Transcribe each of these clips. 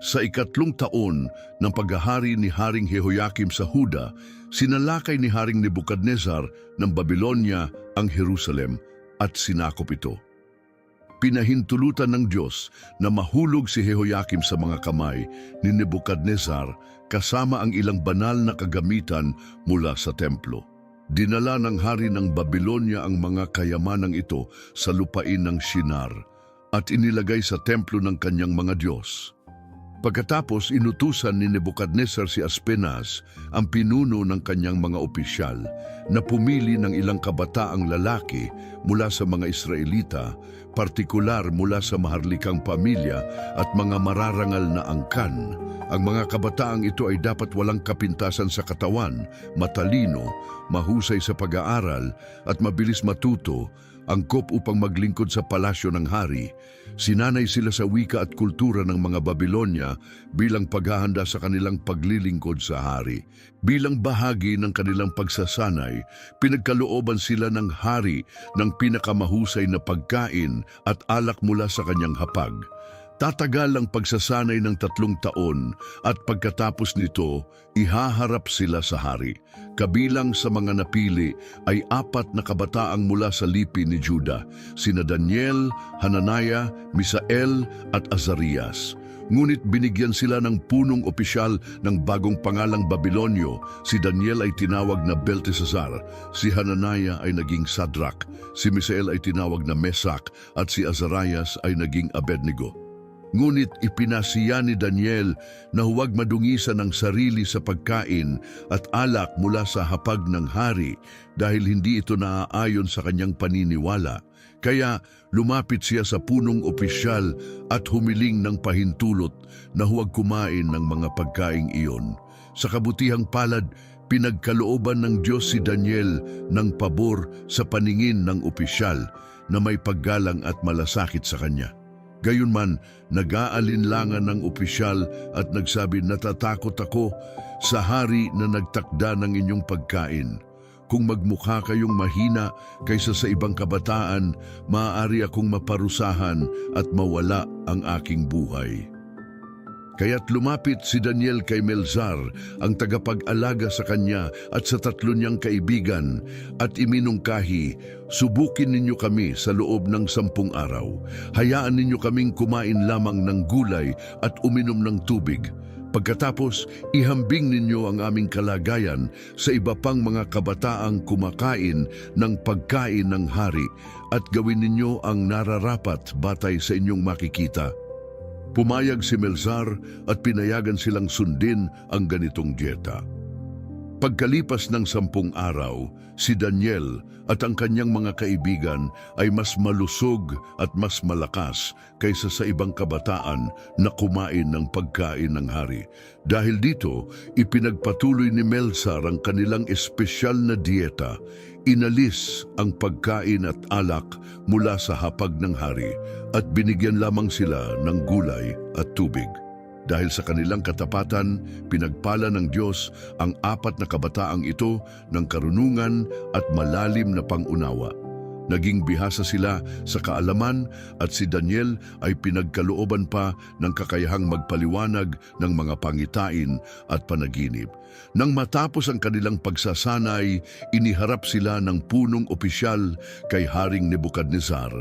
Sa ikatlong taon ng paghahari ni Haring Jehoiakim sa Huda, sinalakay ni Haring Nebukadnezar ng Babylonia ang Jerusalem at sinakop ito. Pinahintulutan ng Diyos na mahulog si Jehoiakim sa mga kamay ni Nebukadnezar kasama ang ilang banal na kagamitan mula sa templo. Dinala ng hari ng Babylonia ang mga kayamanang ito sa lupain ng Shinar at inilagay sa templo ng kanyang mga Diyos. Pagkatapos inutusan ni Nebukadnezar si Aspenaz, ang pinuno ng kanyang mga opisyal, na pumili ng ilang kabataang lalaki mula sa mga Israelita, partikular mula sa maharlikang pamilya at mga mararangal na angkan. Ang mga kabataang ito ay dapat walang kapintasan sa katawan, matalino, mahusay sa pag-aaral at mabilis matuto, angkop upang maglingkod sa palasyo ng hari. Sinanay sila sa wika at kultura ng mga Babylonia bilang paghahanda sa kanilang paglilingkod sa hari. Bilang bahagi ng kanilang pagsasanay, pinagkalooban sila ng hari ng pinakamahusay na pagkain at alak mula sa kanyang hapag. Tatagal ang pagsasanay ng 3 taon at pagkatapos nito, ihaharap sila sa hari. Kabilang sa mga napili ay 4 na kabataang mula sa lipi ni Juda, sina Daniel, Hananiah, Misael at Azarias. Ngunit binigyan sila ng punong opisyal ng bagong pangalang Babilonyo. Si Daniel ay tinawag na Beltesazar, si Hananiah ay naging Sadrak, si Misael ay tinawag na Mesak at si Azarias ay naging Abednego. Ngunit ipinasiya ni Daniel na huwag madungisan ang sarili sa pagkain at alak mula sa hapag ng hari dahil hindi ito naaayon sa kanyang paniniwala. Kaya lumapit siya sa punong opisyal at humiling ng pahintulot na huwag kumain ng mga pagkaing iyon. Sa kabutihang palad, pinagkalooban ng Diyos si Daniel ng pabor sa paningin ng opisyal na may paggalang at malasakit sa kanya. Gayunman, nag-aalinlangan ng opisyal at nagsabi, "Natatakot ako sa hari na nagtakda ng inyong pagkain. Kung magmukha kayong mahina kaysa sa ibang kabataan, maaari akong maparusahan at mawala ang aking buhay." Kaya't lumapit si Daniel kay Melzar, ang tagapag-alaga sa kanya at sa 3 niyang kaibigan, at iminungkahi, "Subukin ninyo kami sa loob ng 10 araw. Hayaan ninyo kaming kumain lamang ng gulay at uminom ng tubig. Pagkatapos, ihambing ninyo ang aming kalagayan sa iba pang mga kabataang kumakain ng pagkain ng hari at gawin ninyo ang nararapat batay sa inyong makikita." Pumayag si Melzar at pinayagan silang sundin ang ganitong dieta. Pagkalipas ng 10 araw, si Daniel at ang kanyang mga kaibigan ay mas malusog at mas malakas kaysa sa ibang kabataan na kumain ng pagkain ng hari. Dahil dito, ipinagpatuloy ni Melzar ang kanilang espesyal na dieta. Inalis ang pagkain at alak mula sa hapag ng hari at binigyan lamang sila ng gulay at tubig. Dahil sa kanilang katapatan, pinagpala ng Diyos ang 4 na kabataang ito ng karunungan at malalim na pangunawa. Naging bihasa sila sa kaalaman at si Daniel ay pinagkalooban pa ng kakayahang magpaliwanag ng mga pangitain at panaginip. Nang matapos ang kanilang pagsasanay, iniharap sila ng punong opisyal kay Haring Nebukadnezar.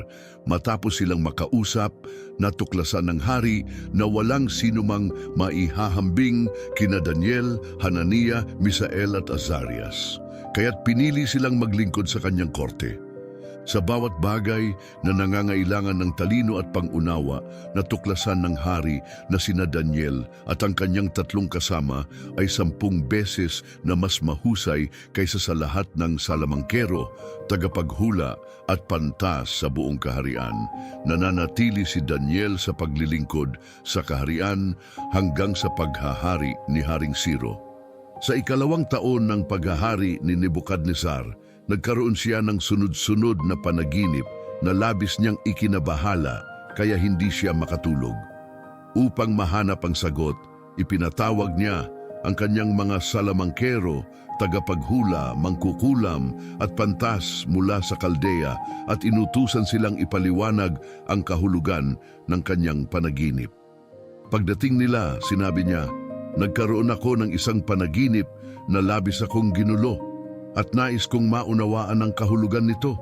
Matapos silang makausap, natuklasan ng hari na walang sinumang maihahambing kina Daniel, Hananiah, Misael at Azarias. Kaya't pinili silang maglingkod sa kanyang korte. Sa bawat bagay na nangangailangan ng talino at pangunawa, natuklasan ng hari na sina Daniel at ang kanyang 3 kasama ay 10 beses na mas mahusay kaysa sa lahat ng salamangkero, tagapaghula at pantas sa buong kaharian. Nananatili si Daniel sa paglilingkod sa kaharian hanggang sa paghahari ni Haring Ciro. Sa 2 taon ng paghahari ni Nebukadnezar, nagkaroon siya ng sunod-sunod na panaginip na labis niyang ikinabahala kaya hindi siya makatulog. Upang mahanap ang sagot, ipinatawag niya ang kanyang mga salamangkero, tagapaghula, mangkukulam at pantas mula sa Kaldea at inutusan silang ipaliwanag ang kahulugan ng kanyang panaginip. Pagdating nila, sinabi niya, "Nagkaroon ako ng isang panaginip na labis akong ginulo at nais kong maunawaan ang kahulugan nito."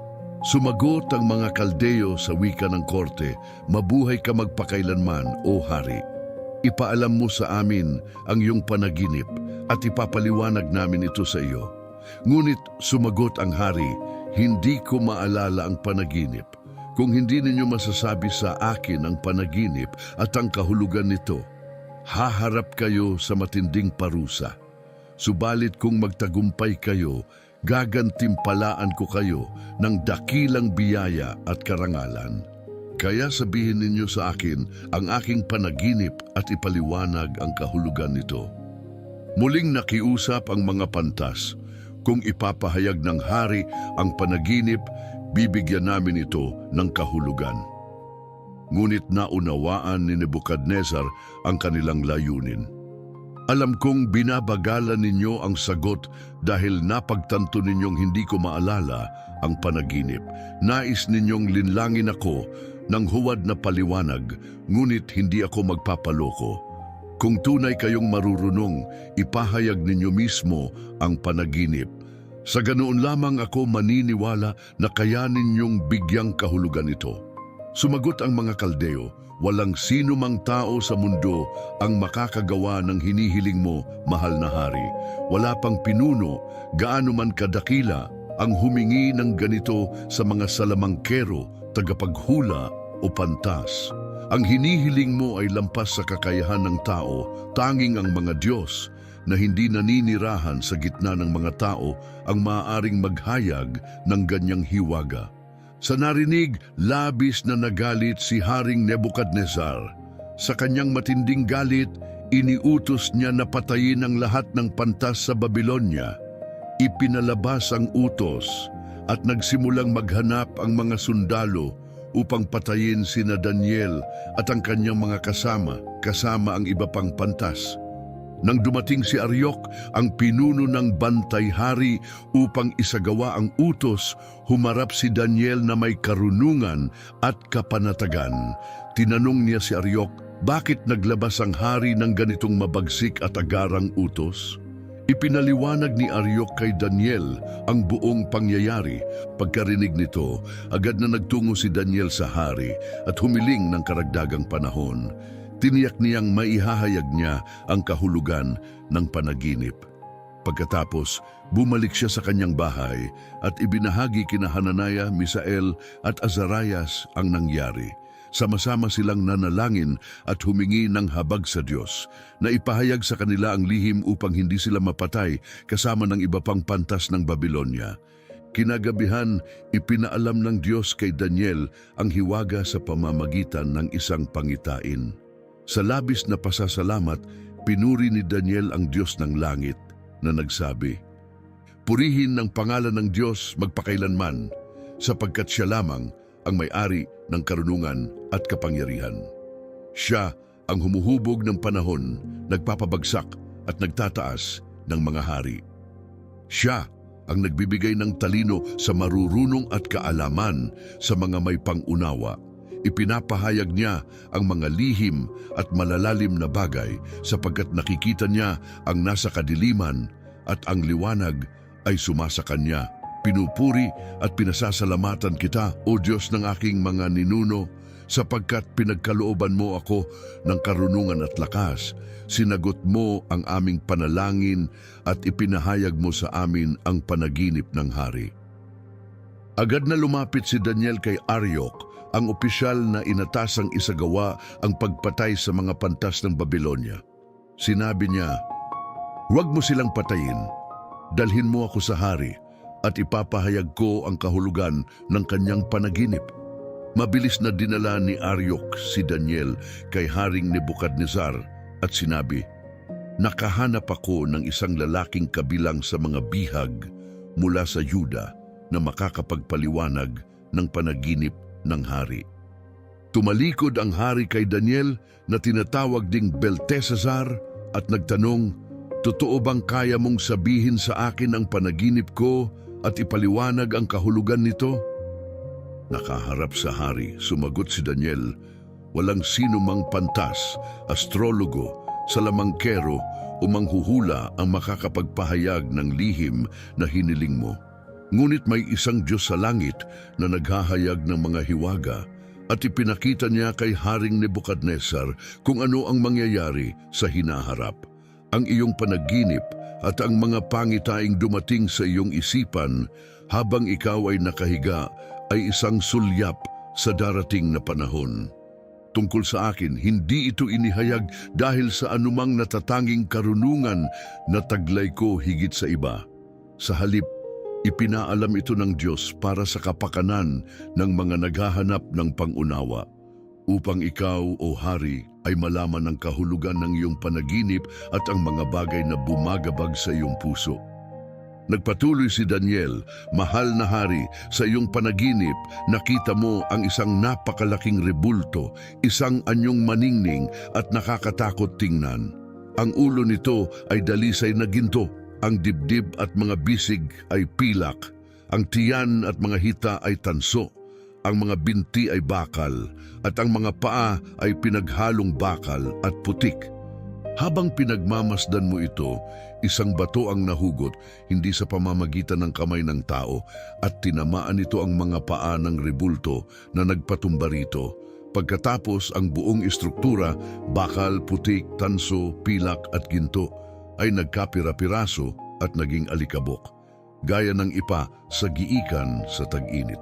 Sumagot ang mga Kaldeo sa wika ng korte, "Mabuhay ka magpakailanman, o hari. Ipaalam mo sa amin ang iyong panaginip at ipapaliwanag namin ito sa iyo." Ngunit sumagot ang hari, "Hindi ko maalala ang panaginip. Kung hindi ninyo masasabi sa akin ang panaginip at ang kahulugan nito, haharap kayo sa matinding parusa. Subalit kung magtagumpay kayo, gagantimpalaan ko kayo ng dakilang biyaya at karangalan. Kaya sabihin ninyo sa akin ang aking panaginip at ipaliwanag ang kahulugan nito." Muling nakiusap ang mga pantas, "Kung ipapahayag ng hari ang panaginip, bibigyan namin ito ng kahulugan." Ngunit naunawaan ni Nebukadnezar ang kanilang layunin. "Alam kong binabagalan ninyo ang sagot dahil napagtanto ninyong hindi ko maalala ang panaginip. Nais ninyong linlangin ako ng huwad na paliwanag, ngunit hindi ako magpapaloko. Kung tunay kayong marurunong, ipahayag ninyo mismo ang panaginip. Sa ganoon lamang ako maniniwala na kaya ninyong bigyang kahulugan ito." Sumagot ang mga Kaldeo, "Walang sino mang tao sa mundo ang makakagawa ng hinihiling mo, mahal na hari. Wala pang pinuno, gaano man kadakila, ang humingi ng ganito sa mga salamangkero, tagapaghula o pantas. Ang hinihiling mo ay lampas sa kakayahan ng tao, tanging ang mga Diyos na hindi naninirahan sa gitna ng mga tao ang maaaring maghayag ng ganyang hiwaga." Sa narinig, labis na nagalit si Haring Nebukadnezar. Sa kanyang matinding galit, iniutos niya na patayin ang lahat ng pantas sa Babylonia. Ipinalabas ang utos at nagsimulang maghanap ang mga sundalo upang patayin sina Daniel at ang kanyang mga kasama ang iba pang pantas. Nang dumating si Aryok, ang pinuno ng bantay hari, upang isagawa ang utos, humarap si Daniel na may karunungan at kapanatagan. Tinanong niya si Aryok, "Bakit naglabas ang hari ng ganitong mabagsik at agarang utos?" Ipinaliwanag ni Aryok kay Daniel ang buong pangyayari. Pagkarinig nito, agad na nagtungo si Daniel sa hari at humiling ng karagdagang panahon. Tiniyak niyang maihahayag niya ang kahulugan ng panaginip. Pagkatapos, bumalik siya sa kanyang bahay at ibinahagi kina Hananiah, Misael at Azarias ang nangyari. Sama-sama silang nanalangin at humingi ng habag sa Diyos na ipahayag sa kanila ang lihim upang hindi sila mapatay kasama ng iba pang pantas ng Babylonia. Kinagabihan, ipinaalam ng Diyos kay Daniel ang hiwaga sa pamamagitan ng isang pangitain. Sa labis na pasasalamat, pinuri ni Daniel ang Diyos ng langit na nagsabi, "Purihin ng pangalan ng Diyos magpakailanman, sapagkat siya lamang ang may-ari ng karunungan at kapangyarihan. Siya ang humuhubog ng panahon, nagpapabagsak at nagtataas ng mga hari. Siya ang nagbibigay ng talino sa marurunong at kaalaman sa mga may pangunawa. Ipinapahayag niya ang mga lihim at malalalim na bagay sapagkat nakikita niya ang nasa kadiliman at ang liwanag ay sumasa kanya. Pinupuri at pinasasalamatan kita, O Diyos ng aking mga ninuno, sapagkat pinagkalooban mo ako ng karunungan at lakas. Sinagot mo ang aming panalangin at ipinahayag mo sa amin ang panaginip ng hari." Agad na lumapit si Daniel kay Aryok, ang opisyal na inatasang isagawa ang pagpatay sa mga pantas ng Babylonia. Sinabi niya, "Huwag mo silang patayin. Dalhin mo ako sa hari at ipapahayag ko ang kahulugan ng kanyang panaginip." Mabilis na dinala ni Aryok si Daniel kay Haring Nebukadnezar at sinabi, "Nakahanap ako ng isang lalaking kabilang sa mga bihag mula sa Yuda na makakapagpaliwanag ng panaginip ng hari." Tumalikod ang hari kay Daniel na tinatawag ding Beltesazar at nagtanong, "Totoo bang kaya mong sabihin sa akin ang panaginip ko at ipaliwanag ang kahulugan nito?" Nakaharap sa hari, sumagot si Daniel, Walang sino mang pantas, astrologo, salamangkero o manghuhula ang makakapagpahayag ng lihim na hiniling mo. Ngunit may isang Diyos sa langit na naghahayag ng mga hiwaga at ipinakita niya kay Haring Nebukadnesar kung ano ang mangyayari sa hinaharap. Ang iyong panaginip at ang mga pangitaing dumating sa iyong isipan habang ikaw ay nakahiga ay isang sulyap sa darating na panahon. Tungkol sa akin, hindi ito inihayag dahil sa anumang natatanging karunungan na taglay ko higit sa iba. Sa halip, ipinaalam ito ng Diyos para sa kapakanan ng mga naghahanap ng pangunawa, upang ikaw, O Hari, ay malaman ang kahulugan ng iyong panaginip at ang mga bagay na bumagabag sa iyong puso. Nagpatuloy si Daniel, mahal na hari, sa iyong panaginip, nakita mo ang isang napakalaking rebulto, isang anyong maningning at nakakatakot tingnan. Ang ulo nito ay dalisay na ginto, ang dibdib at mga bisig ay pilak, ang tiyan at mga hita ay tanso, ang mga binti ay bakal, at ang mga paa ay pinaghalong bakal at putik. Habang pinagmamasdan mo ito, isang bato ang nahugot, hindi sa pamamagitan ng kamay ng tao, at tinamaan ito ang mga paa ng rebulto na nagpatumba rito. Pagkatapos ang buong istruktura, bakal, putik, tanso, pilak at ginto, ay nagkapira-piraso at naging alikabok, gaya ng ipa sa giikan sa tag-init.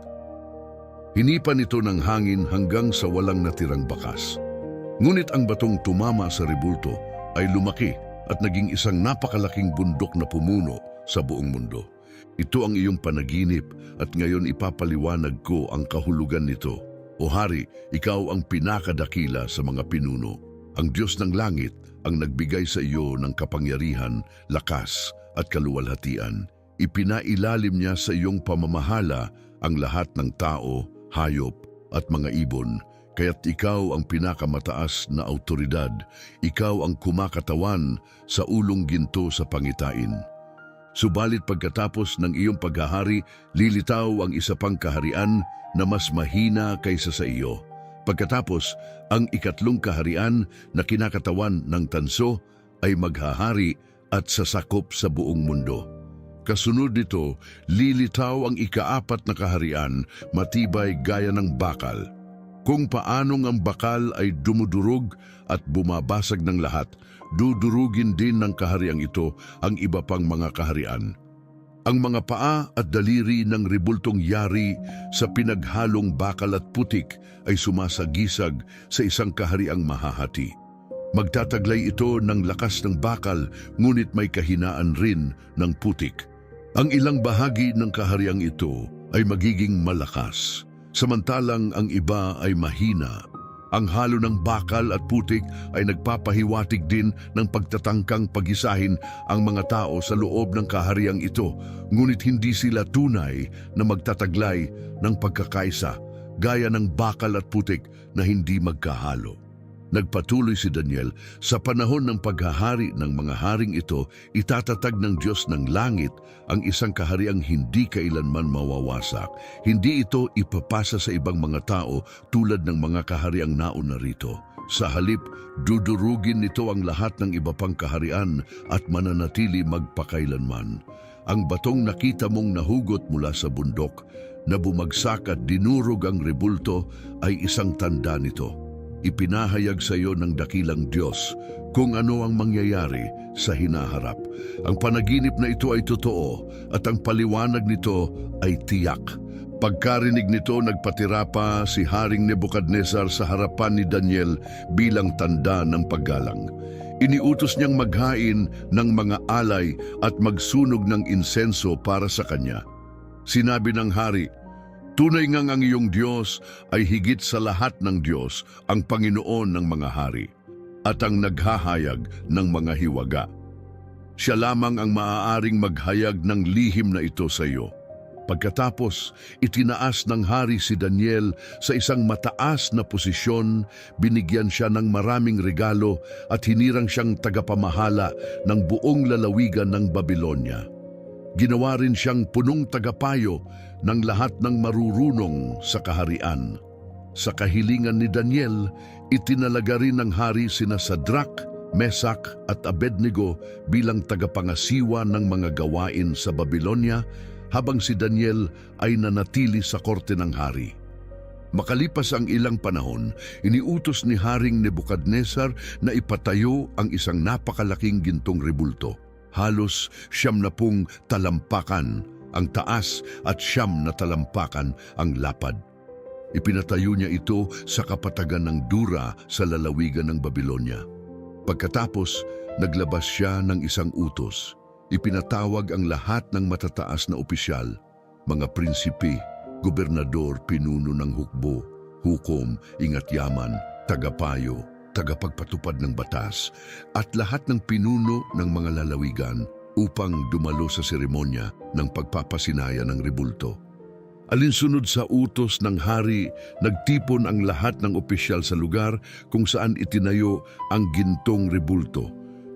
Hinipan ito ng hangin hanggang sa walang natirang bakas. Ngunit ang batong tumama sa rebulto ay lumaki at naging isang napakalaking bundok na pumuno sa buong mundo. Ito ang iyong panaginip at ngayon ipapaliwanag ko ang kahulugan nito. O Hari, ikaw ang pinakadakila sa mga pinuno. Ang Diyos ng langit ang nagbigay sa iyo ng kapangyarihan, lakas at kaluwalhatian. Ipinailalim niya sa iyong pamamahala ang lahat ng tao, hayop at mga ibon. Kaya't ikaw ang pinakamataas na awtoridad, ikaw ang kumakatawan sa ulong ginto sa pangitain. Subalit pagkatapos ng iyong paghahari, lilitaw ang isa pang kaharian na mas mahina kaysa sa iyo. Pagkatapos, ang ikatlong kaharian na kinakatawan ng tanso ay maghahari at sasakop sa buong mundo. Kasunod nito, lilitaw ang ikaapat na kaharian, matibay gaya ng bakal. Kung paanong ang bakal ay dumudurog at bumabasag ng lahat, dudurugin din ng kahariang ito ang iba pang mga kaharian. Ang mga paa at daliri ng rebultong yari sa pinaghalong bakal at putik ay sumasagisag sa isang kahariang mahahati. Magtataglay ito ng lakas ng bakal, ngunit may kahinaan rin ng putik. Ang ilang bahagi ng kahariang ito ay magiging malakas, samantalang ang iba ay mahina. Ang halo ng bakal at putik ay nagpapahiwatig din ng pagtatangkang pagisahin ang mga tao sa loob ng kahariang ito, ngunit hindi sila tunay na magtataglay ng pagkakaisa, gaya ng bakal at putik na hindi magkahalo. Nagpatuloy si Daniel, sa panahon ng paghahari ng mga haring ito, itatatag ng Diyos ng langit ang isang kahariang hindi kailanman mawawasak. Hindi ito ipapasa sa ibang mga tao tulad ng mga kahariang nauna rito. Sa halip, dudurugin nito ang lahat ng iba pang kaharian at mananatili magpakailanman. Ang batong nakita mong nahugot mula sa bundok na bumagsak at dinurog ang rebulto ay isang tanda nito. Ipinahayag sa iyo ng dakilang Diyos kung ano ang mangyayari sa hinaharap. Ang panaginip na ito ay totoo at ang paliwanag nito ay tiyak. Pagkarinig nito, nagpatira pa si Haring Nebukadnesar sa harapan ni Daniel bilang tanda ng paggalang. Iniutos niyang maghain ng mga alay at magsunog ng insenso para sa kanya. Sinabi ng hari, "Tunay ngang ang iyong Diyos ay higit sa lahat ng Diyos, ang Panginoon ng mga hari, at ang naghahayag ng mga hiwaga. Siya lamang ang maaaring maghayag ng lihim na ito sa iyo." Pagkatapos, itinaas ng hari si Daniel sa isang mataas na posisyon, binigyan siya ng maraming regalo at hinirang siyang tagapamahala ng buong lalawigan ng Babylonia. Ginawa rin siyang punong tagapayo ng lahat ng marurunong sa kaharian. Sa kahilingan ni Daniel, itinalaga rin ng hari sina Sadrach, Mesach at Abednego bilang tagapangasiwa ng mga gawain sa Babylonia habang si Daniel ay nanatili sa korte ng hari. Makalipas ang ilang panahon, iniutos ni Haring Nebukadnezar na ipatayo ang isang napakalaking gintong rebulto. Halos 70 talampakan ang taas at 9 na talampakan ang lapad. Ipinatayo niya ito sa kapatagan ng Dura sa lalawigan ng Babylonia. Pagkatapos, naglabas siya ng isang utos. Ipinatawag ang lahat ng matataas na opisyal, mga prinsipe, gobernador, pinuno ng hukbo, hukom, ingat-yaman, tagapayo, tagapagpatupad ng batas, at lahat ng pinuno ng mga lalawigan upang dumalo sa seremonya ng pagpapasinaya ng rebulto. Alinsunod sa utos ng hari, nagtipon ang lahat ng opisyal sa lugar kung saan itinayo ang gintong rebulto.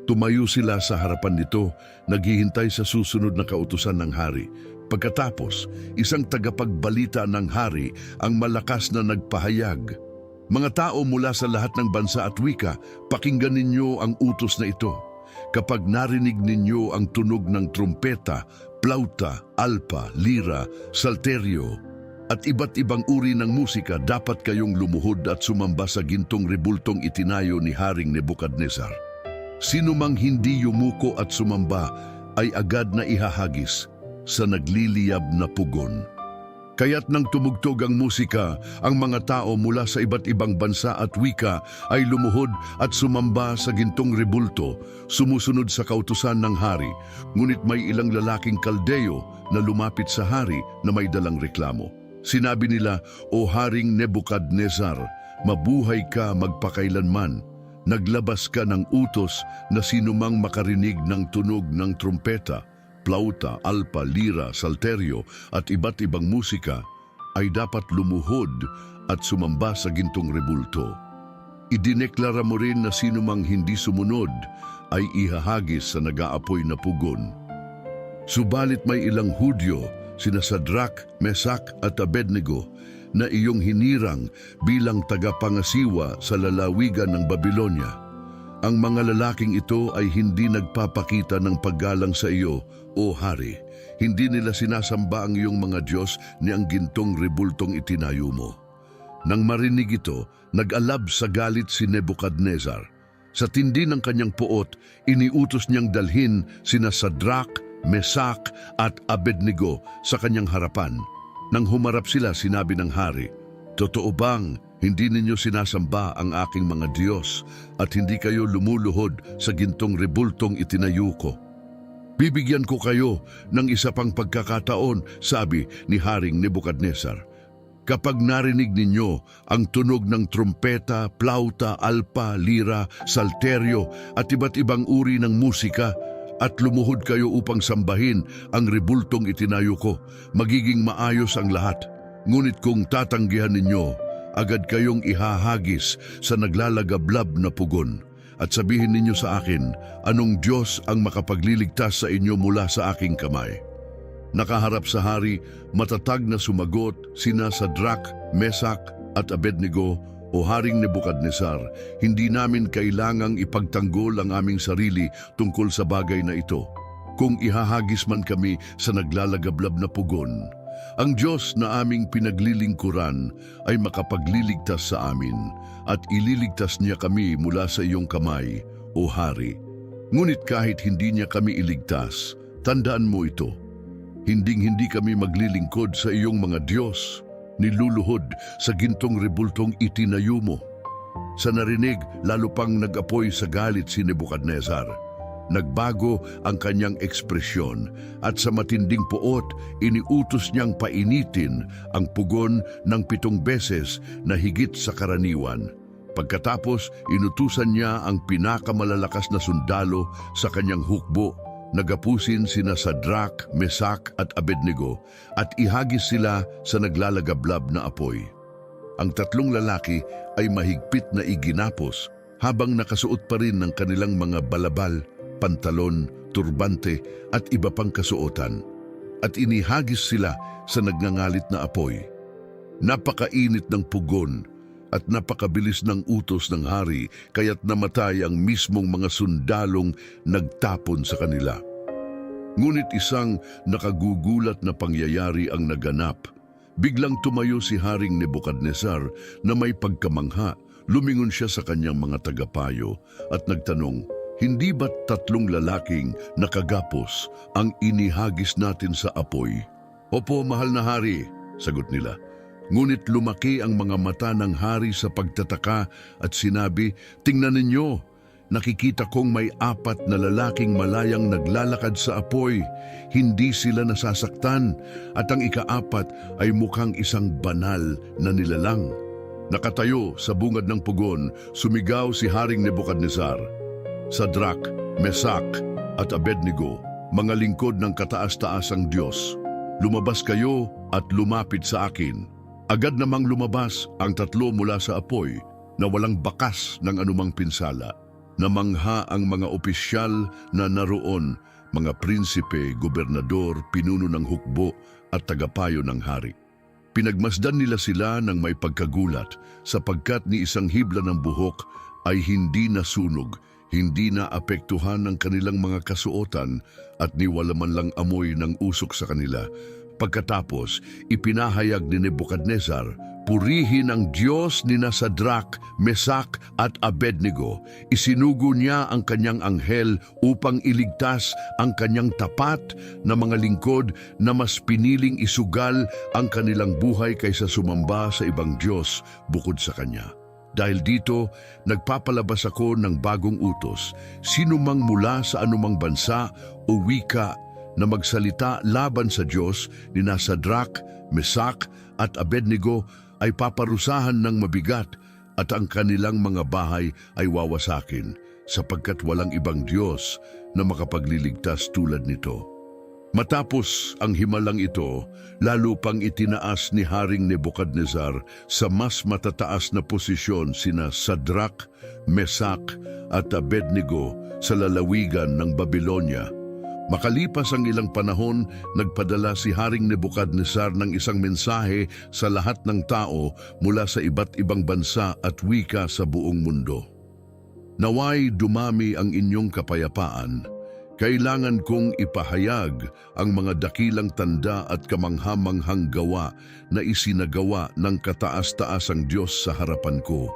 Tumayo sila sa harapan nito, naghihintay sa susunod na kautusan ng hari. Pagkatapos, isang tagapagbalita ng hari ang malakas na nagpahayag. Mga tao mula sa lahat ng bansa at wika, pakinggan ninyo ang utos na ito. Kapag narinig ninyo ang tunog ng trumpeta, plauta, alpa, lira, salterio, at iba't ibang uri ng musika, dapat kayong lumuhod at sumamba sa gintong rebultong itinayo ni Haring Nebukadnezar. Sino mang hindi yumuko at sumamba ay agad na ihahagis sa nagliliyab na pugon. Kaya't nang tumugtog ang musika, ang mga tao mula sa iba't ibang bansa at wika ay lumuhod at sumamba sa gintong rebulto, sumusunod sa kautusan ng hari. Ngunit may ilang lalaking kaldeo na lumapit sa hari na may dalang reklamo. Sinabi nila, "O Haring Nebukadnezar, mabuhay ka magpakailanman. Naglabas ka ng utos na sinumang makarinig ng tunog ng trumpeta, plauta, alpa, lira, salterio at iba't ibang musika ay dapat lumuhod at sumamba sa gintong rebulto. Idineklara mo rin na sinumang hindi sumunod ay ihahagis sa nag-aapoy na pugon." Subalit may ilang Hudyo, sina Sadrach, Mesach at Abednego, na iyong hinirang bilang tagapangasiwa sa lalawigan ng Babylonia. Ang mga lalaking ito ay hindi nagpapakita ng paggalang sa iyo, o hari. Hindi nila sinasamba ang iyong mga Diyos ni ang gintong rebultong itinayo mo. Nang marinig ito, nag-alab sa galit si Nebukadnezar. Sa tindi ng kanyang puot, iniutos niyang dalhin sina Sadrach, Mesach at Abednego sa kanyang harapan. Nang humarap sila, sinabi ng hari, "Totoo bang hindi ninyo sinasamba ang aking mga Diyos at hindi kayo lumuluhod sa gintong rebultong itinayo ko? Bibigyan ko kayo ng isa pang pagkakataon," sabi ni Haring Nebukadnezar. "Kapag narinig ninyo ang tunog ng trumpeta, plauta, alpa, lira, salterio at iba't ibang uri ng musika, at lumuhod kayo upang sambahin ang rebultong itinayo ko, magiging maayos ang lahat. Ngunit kung tatanggihan ninyo, agad kayong ihahagis sa naglalagablab na pugon. At sabihin ninyo sa akin, anong Diyos ang makapagliligtas sa inyo mula sa aking kamay?" Nakaharap sa hari, matatag na sumagot sina Sadrach, Mesach at Abednego, "O Haring Nebukadnezar, hindi namin kailangang ipagtanggol ang aming sarili tungkol sa bagay na ito. Kung ihahagis man kami sa naglalagablab na pugon, ang Diyos na aming pinaglilingkuran ay makapagliligtas sa amin at ililigtas niya kami mula sa iyong kamay, o Hari. Ngunit kahit hindi niya kami iligtas, tandaan mo ito, hinding-hindi kami maglilingkod sa iyong mga Diyos, niluluhod sa gintong rebultong itinayo mo." Sa narinig, lalo pang nag-apoy sa galit si Nebukadnezar. Nagbago ang kanyang ekspresyon at sa matinding puot, iniutos niyang painitin ang pugon ng 7 beses na higit sa karaniwan. Pagkatapos, inutusan niya ang pinakamalalakas na sundalo sa kanyang hukbo. Nagapusin sina Sadrach, Mesach at Abednego at ihagis sila sa naglalagablab na apoy. Ang 3 lalaki ay mahigpit na iginapos habang nakasuot pa rin ng kanilang mga balabal, pantalon, turbante at iba pang kasuotan. At inihagis sila sa nagngangalit na apoy. Napakainit ng pugon at napakabilis ng utos ng hari kaya't namatay ang mismong mga sundalong nagtapon sa kanila. Ngunit isang nakagugulat na pangyayari ang naganap. Biglang tumayo si Haring Nebukadnesar na may pagkamangha. Lumingon siya sa kanyang mga tagapayo at nagtanong, "Hindi ba't 3 lalaking nakagapos ang inihagis natin sa apoy?" "Opo, mahal na hari," sagot nila. Ngunit lumaki ang mga mata ng hari sa pagtataka at sinabi, "Tingnan ninyo! Nakikita kong may 4 na lalaking malayang naglalakad sa apoy. Hindi sila nasasaktan at ang ika-4 ay mukhang isang banal na nilalang." Nakatayo sa bungad ng pugon, sumigaw si Haring Nebukadnesar, "Sadrak, Mesak at Abednego, mga lingkod ng kataas-taasang Diyos, lumabas kayo at lumapit sa akin." Agad namang lumabas ang 3 mula sa apoy na walang bakas ng anumang pinsala. Namangha ang mga opisyal na naroon, mga prinsipe, gobernador, pinuno ng hukbo at tagapayo ng hari. Pinagmasdan nila sila ng may pagkagulat sapagkat ni isang hibla ng buhok ay hindi nasunog, hindi naapektuhan ng kanilang mga kasuotan at ni wala man lang amoy ng usok sa kanila. Pagkatapos, ipinahayag ni Nebukadnesar, "Purihin ang Diyos ni Sadrak, Mesak at Abednego." Isinugo niya ang kanyang anghel upang iligtas ang kanyang tapat na mga lingkod na mas piniling isugal ang kanilang buhay kaysa sumamba sa ibang Diyos bukod sa kanya. Dahil dito, nagpapalabas ako ng bagong utos. Sino mang mula sa anumang bansa o wika na magsalita laban sa Diyos ni Sadrak, Mesak at Abednego ay paparusahan ng mabigat at ang kanilang mga bahay ay wawasakin sapagkat walang ibang Diyos na makapagliligtas tulad nito. Matapos ang himalang ito, lalo pang itinaas ni Haring Nebukadnesar sa mas matataas na posisyon sina Sadrak, Mesak at Abednego sa lalawigan ng Babylonia. Makalipas ang ilang panahon, nagpadala si Haring Nebukadnesar ng isang mensahe sa lahat ng tao mula sa iba't ibang bansa at wika sa buong mundo. "Naway dumami ang inyong kapayapaan. Kailangan kong ipahayag ang mga dakilang tanda at kamangha-manghang gawa na isinagawa ng kataas-taasang Diyos sa harapan ko.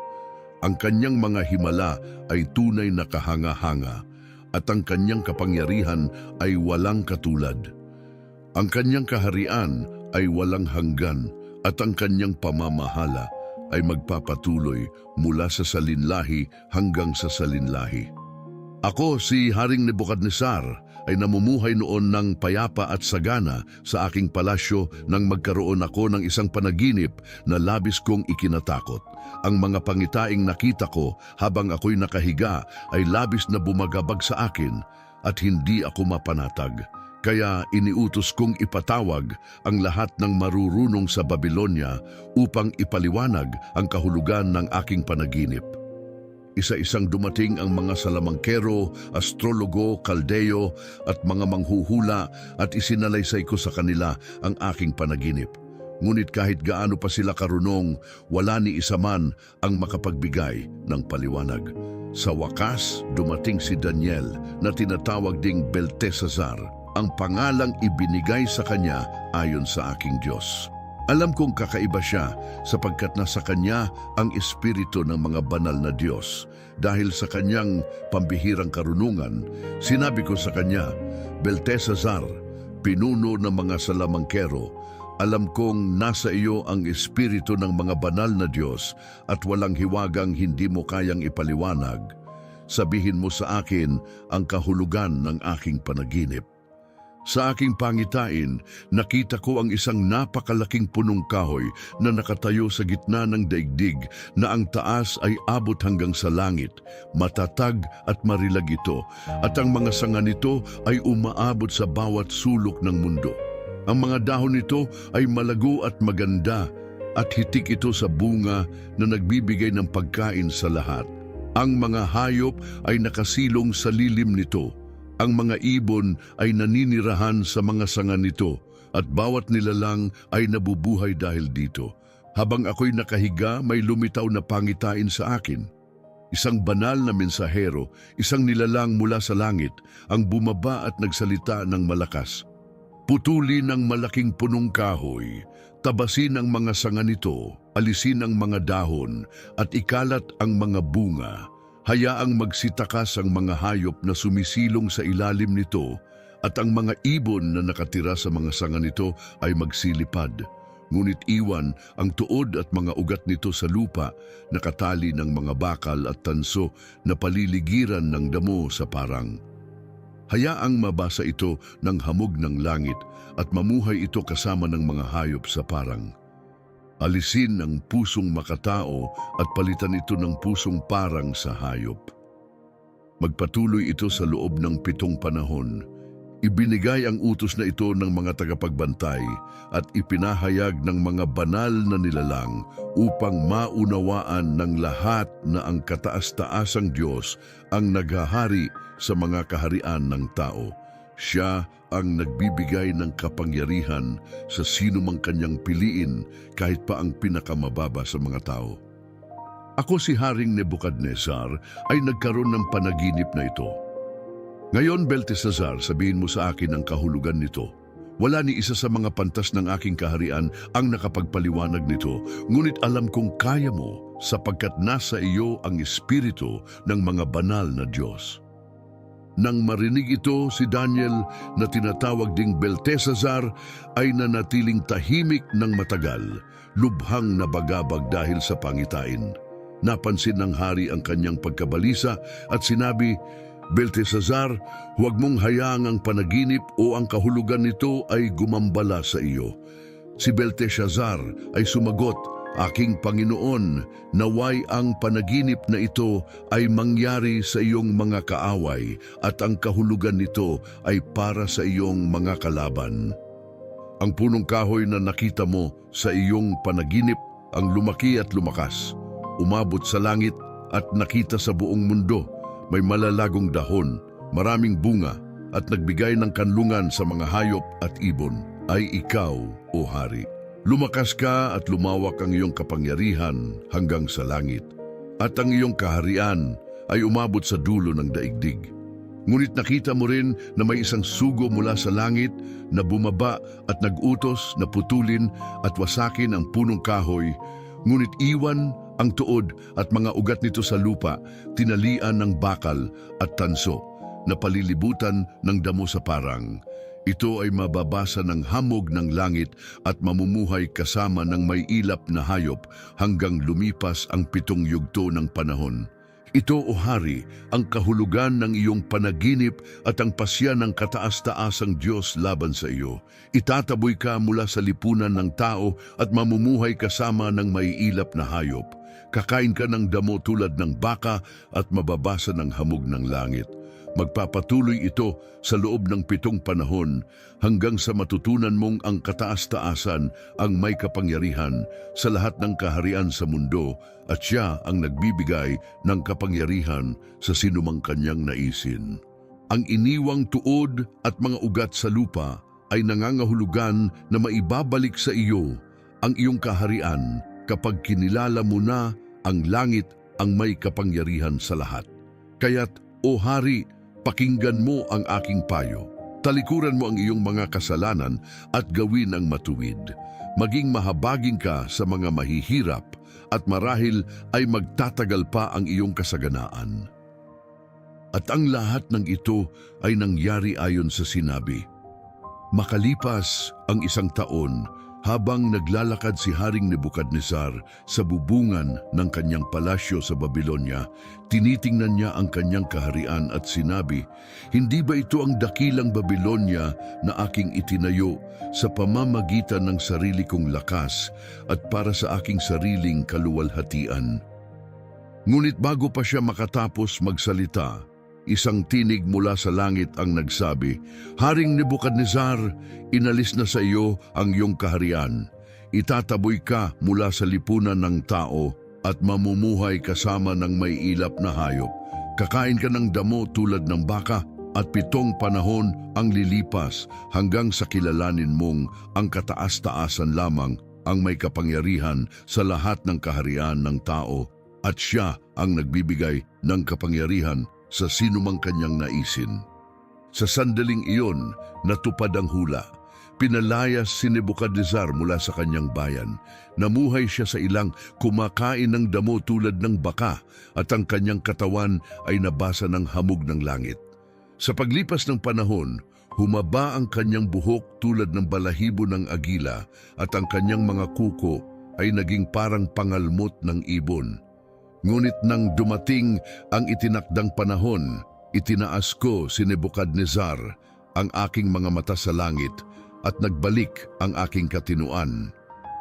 Ang kanyang mga himala ay tunay na kahanga-hanga at ang kanyang kapangyarihan ay walang katulad. Ang kanyang kaharian ay walang hanggan at ang kanyang pamamahala ay magpapatuloy mula sa salinlahi hanggang sa salinlahi. Ako, si Haring Nebukadnesar, ay namumuhay noon ng payapa at sagana sa aking palasyo nang magkaroon ako ng isang panaginip na labis kong ikinatakot. Ang mga pangitaing nakita ko habang ako'y nakahiga ay labis na bumagabag sa akin at hindi ako mapanatag. Kaya iniutos kong ipatawag ang lahat ng marurunong sa Babylonia upang ipaliwanag ang kahulugan ng aking panaginip. Isa-isang dumating ang mga salamangkero, astrologo, kaldeo at mga manghuhula at isinalaysay ko sa kanila ang aking panaginip. Ngunit kahit gaano pa sila karunong, wala ni isa man ang makapagbigay ng paliwanag. Sa wakas, dumating si Daniel na tinatawag ding Beltesazar, ang pangalang ibinigay sa kanya ayon sa aking Diyos. Alam kong kakaiba siya sapagkat nasa kanya ang espiritu ng mga banal na Diyos. Dahil sa kanyang pambihirang karunungan, sinabi ko sa kanya, "Beltesazar, pinuno ng mga salamangkero, alam kong nasa iyo ang espiritu ng mga banal na Diyos at walang hiwagang hindi mo kayang ipaliwanag. Sabihin mo sa akin ang kahulugan ng aking panaginip." Sa aking pangitain, nakita ko ang isang napakalaking punong kahoy na nakatayo sa gitna ng daigdig na ang taas ay abot hanggang sa langit. Matatag at marilag ito at ang mga sanga nito ay umaabot sa bawat sulok ng mundo. Ang mga dahon nito ay malago at maganda at hitik ito sa bunga na nagbibigay ng pagkain sa lahat. Ang mga hayop ay nakasilong sa lilim nito. Ang mga ibon ay naninirahan sa mga sanga nito at bawat nilalang ay nabubuhay dahil dito. Habang ako'y nakahiga, may lumitaw na pangitain sa akin. Isang banal na mensahero, isang nilalang mula sa langit, ang bumaba at nagsalita ng malakas. Putulin ang malaking punong kahoy, tabasin ang mga sanga nito, alisin ang mga dahon, at ikalat ang mga bunga. Hayaang magsitakas ang mga hayop na sumisilong sa ilalim nito, at ang mga ibon na nakatira sa mga sanga nito ay magsilipad. Ngunit iwan ang tuod at mga ugat nito sa lupa, nakatali ng mga bakal at tanso na paliligiran ng damo sa parang. Hayaang mabasa ito ng hamog ng langit at mamuhay ito kasama ng mga hayop sa parang. Alisin ang pusong makatao at palitan ito ng pusong parang sa hayop. Magpatuloy ito sa loob ng 7 panahon. Ibinigay ang utos na ito ng mga tagapagbantay at ipinahayag ng mga banal na nilalang upang maunawaan ng lahat na ang kataas-taasang Diyos ang naghahari sa mga kaharian ng tao. Siya ang nagbibigay ng kapangyarihan sa sino mang kanyang piliin kahit pa ang pinakamababa sa mga tao. Ako si Haring Nebukadnesar ay nagkaroon ng panaginip na ito. Ngayon, Beltesazar, sabihin mo sa akin ang kahulugan nito. Wala ni isa sa mga pantas ng aking kaharian ang nakapagpaliwanag nito, ngunit alam kong kaya mo sapagkat nasa iyo ang espiritu ng mga banal na Diyos. Nang marinig ito, si Daniel na tinatawag ding Beltesazar ay nanatiling tahimik ng matagal, lubhang nabagabag dahil sa pangitain. Napansin ng hari ang kanyang pagkabalisa at sinabi, Beltesazar, huwag mong hayaang ang panaginip o ang kahulugan nito ay gumambala sa iyo. Si Beltesazar ay sumagot, Aking Panginoon, naway ang panaginip na ito ay mangyari sa iyong mga kaaway at ang kahulugan nito ay para sa iyong mga kalaban. Ang punong kahoy na nakita mo sa iyong panaginip ang lumaki at lumakas, umabot sa langit at nakita sa buong mundo. May malalagong dahon, maraming bunga, at nagbigay ng kanlungan sa mga hayop at ibon, ay ikaw, o hari. Lumakas ka at lumawak ang iyong kapangyarihan hanggang sa langit, at ang iyong kaharian ay umabot sa dulo ng daigdig. Ngunit nakita mo rin na may isang sugo mula sa langit na bumaba at nag-utos na putulin at wasakin ang punong kahoy, ngunit iwan ang tuod at mga ugat nito sa lupa, tinalian ng bakal at tanso, na palilibutan ng damo sa parang. Ito ay mababasa ng hamog ng langit at mamumuhay kasama ng may ilap na hayop hanggang lumipas ang 7 yugto ng panahon. Ito, o hari, ang kahulugan ng iyong panaginip at ang pasya ng kataas-taasang Diyos laban sa iyo. Itataboy ka mula sa lipunan ng tao at mamumuhay kasama ng may ilap na hayop. Kakain ka ng damo tulad ng baka at mababasa ng hamog ng langit. Magpapatuloy ito sa loob ng 7 panahon hanggang sa matutunan mong ang kataas-taasan ang may kapangyarihan sa lahat ng kaharian sa mundo at siya ang nagbibigay ng kapangyarihan sa sinumang kanyang naisin. Ang iniwang tuod at mga ugat sa lupa ay nangangahulugan na maibabalik sa iyo ang iyong kaharian kapag kinilala mo na ang langit ang may kapangyarihan sa lahat. Kaya't, o hari, pakinggan mo ang aking payo. Talikuran mo ang iyong mga kasalanan at gawin ang matuwid. Maging mahabagin ka sa mga mahihirap at marahil ay magtatagal pa ang iyong kasaganaan. At ang lahat ng ito ay nangyari ayon sa sinabi. Makalipas ang 1 taon, habang naglalakad si Haring Nebukadnesar sa bubungan ng kanyang palasyo sa Babylonia, tinitingnan niya ang kanyang kaharian at sinabi, Hindi ba ito ang dakilang Babylonia na aking itinayo sa pamamagitan ng sarili kong lakas at para sa aking sariling kaluwalhatian? Ngunit bago pa siya makatapos magsalita, isang tinig mula sa langit ang nagsabi, Haring Nebukadnesar, inalis na sa iyo ang iyong kaharian. Itataboy ka mula sa lipunan ng tao at mamumuhay kasama ng may ilap na hayop. Kakain ka ng damo tulad ng baka at 7 panahon ang lilipas hanggang sa kilalanin mong ang kataas-taasan lamang ang may kapangyarihan sa lahat ng kaharian ng tao at siya ang nagbibigay ng kapangyarihan sa sinumang kanyang naisin. Sa sandaling iyon, natupad ang hula. Pinalayas si Nebukadnezar mula sa kanyang bayan. Namuhay siya sa ilang, kumakain ng damo tulad ng baka, at ang kanyang katawan ay nabasa ng hamog ng langit. Sa paglipas ng panahon, humaba ang kanyang buhok tulad ng balahibo ng agila, at ang kanyang mga kuko ay naging parang pangalmot ng ibon. Ngunit nang dumating ang itinakdang panahon, itinaas ko si Nebukadnezar, ang aking mga mata sa langit, at nagbalik ang aking katinuan.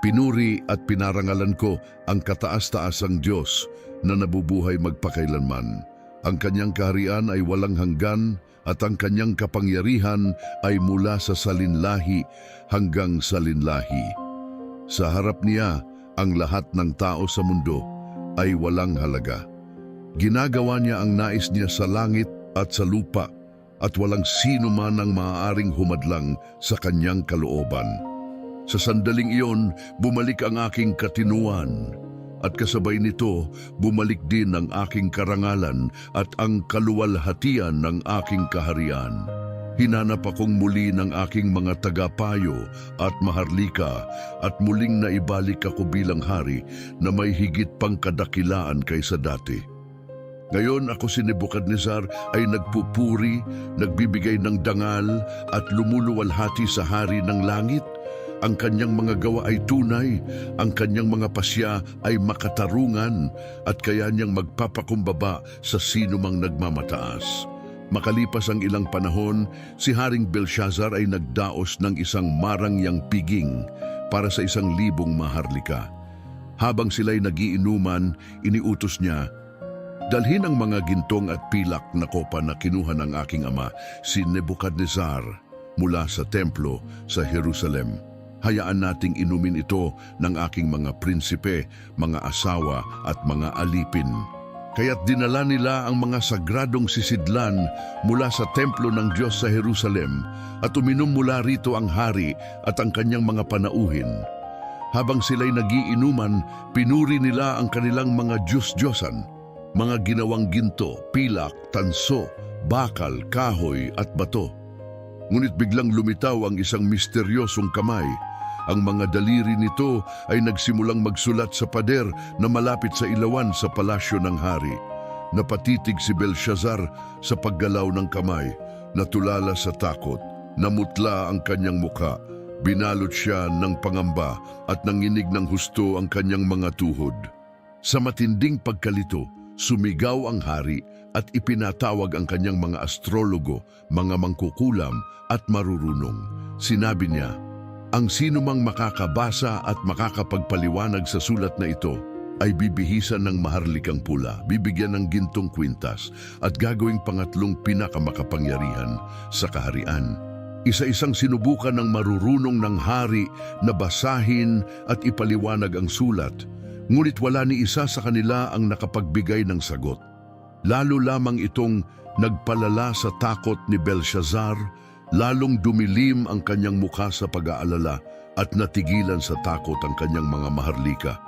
Pinuri at pinarangalan ko ang kataas-taasang Diyos na nabubuhay magpakailanman. Ang kanyang kaharian ay walang hanggan at ang kanyang kapangyarihan ay mula sa salinlahi hanggang salinlahi. Sa harap niya, ang lahat ng tao sa mundo ay walang halaga. Ginagawa niya ang nais niya sa langit at sa lupa, at walang sino man ang maaaring humadlang sa kanyang kalooban. Sa sandaling iyon, bumalik ang aking katinuan, at kasabay nito, bumalik din ang aking karangalan at ang kaluwalhatian ng aking kaharian. Hinanap akong muli ng aking mga tagapayo at maharlika, at muling naibalik ako bilang hari na may higit pang kadakilaan kaysa dati. Ngayon ako si Nebukadnezar ay nagpupuri, nagbibigay ng dangal at lumuluwalhati sa hari ng langit. Ang kanyang mga gawa ay tunay, ang kanyang mga pasya ay makatarungan, at kaya niyang magpapakumbaba sa sino mang nagmamataas. Makalipas ang ilang panahon, si Haring Belshazzar ay nagdaos ng isang marangyang piging para sa 1,000 maharlika. Habang sila'y nagiinuman, iniutos niya, "Dalhin ang mga gintong at pilak na kopa na kinuha ng aking ama, si Nebukadnezar, mula sa templo sa Jerusalem. Hayaan nating inumin ito ng aking mga prinsipe, mga asawa at mga alipin." Kaya't dinala nila ang mga sagradong sisidlan mula sa templo ng Diyos sa Jerusalem, at uminom mula rito ang hari at ang kanyang mga panauhin. Habang sila'y nagiinuman, pinuri nila ang kanilang mga Diyos-Diyosan, mga ginawang ginto, pilak, tanso, bakal, kahoy at bato. Ngunit biglang lumitaw ang isang misteryosong kamay. Ang mga daliri nito ay nagsimulang magsulat sa pader na malapit sa ilawan sa palasyo ng hari. Napatitig si Belshazzar sa paggalaw ng kamay, natulala sa takot, namutla ang kanyang mukha, binalot siya ng pangamba at nanginig ng husto ang kanyang mga tuhod. Sa matinding pagkalito, sumigaw ang hari at ipinatawag ang kanyang mga astrologo, mga mangkukulam at marurunong. Sinabi niya, "Ang sinumang makakabasa at makakapagpaliwanag sa sulat na ito ay bibihisan ng maharlikang pula, bibigyan ng gintong kwintas at gagawing pangatlong pinakamakapangyarihan sa kaharian." Isa-isang sinubukan ng marurunong ng hari na basahin at ipaliwanag ang sulat, ngunit wala ni isa sa kanila ang nakapagbigay ng sagot. Lalo lamang itong nagpalala sa takot ni Belshazzar, lalong dumilim ang kanyang mukha sa pag-aalala at natigilan sa takot ang kanyang mga maharlika.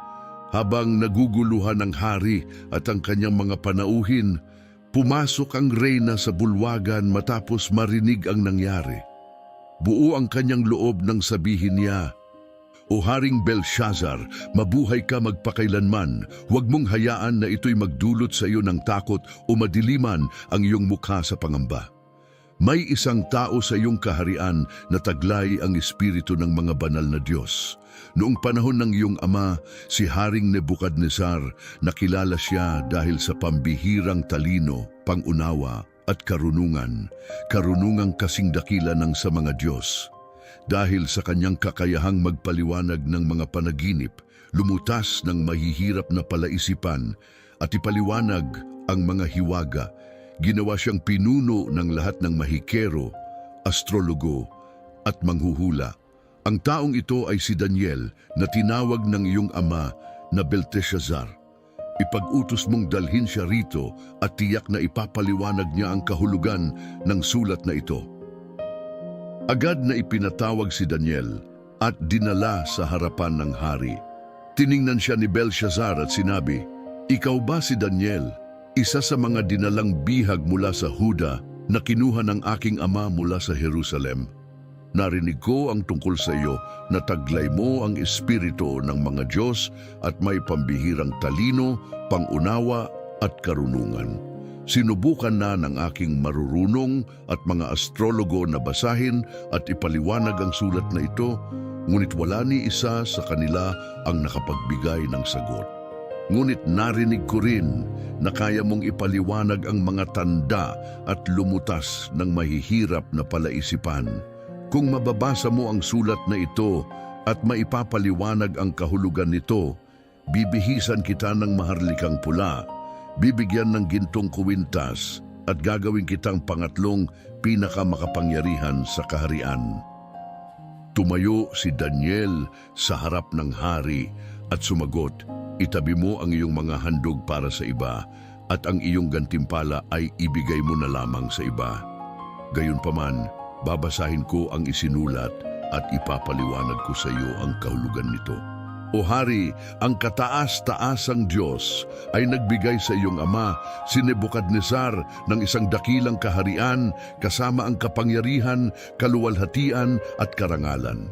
Habang naguguluhan ang hari at ang kanyang mga panauhin, pumasok ang reyna sa bulwagan matapos marinig ang nangyari. Buo ang kanyang loob nang sabihin niya, "O Haring Belshazzar, mabuhay ka magpakailanman. Huwag mong hayaan na ito'y magdulot sa iyo ng takot o madiliman ang iyong mukha sa pangamba. May isang tao sa iyong kaharian na taglay ang espiritu ng mga banal na Diyos. Noong panahon ng iyong ama, si Haring Nebukadnezar, nakilala siya dahil sa pambihirang talino, pangunawa at karunungang kasing dakila ng sa mga Diyos. Dahil sa kanyang kakayahang magpaliwanag ng mga panaginip, lumutas ng mahihirap na palaisipan at ipaliwanag ang mga hiwaga, ginawa siyang pinuno ng lahat ng mahikero, astrologo at manghuhula. Ang taong ito ay si Daniel na tinawag ng iyong ama na Belteshazzar. Ipag-utos mong dalhin siya rito at tiyak na ipapaliwanag niya ang kahulugan ng sulat na ito." Agad na ipinatawag si Daniel at dinala sa harapan ng hari. Tiningnan siya ni Belshazzar at sinabi, "Ikaw ba si Daniel, isa sa mga dinalang bihag mula sa Huda na kinuha ng aking ama mula sa Jerusalem? Narinig ko ang tungkol sa iyo na taglay mo ang espiritu ng mga Diyos at may pambihirang talino, pangunawa at karunungan. Sinubukan na ng aking marurunong at mga astrologo na basahin at ipaliwanag ang sulat na ito, ngunit wala ni isa sa kanila ang nakapagbigay ng sagot. Ngunit narinig ko rin na kaya mong ipaliwanag ang mga tanda at lumutas ng mahihirap na palaisipan. Kung mababasa mo ang sulat na ito at maipapaliwanag ang kahulugan nito, bibihisan kita ng maharlikang pula, bibigyan ng gintong kuwintas at gagawin kitang pangatlong pinakamakapangyarihan sa kaharian." Tumayo si Daniel sa harap ng hari at sumagot, "Itabi mo ang iyong mga handog para sa iba at ang iyong gantimpala ay ibigay mo na lamang sa iba. Gayunpaman, babasahin ko ang isinulat at ipapaliwanag ko sa iyo ang kahulugan nito. O hari, ang kataas-taasang Diyos ay nagbigay sa iyong ama, si Nebukadnezar, ng isang dakilang kaharian kasama ang kapangyarihan, kaluwalhatian at karangalan.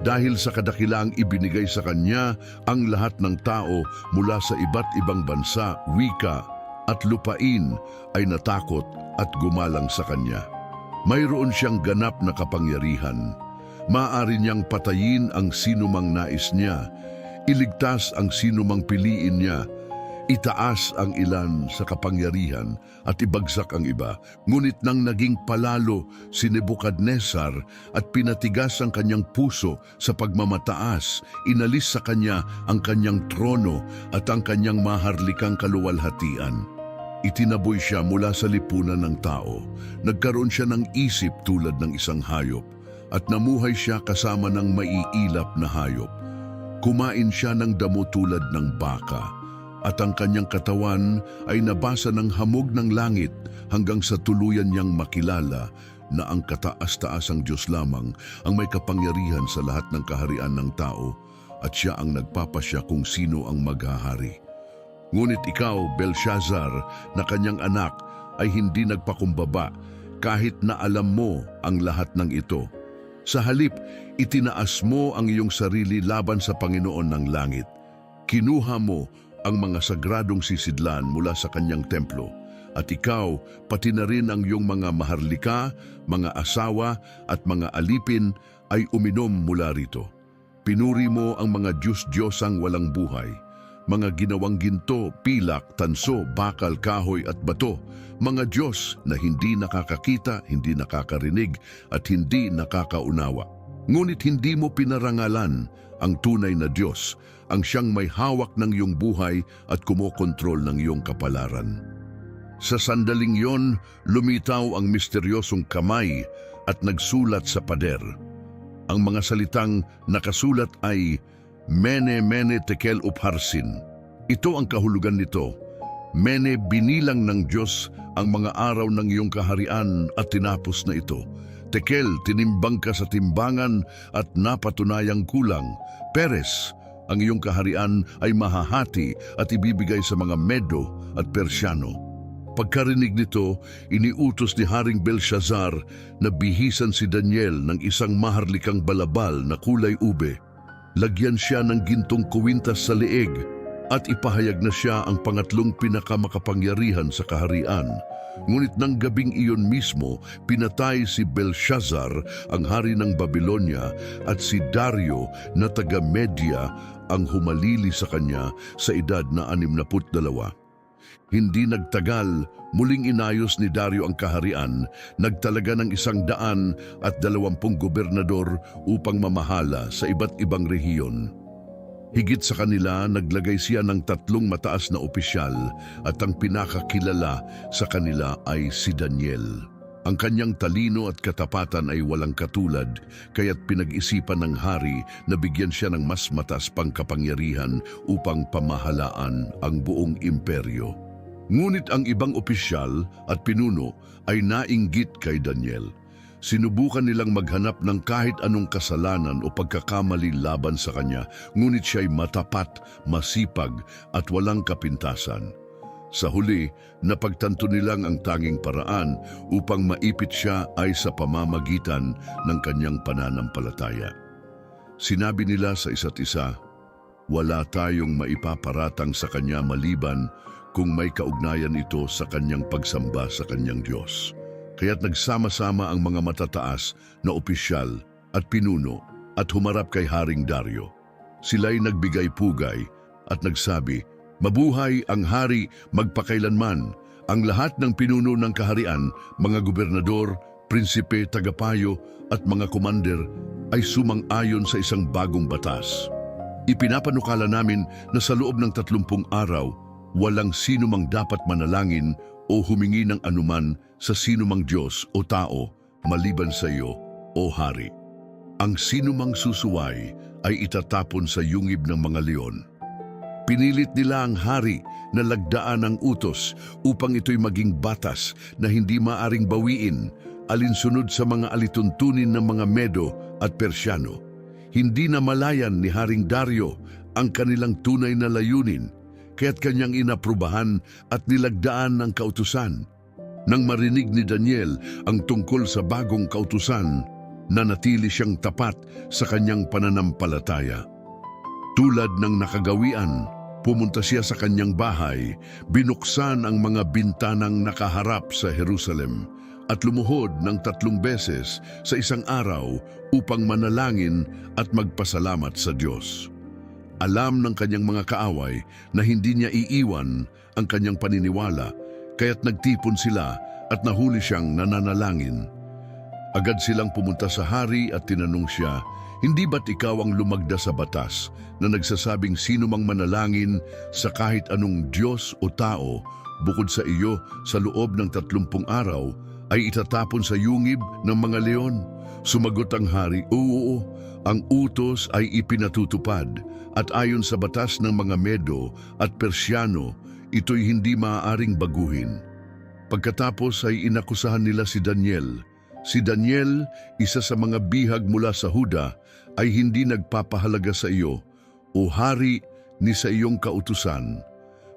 Dahil sa kadakilaang ibinigay sa kanya, ang lahat ng tao mula sa iba't ibang bansa, wika at lupain ay natakot at gumalang sa kanya. Mayroon siyang ganap na kapangyarihan. Maaari niyang patayin ang sinumang nais niya, iligtas ang sinumang piliin niya, itaas ang ilan sa kapangyarihan at ibagsak ang iba. Ngunit nang naging palalo si Nebukadnezar at pinatigas ang kanyang puso sa pagmamataas, inalis sa kanya ang kanyang trono at ang kanyang maharlikang kaluwalhatian. Itinaboy siya mula sa lipunan ng tao. Nagkaroon siya ng isip tulad ng isang hayop at namuhay siya kasama ng maiilap na hayop. Kumain siya ng damo tulad ng baka at ang kanyang katawan ay nabasa ng hamog ng langit hanggang sa tuluyan niyang makilala na ang kataas-taasang Diyos lamang ang may kapangyarihan sa lahat ng kaharian ng tao at siya ang nagpapasya kung sino ang maghahari. Ngunit ikaw, Belshazzar, na kanyang anak, ay hindi nagpakumbaba kahit na alam mo ang lahat ng ito. Sa halip, itinaas mo ang iyong sarili laban sa Panginoon ng langit. Kinuha mo ang mga sagradong sisidlan mula sa kanyang templo. At ikaw, pati na rin ang iyong mga maharlika, mga asawa at mga alipin ay uminom mula rito. Pinuri mo ang mga Diyos-Diyosang walang buhay, mga ginawang ginto, pilak, tanso, bakal, kahoy at bato, mga Diyos na hindi nakakakita, hindi nakakarinig at hindi nakakaunawa. Ngunit hindi mo pinarangalan ang tunay na Diyos, ang siyang may hawak ng iyong buhay at kumokontrol ng iyong kapalaran. Sa sandaling yon, lumitaw ang misteryosong kamay at nagsulat sa pader. Ang mga salitang nakasulat ay Mene Mene Tekel Upharsin. Ito ang kahulugan nito. Mene, binilang ng Diyos ang mga araw ng iyong kaharian at tinapos na ito. Tekel, tinimbang ka sa timbangan at napatunayang kulang. Peres, ang iyong kaharian ay mahahati at ibibigay sa mga Medo at Persiano. Pagkarinig nito, iniutos ni Haring Belshazzar na bihisan si Daniel ng isang maharlikang balabal na kulay ube. Lagyan siya ng gintong kuwintas sa leeg at ipahayag na siya ang pangatlong pinakamakapangyarihan sa kaharian. Ngunit ng gabing iyon mismo, pinatay si Belshazzar, ang hari ng Babylonia, at si Dario na taga-Media ang humalili sa kanya sa edad na 62. Hindi nagtagal, muling inayos ni Dario ang kaharian, nagtalaga ng 120 gobernador upang mamahala sa iba't ibang rehiyon. Higit sa kanila, naglagay siya ng 3 mataas na opisyal at ang pinakakilala sa kanila ay si Daniel. Ang kanyang talino at katapatan ay walang katulad, kaya't pinag-isipan ng hari na bigyan siya ng mas mataas pang kapangyarihan upang pamahalaan ang buong imperyo. Ngunit ang ibang opisyal at pinuno ay nainggit kay Daniel. Sinubukan nilang maghanap ng kahit anong kasalanan o pagkakamali laban sa kanya, ngunit siya'y matapat, masipag at walang kapintasan. Sa huli, napagtanto nilang ang tanging paraan upang maipit siya ay sa pamamagitan ng kanyang pananampalataya. Sinabi nila sa isa't isa, "Wala tayong maipaparatang sa kanya maliban kung may kaugnayan ito sa kanyang pagsamba sa kanyang Diyos." Kaya't nagsama-sama ang mga matataas na opisyal at pinuno at humarap kay Haring Dario. Sila'y nagbigay pugay at nagsabi, "Mabuhay ang hari magpakailanman. Ang lahat ng pinuno ng kaharian, mga gobernador, prinsipe, tagapayo at mga komander ay sumang-ayon sa isang bagong batas. Ipinapanukala namin na sa loob ng 30 araw, walang sino mang dapat manalangin o humingi ng anuman sa sino mang Diyos o tao maliban sa iyo, o hari. Ang sino mang susuway ay itatapon sa yungib ng mga leon." Pinilit nila ang hari na lagdaan ang utos upang ito'y maging batas na hindi maaring bawiin, alinsunod sa mga alituntunin ng mga Medo at Persyano. Hindi na malayan ni Haring Dario ang kanilang tunay na layunin, kaya't kanyang inaprubahan at nilagdaan ng kautusan. Nang marinig ni Daniel ang tungkol sa bagong kautusan, nanatili siyang tapat sa kanyang pananampalataya. Tulad ng nakagawian, pumunta siya sa kanyang bahay, binuksan ang mga bintanang nakaharap sa Jerusalem at lumuhod ng 3 beses sa isang araw upang manalangin at magpasalamat sa Diyos. Alam ng kanyang mga kaaway na hindi niya iiwan ang kanyang paniniwala, kaya't nagtipon sila at nahuli siyang nananalangin. Agad silang pumunta sa hari at tinanong siya, "Hindi ba't ikaw ang lumagda sa batas na nagsasabing sino mang manalangin sa kahit anong Diyos o tao bukod sa iyo sa loob ng 30 araw ay itatapon sa yungib ng mga leon?" Sumagot ang hari, "Oo, ang utos ay ipinatutupad at ayon sa batas ng mga Medo at Persyano, ito'y hindi maaaring baguhin." Pagkatapos ay inakusahan nila si Daniel. Si Daniel, isa sa mga bihag mula sa Huda, ay hindi nagpapahalaga sa iyo, o hari, ni sa iyong kautusan.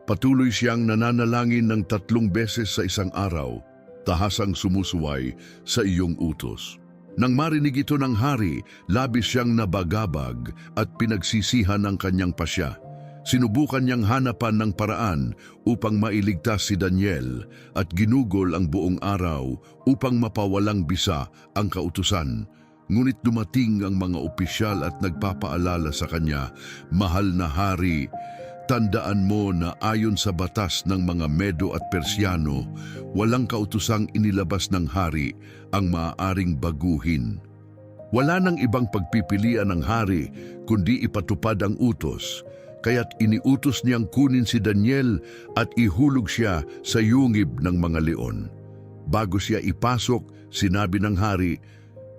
Patuloy siyang nananalangin ng 3 beses sa isang araw, tahasang sumusuway sa iyong utos. Nang marinig ito ng hari, labis siyang nabagabag at pinagsisihan ang kanyang pasya. Sinubukan niyang hanapan ng paraan upang mailigtas si Daniel at ginugol ang buong araw upang mapawalang bisa ang kautusan. Ngunit dumating ang mga opisyal at nagpapaalala sa kanya, "Mahal na hari, tandaan mo na ayon sa batas ng mga Medo at Persyano, walang kautusang inilabas ng hari ang maaaring baguhin. Wala nang ibang pagpipilian ng hari kundi ipatupad ang utos. Kaya't iniutos niyang kunin si Daniel at ihulog siya sa yungib ng mga leon. Bago siya ipasok, sinabi ng hari,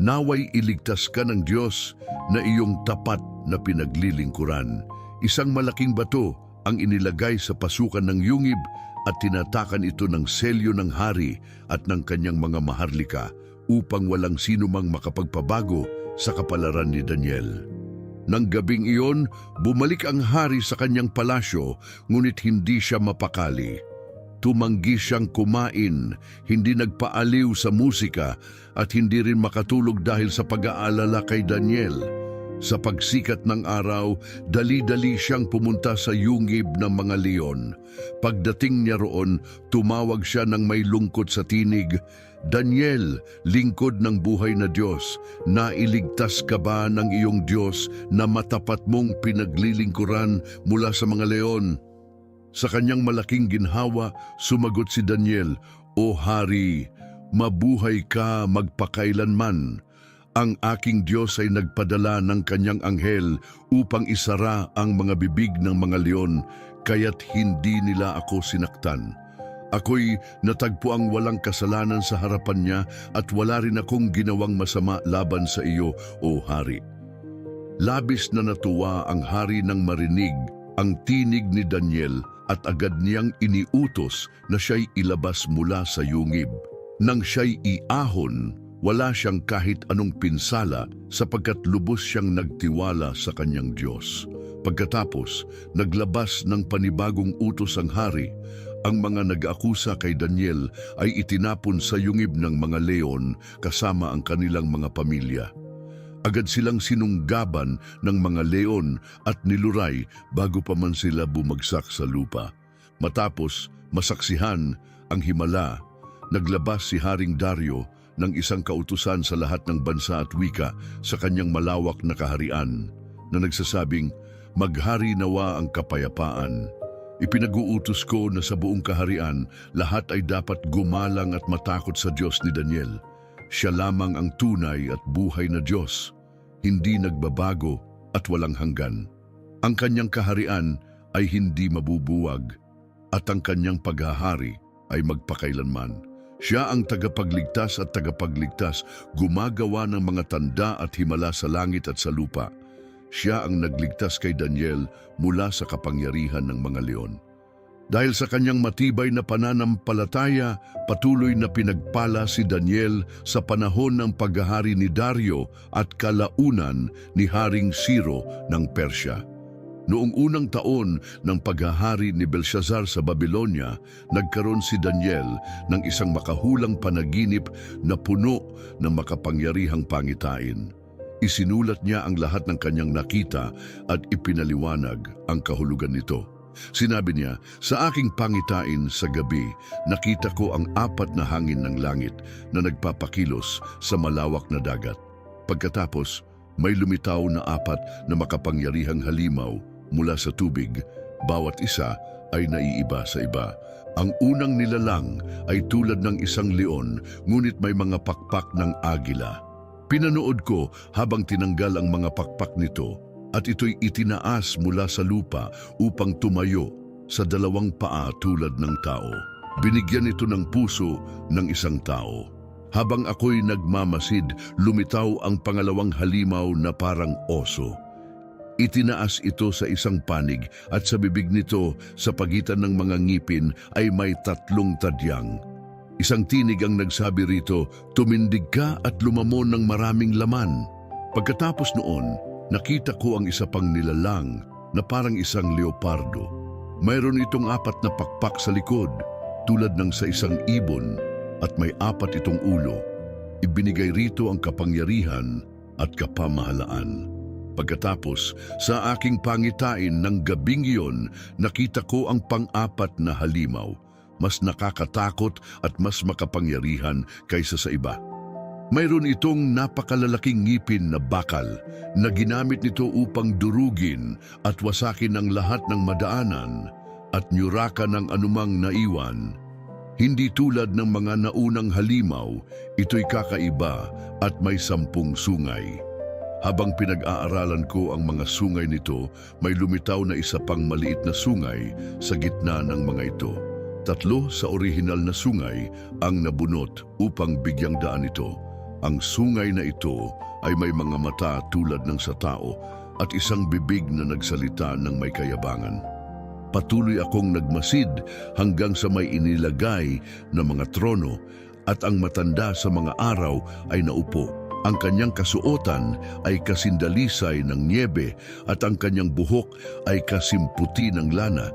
"Naway iligtas ka ng Diyos na iyong tapat na pinaglilingkuran." Isang malaking bato ang inilagay sa pasukan ng yungib at tinatakan ito ng selyo ng hari at ng kanyang mga maharlika upang walang sino mang makapagpabago sa kapalaran ni Daniel. Nang gabing iyon, bumalik ang hari sa kanyang palasyo, ngunit hindi siya mapakali. Tumanggi siyang kumain, hindi nagpaaliw sa musika at hindi rin makatulog dahil sa pag-aalala kay Daniel. Sa pagsikat ng araw, dali-dali siyang pumunta sa yungib ng mga leon. Pagdating niya roon, tumawag siya ng may lungkot sa tinig, "Daniel, lingkod ng buhay na Diyos, nailigtas ka ba ng iyong Diyos na matapat mong pinaglilingkuran mula sa mga leon?" Sa kanyang malaking ginhawa, sumagot si Daniel, "O hari, mabuhay ka magpakailanman. Ang aking Diyos ay nagpadala ng kanyang anghel upang isara ang mga bibig ng mga leon, kaya't hindi nila ako sinaktan. Ako'y natagpo ang walang kasalanan sa harapan niya at wala rin akong ginawang masama laban sa iyo, o hari." Labis na natuwa ang hari nang marinig ang tinig ni Daniel at agad niyang iniutos na siya'y ilabas mula sa yungib. Nang siya'y iahon, Wala siyang kahit anong pinsala sapagkat lubos siyang nagtiwala sa kanyang Diyos. Pagkatapos, naglabas ng panibagong utos ang hari. Ang mga nag-akusa kay Daniel ay itinapon sa yungib ng mga leon kasama ang kanilang mga pamilya. Agad silang sinunggaban ng mga leon at niluray bago pa man sila bumagsak sa lupa. Matapos masaksihan ang himala, naglabas si Haring Dario ng isang kautusan sa lahat ng bansa at wika sa kanyang malawak na kaharian na nagsasabing, "Maghari nawa ang kapayapaan. Ipinag-uutos ko na sa buong kaharian, lahat ay dapat gumalang at matakot sa Diyos ni Daniel. Siya lamang ang tunay at buhay na Diyos, hindi nagbabago at walang hanggan. Ang kanyang kaharian ay hindi mabubuwag at ang kanyang paghahari ay magpakailanman. Siya ang tagapagligtas at tagapagligtas, gumagawa ng mga tanda at himala sa langit at sa lupa. Siya ang nagligtas kay Daniel mula sa kapangyarihan ng mga leon." Dahil sa kanyang matibay na pananampalataya, patuloy na pinagpala si Daniel sa panahon ng paghahari ni Dario at kalaunan ni Haring Ciro ng Persya. Noong unang taon ng paghahari ni Belshazzar sa Babylonia, nagkaroon si Daniel ng isang makahulang panaginip na puno ng makapangyarihang pangitain. Isinulat niya ang lahat ng kanyang nakita at ipinaliwanag ang kahulugan nito. Sinabi niya, "Sa aking pangitain sa gabi, nakita ko ang 4 na hangin ng langit na nagpapakilos sa malawak na dagat. Pagkatapos, may lumitaw na 4 na makapangyarihang halimaw mula sa tubig, bawat isa ay naiiba sa iba. Ang unang nilalang ay tulad ng isang leon, ngunit may mga pakpak ng agila. Pinanood ko habang tinanggal ang mga pakpak nito, at ito'y itinaas mula sa lupa upang tumayo sa 2 paa tulad ng tao. Binigyan ito ng puso ng isang tao. Habang ako'y nagmamasid, lumitaw ang pangalawang halimaw na parang oso. Itinaas ito sa isang panig at sa bibig nito sa pagitan ng mga ngipin ay may 3 tadyang. Isang tinig ang nagsabi rito, "Tumindig ka at lumamon ng maraming laman." Pagkatapos noon, nakita ko ang isa pang nilalang na parang isang leopardo. Mayroon itong 4 na pakpak sa likod, tulad ng sa isang ibon, at may 4 itong ulo. Ibinigay rito ang kapangyarihan at kapamahalaan. Pagkatapos, sa aking pangitain ng gabing iyon, nakita ko ang 4 na halimaw, mas nakakatakot at mas makapangyarihan kaysa sa iba. Mayroon itong napakalalaking ngipin na bakal na ginamit nito upang durugin at wasakin ang lahat ng madaanan at nyurakan ng anumang naiwan. Hindi tulad ng mga naunang halimaw, ito'y kakaiba at may 10 sungay. Habang pinag-aaralan ko ang mga sungay nito, may lumitaw na isa pang maliit na sungay sa gitna ng mga ito. 3 sa orihinal na sungay ang nabunot upang bigyang daan ito. Ang sungay na ito ay may mga mata tulad ng sa tao at isang bibig na nagsalita ng may kayabangan. Patuloy akong nagmasid hanggang sa may inilagay na mga trono at ang matanda sa mga araw ay naupo. Ang kanyang kasuotan ay kasindalisay ng niebe at ang kanyang buhok ay kasimputi ng lana.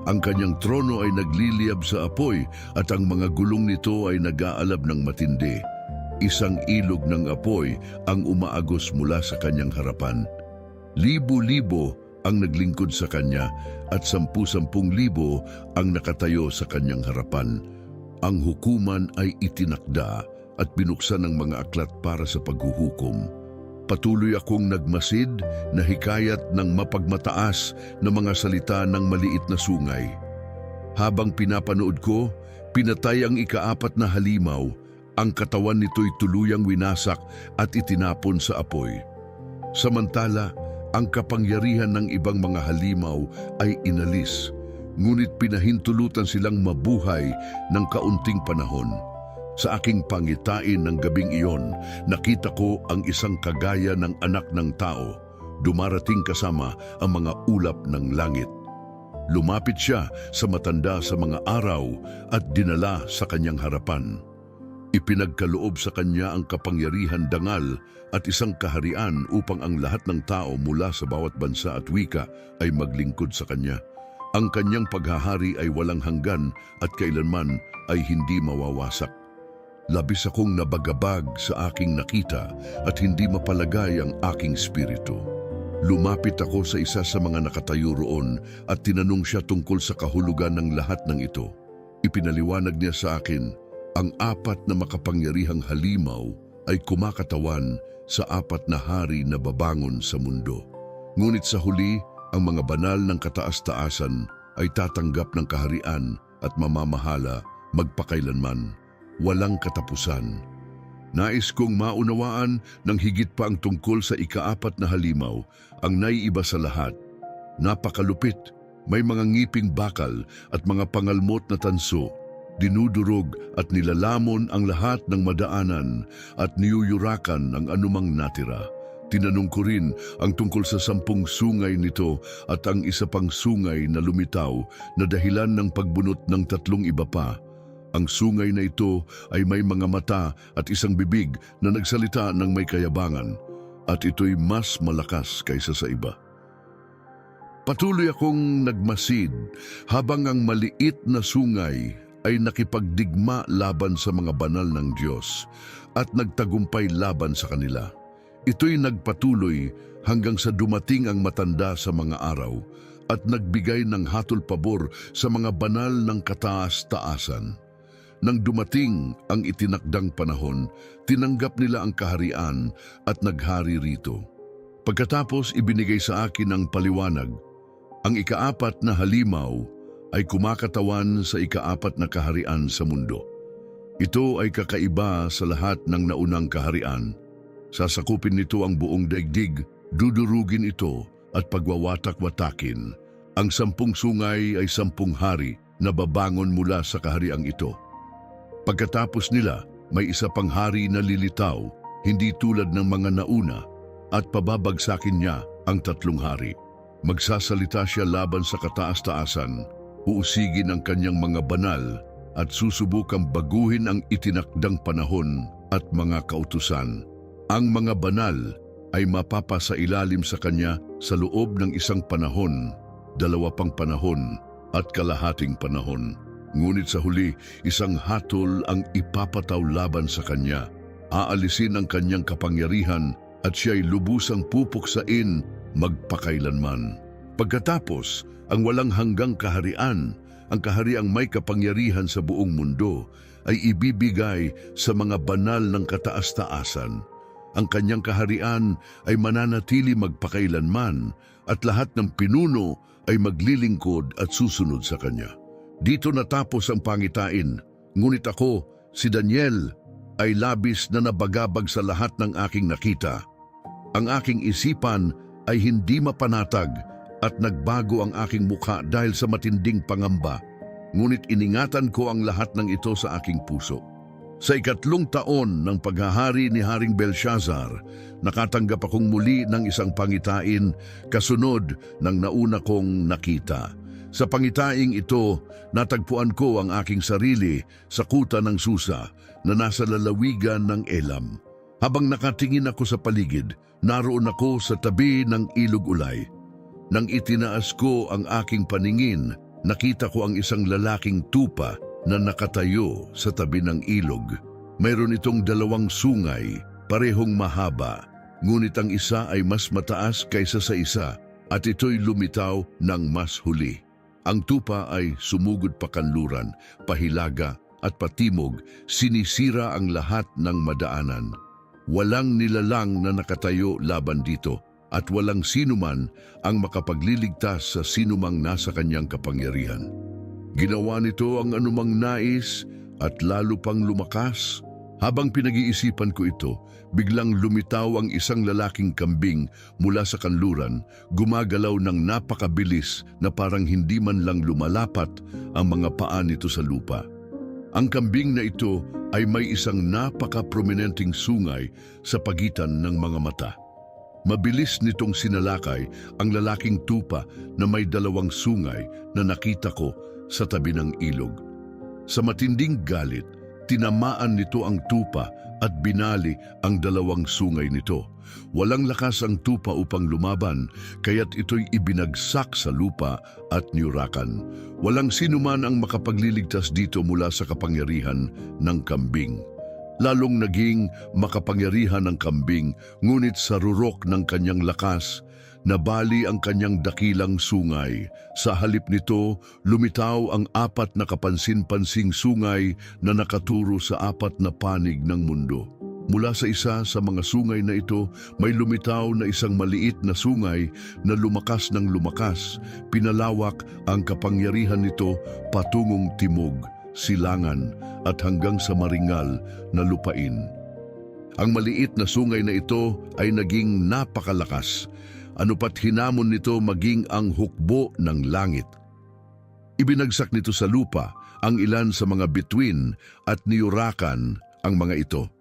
Ang kanyang trono ay nagliliyab sa apoy at ang mga gulong nito ay nag-aalab ng matindi. Isang ilog ng apoy ang umaagos mula sa kanyang harapan. Libo-libo ang naglingkod sa kanya at 10,000,000 ang nakatayo sa kanyang harapan. Ang hukuman ay itinakda at binuksan ng mga aklat para sa paghuhukom. Patuloy akong nagmasid na hikayat ng mapagmataas na mga salita ng maliit na sungay. Habang pinapanood ko, pinatay ang ika-4 na halimaw. Ang katawan nito'y tuluyang winasak at itinapon sa apoy. Samantala, ang kapangyarihan ng ibang mga halimaw ay inalis, ngunit pinahintulutan silang mabuhay ng kaunting panahon. Sa aking pangitain ng gabing iyon, nakita ko ang isang kagaya ng anak ng tao, dumarating kasama ang mga ulap ng langit. Lumapit siya sa matanda sa mga araw at dinala sa kanyang harapan. Ipinagkaloob sa kanya ang kapangyarihan dangal at isang kaharian upang ang lahat ng tao mula sa bawat bansa at wika ay maglingkod sa kanya. Ang kanyang paghahari ay walang hanggan at kailanman ay hindi mawawasak. Labis akong nabagabag sa aking nakita at hindi mapalagay ang aking spirito. Lumapit ako sa isa sa mga nakatayo roon at tinanong siya tungkol sa kahulugan ng lahat ng ito. Ipinaliwanag niya sa akin, ang apat na makapangyarihang halimaw ay kumakatawan sa apat na hari na babangon sa mundo. Ngunit sa huli, ang mga banal ng kataas-taasan ay tatanggap ng kaharian at mamamahala magpakailanman, walang katapusan. Nais kong maunawaan ng higit pa ang tungkol sa ikaapat na halimaw, ang naiiba sa lahat. Napakalupit, may mga ngiping bakal at mga pangalmot na tanso. Dinudurog at nilalamon ang lahat ng madaanan at niyuyurakan ang anumang natira. Tinanong ko rin ang tungkol sa 10 sungay nito at ang isa pang sungay na lumitaw na dahilan ng pagbunot ng 3 iba pa. Ang sungay na ito ay may mga mata at isang bibig na nagsalita ng may kayabangan at ito'y mas malakas kaysa sa iba. Patuloy akong nagmasid habang ang maliit na sungay ay nakipagdigma laban sa mga banal ng Diyos at nagtagumpay laban sa kanila. Ito'y nagpatuloy hanggang sa dumating ang matanda sa mga araw at nagbigay ng hatol pabor sa mga banal ng kataas-taasan. Nang dumating ang itinakdang panahon, tinanggap nila ang kaharian at naghari rito. Pagkatapos ibinigay sa akin ang paliwanag, ang ikaapat na halimaw ay kumakatawan sa ikaapat na kaharian sa mundo. Ito ay kakaiba sa lahat ng naunang kaharian. Sasakupin nito ang buong daigdig, dudurugin ito at pagwawatak-watakin. Ang 10 sungay ay 10 hari na babangon mula sa kahariang ito. Pagkatapos nila, may isa pang hari na lilitaw, hindi tulad ng mga nauna, at pababagsakin niya ang 3 hari. Magsasalita siya laban sa kataas-taasan, uusigin ang kanyang mga banal at susubukang baguhin ang itinakdang panahon at mga kautusan. Ang mga banal ay mapapasailalim sa kanya sa loob ng 1 panahon, 2 pang panahon at kalahating panahon. Ngunit sa huli, isang hatol ang ipapataw laban sa kanya. Aalisin ang kanyang kapangyarihan at siya'y lubusang pupuksain magpakailanman. Pagkatapos, ang walang hanggang kaharian, ang kahariang may kapangyarihan sa buong mundo, ay ibibigay sa mga banal ng kataas-taasan. Ang kanyang kaharian ay mananatili magpakailanman at lahat ng pinuno ay maglilingkod at susunod sa kanya. Dito natapos ang pangitain, ngunit ako, si Daniel, ay labis na nabagabag sa lahat ng aking nakita. Ang aking isipan ay hindi mapanatag at nagbago ang aking mukha dahil sa matinding pangamba, ngunit iningatan ko ang lahat ng ito sa aking puso. Sa 3 taon ng paghahari ni Haring Belshazzar, nakatanggap akong muli ng isang pangitain kasunod ng nauna kong nakita. Sa pangitaing ito, natagpuan ko ang aking sarili sa kuta ng Susa na nasa lalawigan ng Elam. Habang nakatingin ako sa paligid, naroon ako sa tabi ng Ilog Ulay. Nang itinaas ko ang aking paningin, nakita ko ang isang lalaking tupa na nakatayo sa tabi ng ilog. Mayroon itong 2 sungay, parehong mahaba, ngunit ang isa ay mas mataas kaysa sa isa at ito'y lumitaw ng mas huli. Ang tupa ay sumugod pa kanluran, pahilaga at patimog, sinisira ang lahat ng madaanan. Walang nilalang na nakatayo laban dito at walang sinuman ang makapagliligtas sa sinumang nasa kanyang kapangyarihan. Ginawa nito ang anumang nais at lalo pang lumakas. Habang pinag-iisipan ko ito, biglang lumitaw ang isang lalaking kambing mula sa kanluran, gumagalaw ng napakabilis na parang hindi man lang lumalapat ang mga paa nito sa lupa. Ang kambing na ito ay may isang napaka-prominenteng sungay sa pagitan ng mga mata. Mabilis nitong sinalakay ang lalaking tupa na may 2 sungay na nakita ko sa tabi ng ilog. Sa matinding galit, tinamaan nito ang tupa at binali ang dalawang sungay nito. Walang lakas ang tupa upang lumaban, kaya't ito'y ibinagsak sa lupa at niyurakan. Walang sinuman ang makapagliligtas dito mula sa kapangyarihan ng kambing. Lalong naging makapangyarihan ng kambing, ngunit sa rurok ng kanyang lakas, nabali ang kanyang dakilang sungay. Sa halip nito, lumitaw ang apat na kapansin-pansing sungay na nakaturo sa apat na panig ng mundo. Mula sa isa sa mga sungay na ito, may lumitaw na isang maliit na sungay na lumakas ng lumakas. Pinalawak ang kapangyarihan nito patungong timog, silangan at hanggang sa maringal na lupain. Ang maliit na sungay na ito ay naging napakalakas. Ano pat hinamon nito maging ang hukbo ng langit. Ibinagsak nito sa lupa ang ilan sa mga bituin at niyurakan ang mga ito.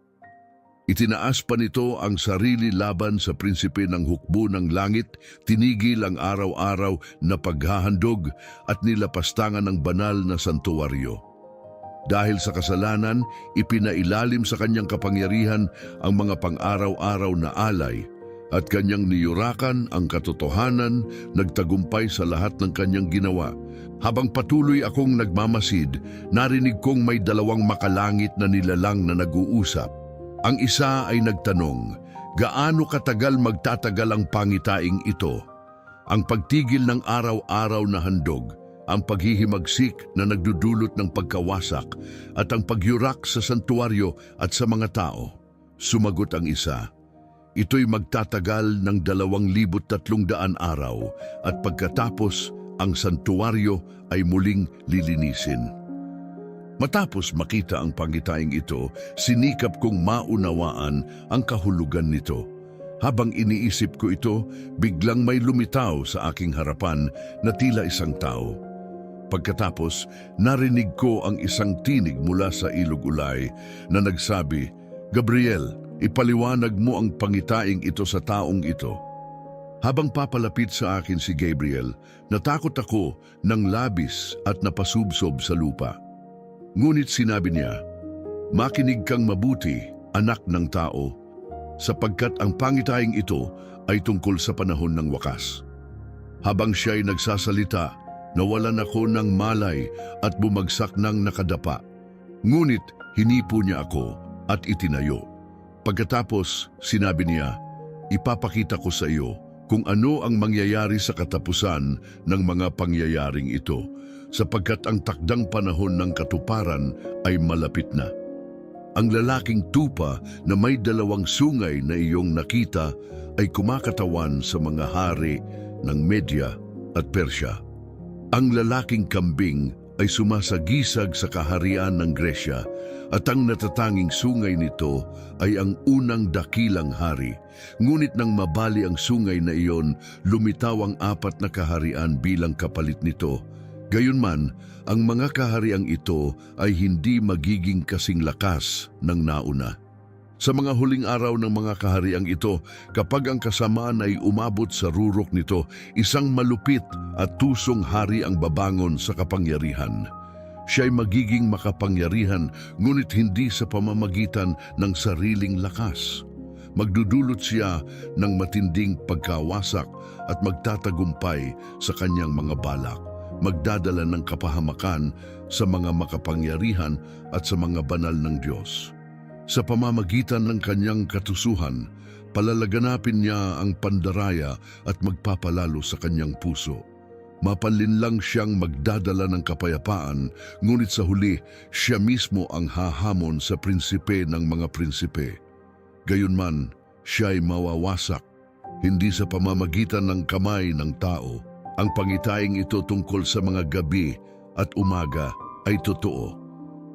Itinaas pa nito ang sarili laban sa prinsipe ng hukbo ng langit, tinigil ang araw-araw na paghahandog at nilapastangan ng banal na santuwaryo. Dahil sa kasalanan, ipinailalim sa kanyang kapangyarihan ang mga pang-araw-araw na alay at kanyang niyurakan ang katotohanan, nagtagumpay sa lahat ng kanyang ginawa. Habang patuloy akong nagmamasid, narinig kong may dalawang makalangit na nilalang na nag-uusap. Ang isa ay nagtanong, gaano katagal magtatagal ang pangitaing ito? Ang pagtigil ng araw-araw na handog, ang paghihimagsik na nagdudulot ng pagkawasak, at ang pagyurak sa santuaryo at sa mga tao. Sumagot ang isa, ito'y magtatagal ng 2,300 araw at pagkatapos ang santuaryo ay muling lilinisin. Matapos makita ang pangitaing ito, sinikap kong maunawaan ang kahulugan nito. Habang iniisip ko ito, biglang may lumitaw sa aking harapan na tila isang tao. Pagkatapos, narinig ko ang isang tinig mula sa ilog-ulay na nagsabi, Gabriel, ipaliwanag mo ang pangitaing ito sa taong ito. Habang papalapit sa akin si Gabriel, natakot ako ng labis at napasubsob sa lupa. Ngunit sinabi niya, makinig kang mabuti, anak ng tao, sapagkat ang pangitaing ito ay tungkol sa panahon ng wakas. Habang siya'y nagsasalita, nawalan ako ng malay at bumagsak ng nakadapa. Ngunit hinipo niya ako at itinayo. Pagkatapos, sinabi niya, ipapakita ko sa iyo kung ano ang mangyayari sa katapusan ng mga pangyayaring ito, sapagkat ang takdang panahon ng katuparan ay malapit na. Ang lalaking tupa na may 2 sungay na iyong nakita ay kumakatawan sa mga hari ng Media at Persya. Ang lalaking kambing ay sumasagisag sa kaharian ng Gresya at ang natatanging sungay nito ay ang unang dakilang hari. Ngunit nang mabali ang sungay na iyon, lumitaw ang 4 na kaharian bilang kapalit nito. Gayunman, ang mga kahariang ito ay hindi magiging kasing lakas ng nauna. Sa mga huling araw ng mga kahariang ito, kapag ang kasamaan ay umabot sa rurok nito, isang malupit at tusong hari ang babangon sa kapangyarihan. Siya'y magiging makapangyarihan, ngunit hindi sa pamamagitan ng sariling lakas. Magdudulot siya ng matinding pagkawasak at magtatagumpay sa kanyang mga balak. Magdadala ng kapahamakan sa mga makapangyarihan at sa mga banal ng Diyos. Sa pamamagitan ng kanyang katusuhan, palalaganapin niya ang pandaraya at magpapalalo sa kanyang puso. Mapanlinlang siyang magdadala ng kapayapaan, ngunit sa huli, siya mismo ang hahamon sa prinsipe ng mga prinsipe. Gayunman, siya'y mawawasak, hindi sa pamamagitan ng kamay ng tao. Ang pangitaing ito tungkol sa mga gabi at umaga ay totoo.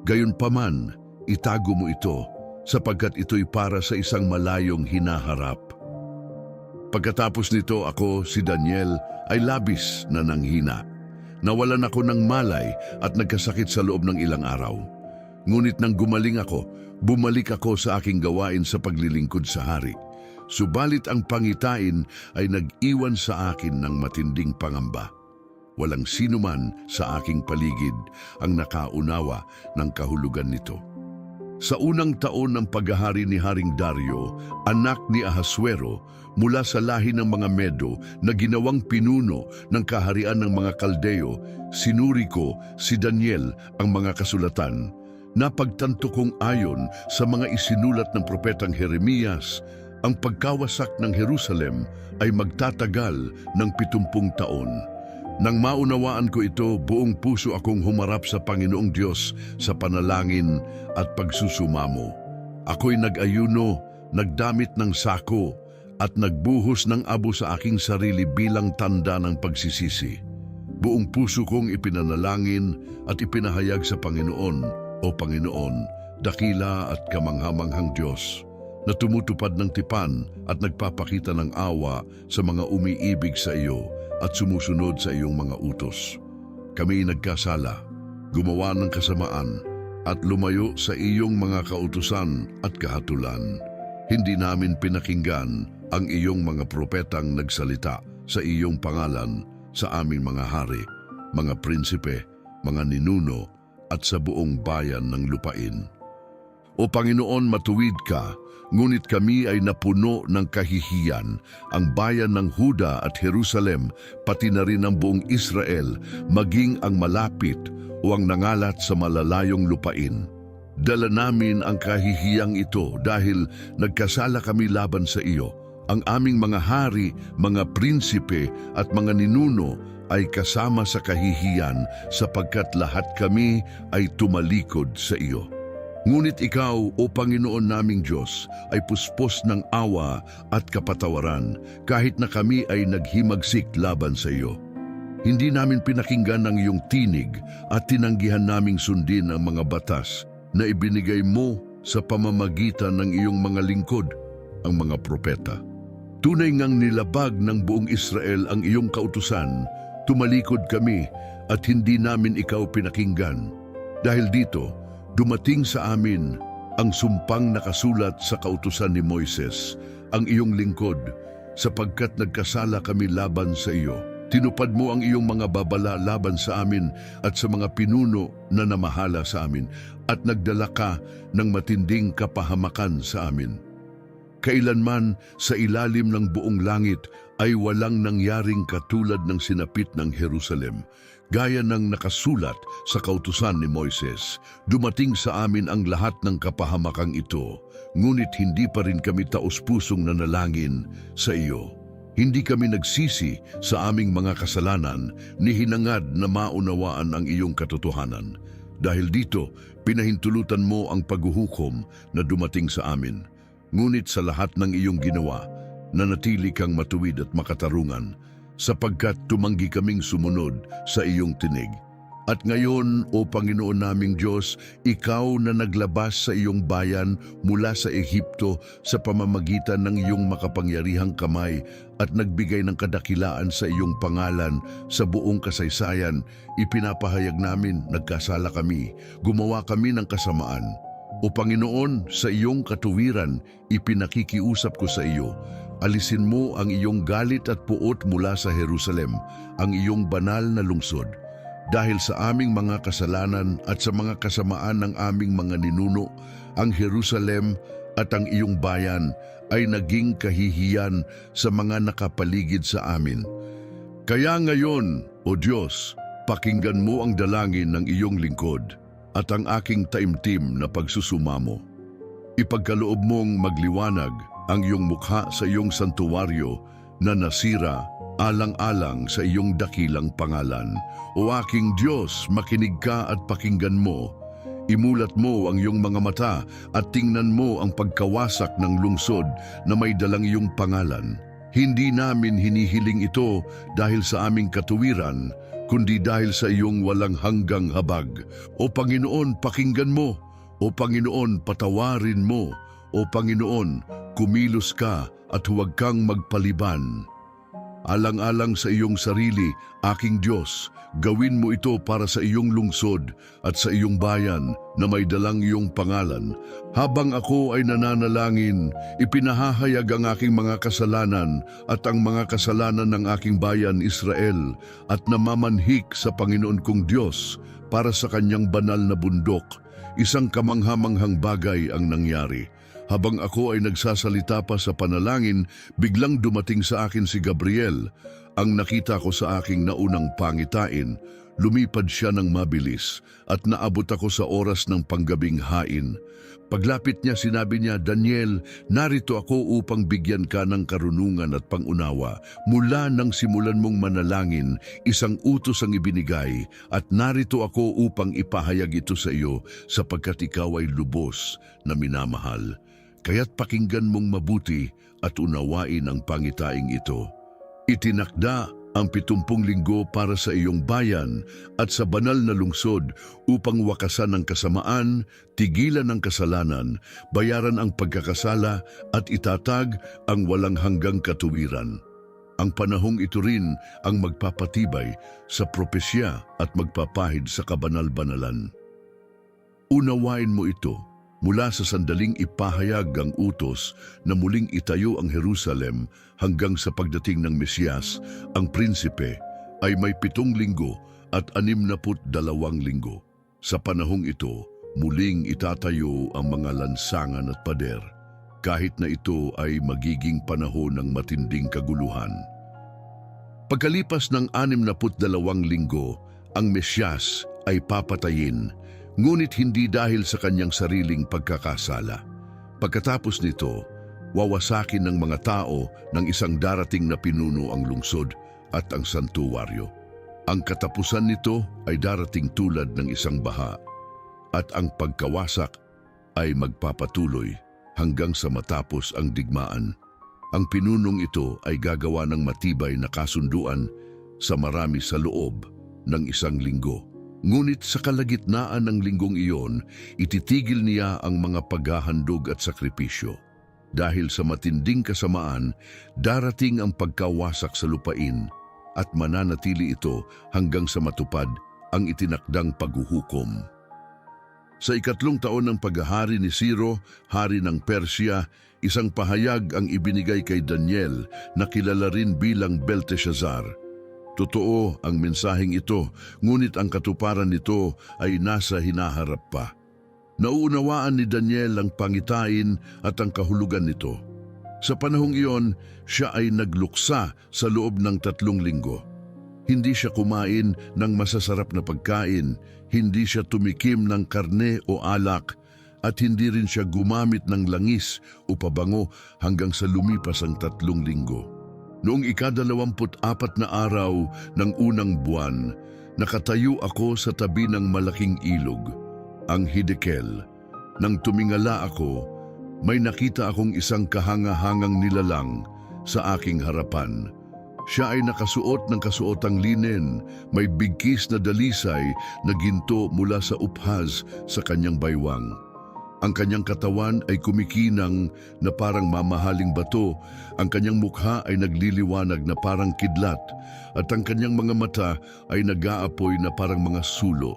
Gayunpaman, itago mo ito, sapagkat ito'y para sa isang malayong hinaharap. Pagkatapos nito ako, si Daniel, ay labis na nanghina. Nawalan ako ng malay at nagkasakit sa loob ng ilang araw. Ngunit nang gumaling ako, bumalik ako sa aking gawain sa paglilingkod sa hari. Subalit ang pangitain ay nag-iwan sa akin ng matinding pangamba. Walang sinuman sa aking paligid ang nakaunawa ng kahulugan nito. Sa unang taon ng paghahari ni Haring Dario, anak ni Ahasuero, mula sa lahi ng mga Medo na ginawang pinuno ng kaharian ng mga Kaldeo, sinuri ko si Daniel ang mga kasulatan. Napagtanto kong ayon sa mga isinulat ng propetang Jeremias, ang pagkawasak ng Jerusalem ay magtatagal ng 70 taon. Nang maunawaan ko ito, buong puso akong humarap sa Panginoong Diyos sa panalangin at pagsusumamo. Ako'y nag-ayuno, nagdamit ng sako, at nagbuhos ng abo sa aking sarili bilang tanda ng pagsisisi. Buong puso kong ipinanalangin at ipinahayag sa Panginoon, O Panginoon, dakila at kamanghamanghang Diyos, na tumutupad ng tipan at nagpapakita ng awa sa mga umiibig sa iyo at sumusunod sa iyong mga utos. Kami nagkasala, gumawa ng kasamaan, at lumayo sa iyong mga kautusan at kahatulan. Hindi namin pinakinggan ang iyong mga propetang nagsalita sa iyong pangalan sa aming mga hari, mga prinsipe, mga ninuno, at sa buong bayan ng lupain. O Panginoon, matuwid ka, ngunit kami ay napuno ng kahihiyan. Ang bayan ng Huda at Jerusalem, pati na rin ang buong Israel, maging ang malapit o ang nangalat sa malalayong lupain. Dala namin ang kahihiyang ito dahil nagkasala kami laban sa iyo. Ang aming mga hari, mga prinsipe at mga ninuno ay kasama sa kahihiyan sapagkat lahat kami ay tumalikod sa iyo. Ngunit ikaw, O Panginoon naming Diyos, ay puspos ng awa at kapatawaran kahit na kami ay naghimagsik laban sa iyo. Hindi namin pinakinggan ang iyong tinig at tinanggihan naming sundin ang mga batas na ibinigay mo sa pamamagitan ng iyong mga lingkod, ang mga propeta. Tunay ngang nilabag ng buong Israel ang iyong kautusan, tumalikod kami at hindi namin ikaw pinakinggan. Dahil dito, dumating sa amin ang sumpang nakasulat sa kautusan ni Moises, ang iyong lingkod, sapagkat nagkasala kami laban sa iyo. Tinupad mo ang iyong mga babala laban sa amin at sa mga pinuno na namahala sa amin, at nagdala ka ng matinding kapahamakan sa amin. Kailanman sa ilalim ng buong langit ay walang nangyaring katulad ng sinapit ng Jerusalem. Gaya ng nakasulat sa kautusan ni Moises, dumating sa amin ang lahat ng kapahamakang ito, ngunit hindi pa rin kami taos-pusong nanalangin sa iyo. Hindi kami nagsisi sa aming mga kasalanan, ni hinangad na maunawaan ang iyong katotohanan. Dahil dito, pinahintulutan mo ang paghuhukom na dumating sa amin. Ngunit sa lahat ng iyong ginawa, nanatili kang matuwid at makatarungan, sapagkat tumanggi kaming sumunod sa iyong tinig. At ngayon, O Panginoon naming Diyos, ikaw na naglabas sa iyong bayan mula sa Ehipto sa pamamagitan ng iyong makapangyarihang kamay at nagbigay ng kadakilaan sa iyong pangalan sa buong kasaysayan, ipinapahayag namin, nagkasala kami, gumawa kami ng kasamaan. O Panginoon, sa iyong katuwiran, ipinakikiusap ko sa iyo, alisin mo ang iyong galit at puot mula sa Jerusalem, ang iyong banal na lungsod. Dahil sa aming mga kasalanan at sa mga kasamaan ng aming mga ninuno, ang Jerusalem at ang iyong bayan ay naging kahihiyan sa mga nakapaligid sa amin. Kaya ngayon, O Diyos, pakinggan mo ang dalangin ng iyong lingkod at ang aking taimtim na pagsusumamo. Ipagkaloob mong magliwanag ang iyong mukha sa iyong santuwaryo na nasira alang-alang sa iyong dakilang pangalan. O aking Diyos, makinig ka at pakinggan mo. Imulat mo ang iyong mga mata at tingnan mo ang pagkawasak ng lungsod na may dalang iyong pangalan. Hindi namin hinihiling ito dahil sa aming katuwiran, kundi dahil sa iyong walang hanggang habag. O Panginoon, pakinggan mo. O Panginoon, patawarin mo. O Panginoon, kumilos ka at huwag kang magpaliban. Alang-alang sa iyong sarili, aking Diyos, gawin mo ito para sa iyong lungsod at sa iyong bayan na may dalang iyong pangalan. Habang ako ay nananalangin, ipinahahayag ang aking mga kasalanan at ang mga kasalanan ng aking bayan Israel at namamanhik sa Panginoon kong Diyos para sa kanyang banal na bundok. isang kamanghamanghang bagay ang nangyari. Habang ako ay nagsasalita pa sa panalangin, biglang dumating sa akin si Gabriel. Ang nakita ko sa aking naunang pangitain, lumipad siya ng mabilis at naabot ako sa oras ng panggabing hain. Paglapit niya, sinabi niya, "Daniel, narito ako upang bigyan ka ng karunungan at pangunawa. Mula nang simulan mong manalangin, isang utos ang ibinigay at narito ako upang ipahayag ito sa iyo sapagkat ikaw ay lubos na minamahal. Kaya't pakinggan mong mabuti at unawain ang pangitaing ito. Itinakda ang 70 linggo para sa iyong bayan at sa banal na lungsod upang wakasan ang kasamaan, tigilan ang kasalanan, bayaran ang pagkakasala at itatag ang walang hanggang katuwiran. Ang panahong ito rin ang magpapatibay sa propesya at magpapahid sa kabanal-banalan. Unawain mo ito. Mula sa sandaling ipahayag ang utos na muling itayo ang Jerusalem hanggang sa pagdating ng Mesiyas, ang prinsipe, ay may 7 linggo at 62 linggo. Sa panahong ito, muling itatayo ang mga lansangan at pader, kahit na ito ay magiging panahon ng matinding kaguluhan. Pagkalipas ng 62 linggo, ang Mesiyas ay papatayin, ngunit hindi dahil sa kanyang sariling pagkakasala. Pagkatapos nito, wawasakin ng mga tao ng isang darating na pinuno ang lungsod at ang santuwaryo. Ang katapusan nito ay darating tulad ng isang baha, at ang pagkawasak ay magpapatuloy hanggang sa matapos ang digmaan. Ang pinunong ito ay gagawa ng matibay na kasunduan sa marami sa loob ng 1 linggo. Ngunit sa kalagitnaan ng linggong iyon, ititigil niya ang mga paghahandog at sakripisyo. Dahil sa matinding kasamaan, darating ang pagkawasak sa lupain at mananatili ito hanggang sa matupad ang itinakdang paghuhukom. Sa 2 taon ng paghahari ni Ciro, hari ng Persya, isang pahayag ang ibinigay kay Daniel na kilala rin bilang Belteshazzar. Totoo ang mensaheng ito, ngunit ang katuparan nito ay nasa hinaharap pa. Nauunawaan ni Daniel ang pangitain at ang kahulugan nito. Sa panahong iyon, siya ay nagluksa sa loob ng 3 linggo. Hindi siya kumain ng masasarap na pagkain, hindi siya tumikim ng karne o alak, at hindi rin siya gumamit ng langis o pabango hanggang sa lumipas ang 3 linggo. Noong ika-24 na araw ng unang buwan, nakatayo ako sa tabi ng malaking ilog, ang Hiddekel. Nang tumingala ako, may nakita akong isang kahanga-hangang nilalang sa aking harapan. Siya ay nakasuot ng kasuotang linen, may bigkis na dalisay na ginto mula sa uphaz sa kanyang baywang. Ang kanyang katawan ay kumikinang na parang mamahaling bato, ang kanyang mukha ay nagliliwanag na parang kidlat, at ang kanyang mga mata ay nag-aapoy na parang mga sulo.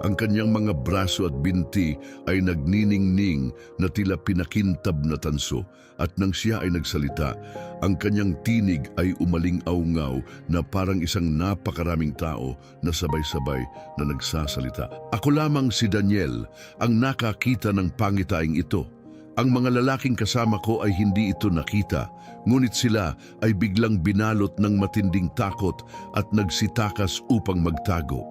Ang kanyang mga braso at binti ay nagniningning na tila pinakintab na tanso, at nang siya ay nagsalita, ang kanyang tinig ay umaling-aungaw na parang isang napakaraming tao na sabay-sabay na nagsasalita. Ako lamang si Daniel ang nakakita ng pangitaing ito. Ang mga lalaking kasama ko ay hindi ito nakita, ngunit sila ay biglang binalot ng matinding takot at nagsitakas upang magtago.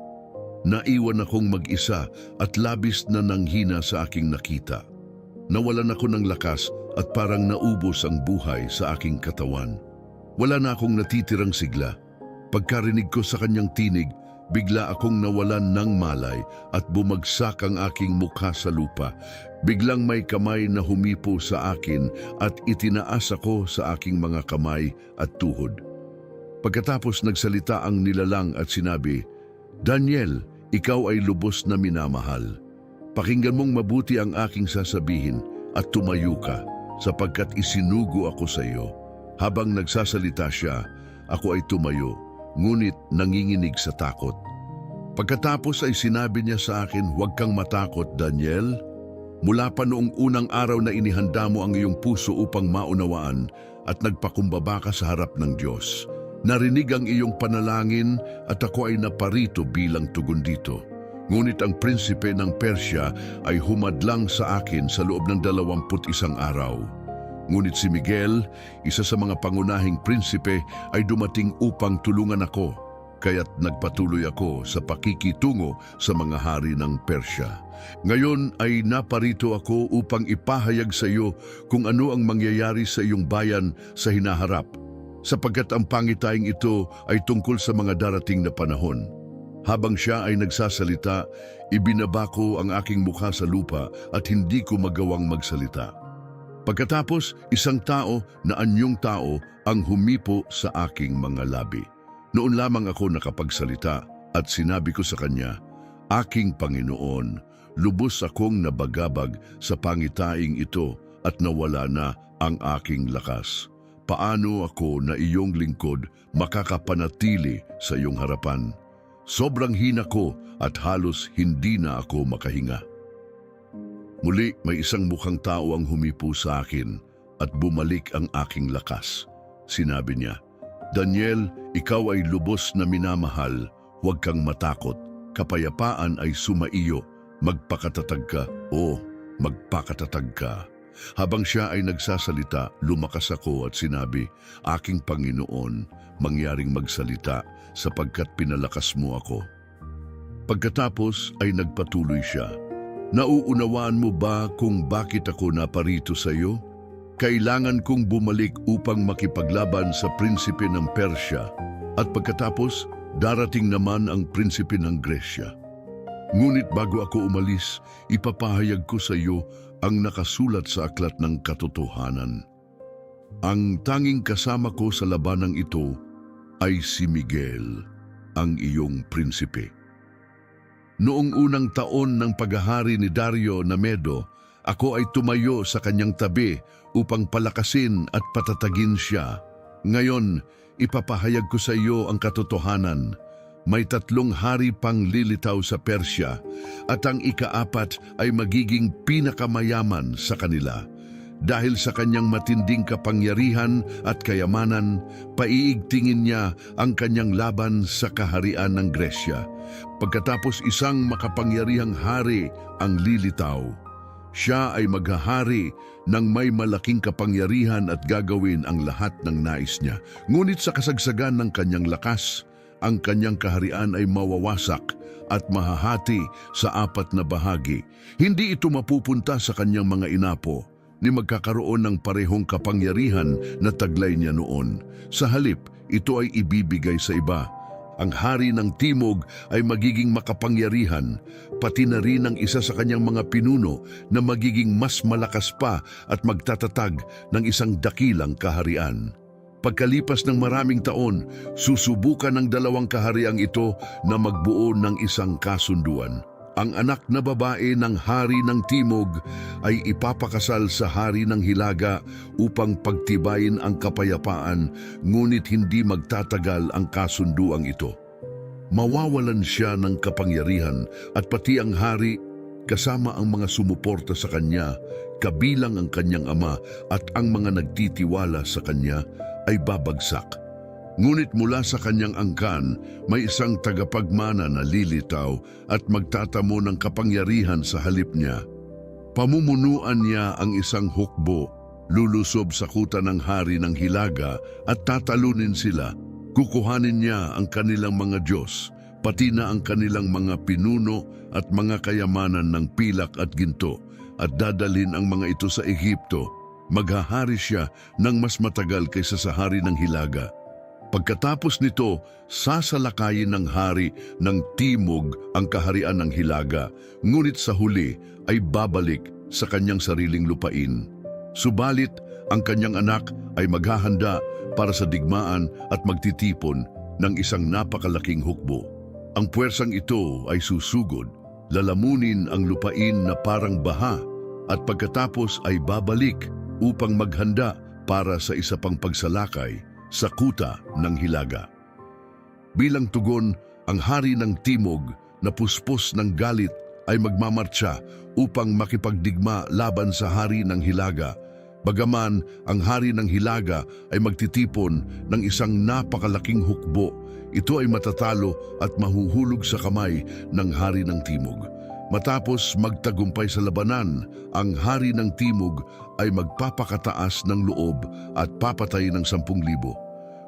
Naiwan akong mag-isa at labis na nanghina sa aking nakita. Nawalan ako ng lakas at parang naubos ang buhay sa aking katawan. Wala na akong natitirang sigla. Pagkarinig ko sa kanyang tinig, bigla akong nawalan ng malay at bumagsak ang aking mukha sa lupa. Biglang may kamay na humipo sa akin at itinaas ako sa aking mga kamay at tuhod. Pagkatapos nagsalita ang nilalang at sinabi, "Daniel, ikaw ay lubos na minamahal. Pakinggan mong mabuti ang aking sasabihin at tumayo ka, sapagkat isinugo ako sa iyo." Habang nagsasalita siya, ako ay tumayo, ngunit nanginginig sa takot. Pagkatapos ay sinabi niya sa akin, "Huwag kang matakot, Daniel. Mula pa noong unang araw na inihanda mo ang iyong puso upang maunawaan at nagpakumbaba ka sa harap ng Diyos. Narinig ang iyong panalangin at ako ay naparito bilang tugon dito. Ngunit ang prinsipe ng Persya ay humadlang sa akin sa loob ng 21 araw. Ngunit si Miguel, isa sa mga pangunahing prinsipe, ay dumating upang tulungan ako, kaya't nagpatuloy ako sa pakikitungo sa mga hari ng Persya. Ngayon ay naparito ako upang ipahayag sa iyo kung ano ang mangyayari sa iyong bayan sa hinaharap, sapagkat ang pangitaing ito ay tungkol sa mga darating na panahon. Habang siya ay nagsasalita, ibinaba ko ang aking mukha sa lupa at hindi ko magawang magsalita. Pagkatapos, isang tao na anyong tao ang humipo sa aking mga labi. Noon lamang ako nakapagsalita at sinabi ko sa kanya, "Aking Panginoon, lubos akong nabagabag sa pangitaing ito at nawala na ang aking lakas. Paano ako na iyong lingkod makakapanatili sa iyong harapan? Sobrang hina ko at halos hindi na ako makahinga." Muli may isang mukhang tao ang humipo sa akin at bumalik ang aking lakas. Sinabi niya, "Daniel, ikaw ay lubos na minamahal. Huwag kang matakot. Kapayapaan ay sumaiyo. Magpakatatag ka, magpakatatag ka." Habang siya ay nagsasalita, lumakas ako at sinabi, "Aking Panginoon, mangyaring magsalita sapagkat pinalakas mo ako." Pagkatapos ay nagpatuloy siya, "Nauunawaan mo ba kung bakit ako naparito sa iyo? Kailangan kong bumalik upang makipaglaban sa prinsipe ng Persya at pagkatapos darating naman ang prinsipe ng Gresya. Ngunit bago ako umalis, ipapahayag ko sa iyo ang nakasulat sa aklat ng katotohanan. Ang tanging kasama ko sa labanang ito ay si Miguel, ang iyong prinsipe." Noong unang taon ng paghahari ni Dario na Medo, ako ay tumayo sa kanyang tabi upang palakasin at patatagin siya. Ngayon, ipapahayag ko sa iyo ang katotohanan. May 3 hari pang lilitaw sa Persya at ang ika-4 ay magiging pinakamayaman sa kanila. Dahil sa kanyang matinding kapangyarihan at kayamanan, paiigtingin niya ang kanyang laban sa kaharian ng Gresya. Pagkatapos isang makapangyarihang hari ang lilitaw. Siya ay maghahari ng may malaking kapangyarihan at gagawin ang lahat ng nais niya. Ngunit sa kasagsagan ng kanyang lakas, ang kanyang kaharian ay mawawasak at mahahati sa 4 na bahagi. Hindi ito mapupunta sa kanyang mga inapo, ni magkakaroon ng parehong kapangyarihan na taglay niya noon. Sa halip, ito ay ibibigay sa iba. Ang hari ng Timog ay magiging makapangyarihan, pati na rin ang isa sa kanyang mga pinuno na magiging mas malakas pa at magtatatag ng isang dakilang kaharian. Pagkalipas ng maraming taon, susubukan ng 2 kahariang ito na magbuo ng isang kasunduan. Ang anak na babae ng hari ng Timog ay ipapakasal sa hari ng Hilaga upang pagtibayin ang kapayapaan, ngunit hindi magtatagal ang kasunduang ito. Mawawalan siya ng kapangyarihan at pati ang hari kasama ang mga sumuporta sa kanya, kabilang ang kanyang ama at ang mga nagtitiwala sa kanya ay babagsak. Ngunit mula sa kanyang angkan, may isang tagapagmana na lilitaw at magtatamo ng kapangyarihan sa halip niya. Pamumunuan niya ang isang hukbo, lulusob sa kuta ng hari ng Hilaga at tatalunin sila. Kukuhanin niya ang kanilang mga Diyos, pati na ang kanilang mga pinuno at mga kayamanan ng pilak at ginto, at dadalhin ang mga ito sa Ehipto. Maghahari siya ng mas matagal kaysa sa hari ng Hilaga. Pagkatapos nito, sasalakayin ng hari ng Timog ang kaharian ng Hilaga, ngunit sa huli ay babalik sa kanyang sariling lupain. Subalit, ang kanyang anak ay maghahanda para sa digmaan at magtitipon ng isang napakalaking hukbo. Ang puwersang ito ay susugod, lalamunin ang lupain na parang baha, at pagkatapos ay babalik upang maghanda para sa isa pang pagsalakay sa kuta ng Hilaga. Bilang tugon, ang hari ng Timog na puspos ng galit ay magmamartsa upang makipagdigma laban sa hari ng Hilaga. Bagaman ang hari ng Hilaga ay magtitipon ng isang napakalaking hukbo, ito ay matatalo at mahuhulog sa kamay ng hari ng Timog. Matapos magtagumpay sa labanan, ang hari ng Timog ay magpapakataas ng loob at papatay ng 10,000.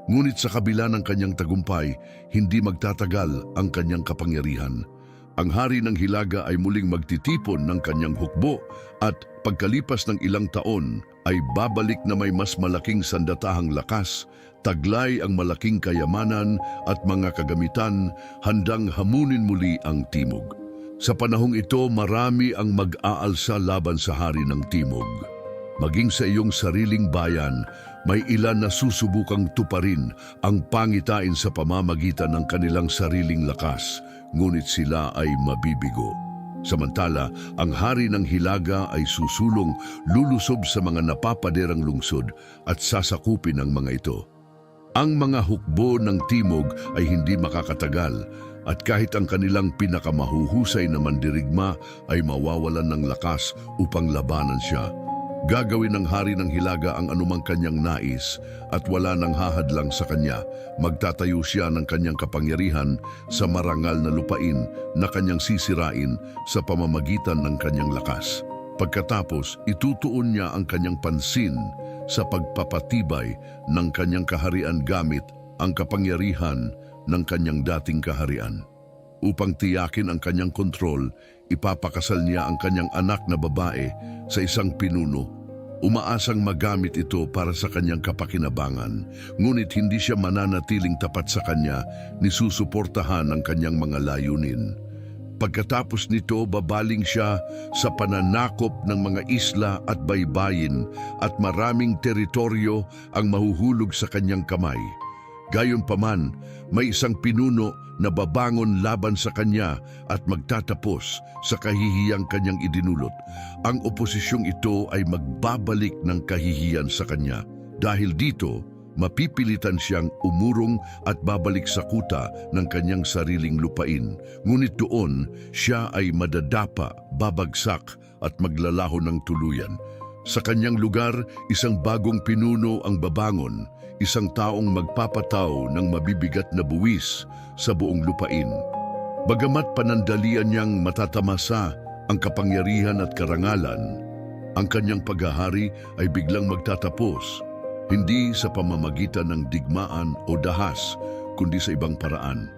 Ngunit sa kabila ng kanyang tagumpay, hindi magtatagal ang kanyang kapangyarihan. Ang hari ng Hilaga ay muling magtitipon ng kanyang hukbo at pagkalipas ng ilang taon ay babalik na may mas malaking sandatahang lakas, taglay ang malaking kayamanan at mga kagamitan, handang hamunin muli ang Timog. Sa panahong ito, marami ang mag-aalsa laban sa hari ng Timog. Maging sa iyong sariling bayan, may ilan na susubukang tuparin ang pangitain sa pamamagitan ng kanilang sariling lakas, ngunit sila ay mabibigo. Samantala, ang hari ng Hilaga ay susulong lulusob sa mga napapaderang lungsod at sasakupin ang mga ito. Ang mga hukbo ng Timog ay hindi makakatagal at kahit ang kanilang pinakamahuhusay na mandirigma ay mawawalan ng lakas upang labanan siya. Gagawin ng hari ng Hilaga ang anumang kanyang nais at wala nang hahadlang sa kanya. Magtatayo siya ng kanyang kapangyarihan sa marangal na lupain na kanyang sisirain sa pamamagitan ng kanyang lakas. Pagkatapos, itutuon niya ang kanyang pansin sa pagpapatibay ng kanyang kaharian gamit ang kapangyarihan ng kanyang dating kaharian. Upang tiyakin ang kanyang kontrol, ipapakasal niya ang kanyang anak na babae sa isang pinuno. Umaasang magamit ito para sa kanyang kapakinabangan, ngunit hindi siya mananatiling tapat sa kanya ni susuportahan ang kanyang mga layunin. Pagkatapos nito, babaling siya sa pananakop ng mga isla at baybayin at maraming teritoryo ang mahuhulog sa kanyang kamay. Gayunpaman, may isang pinuno na babangon laban sa kanya at magtatapos sa kahihiyang kanyang idinulot. Ang oposisyong ito ay magbabalik ng kahihiyan sa kanya. Dahil dito, mapipilitan siyang umurong at babalik sa kuta ng kanyang sariling lupain. Ngunit doon, siya ay madadapa, babagsak at maglalaho ng tuluyan. Sa kanyang lugar, isang bagong pinuno ang babangon, isang taong magpapataw ng mabibigat na buwis sa buong lupain. Bagamat panandalian niyang matatamasa ang kapangyarihan at karangalan, ang kanyang paghahari ay biglang magtatapos, hindi sa pamamagitan ng digmaan o dahas, kundi sa ibang paraan.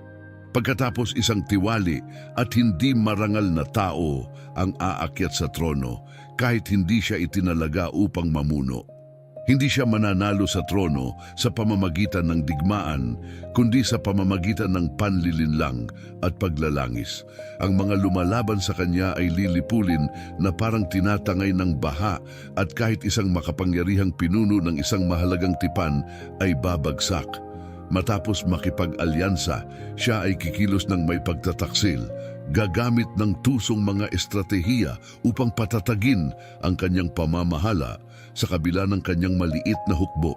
Pagkatapos isang tiwali at hindi marangal na tao ang aakyat sa trono kahit hindi siya itinalaga upang mamuno. Hindi siya mananalo sa trono sa pamamagitan ng digmaan, kundi sa pamamagitan ng panlilinlang at paglalangis. Ang mga lumalaban sa kanya ay lilipulin na parang tinatangay ng baha at kahit isang makapangyarihang pinuno ng isang mahalagang tipan ay babagsak. Matapos makipag-alyansa, siya ay kikilos ng may pagtataksil, gagamit ng tusong mga estratehiya upang patatagin ang kanyang pamamahala sa kabila ng kanyang maliit na hukbo.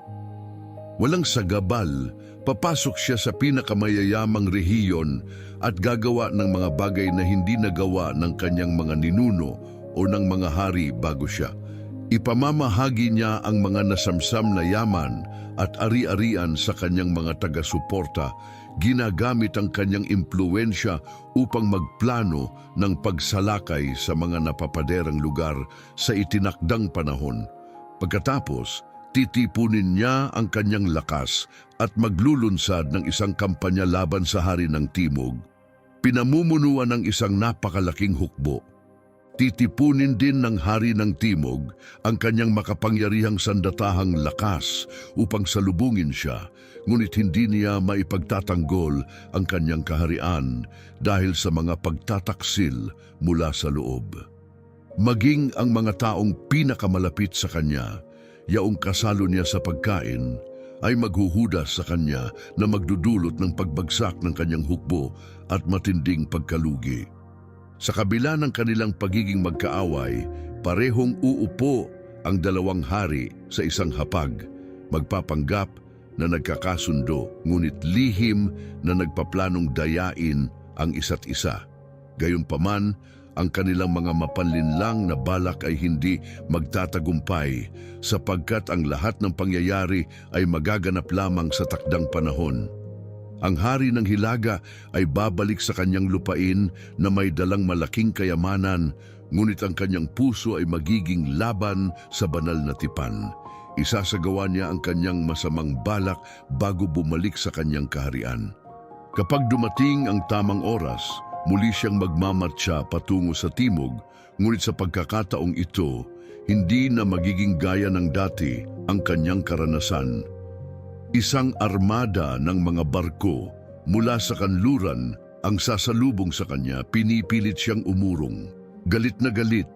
Walang sagabal, papasok siya sa pinakamayayamang rehiyon at gagawa ng mga bagay na hindi nagawa ng kanyang mga ninuno o ng mga hari bago siya. Ipamamahagi niya ang mga nasamsam na yaman at ari-arian sa kanyang mga taga-suporta, ginagamit ang kanyang impluwensya upang magplano ng pagsalakay sa mga napapaderang lugar sa itinakdang panahon. Pagkatapos, titipunin niya ang kanyang lakas at maglulunsad ng isang kampanya laban sa hari ng Timog. Pinamumunuan ng isang napakalaking hukbo. Titipunin din ng hari ng Timog ang kanyang makapangyarihang sandatahang lakas upang salubungin siya, ngunit hindi niya maipagtatanggol ang kanyang kaharian dahil sa mga pagtataksil mula sa loob. Maging ang mga taong pinakamalapit sa kanya, yaong kasalo niya sa pagkain, ay maghuhudas sa kanya na magdudulot ng pagbagsak ng kanyang hukbo at matinding pagkalugi. Sa kabila ng kanilang pagiging magkaaway, parehong uupo ang dalawang hari sa isang hapag, magpapanggap na nagkakasundo, ngunit lihim na nagpaplanong dayain ang isa't isa. Gayunpaman, ang kanilang mga mapanlinlang na balak ay hindi magtatagumpay sapagkat ang lahat ng pangyayari ay magaganap lamang sa takdang panahon. Ang hari ng Hilaga ay babalik sa kanyang lupain na may dalang malaking kayamanan, ngunit ang kanyang puso ay magiging laban sa banal na tipan. Isasagawa niya ang kanyang masamang balak bago bumalik sa kanyang kaharian. Kapag dumating ang tamang oras, muli siyang magmamartsa patungo sa timog, ngunit sa pagkakataong ito, hindi na magiging gaya ng dati ang kanyang karanasan. Isang armada ng mga barko mula sa kanluran ang sasalubong sa kanya, pinipilit siyang umurong. Galit na galit,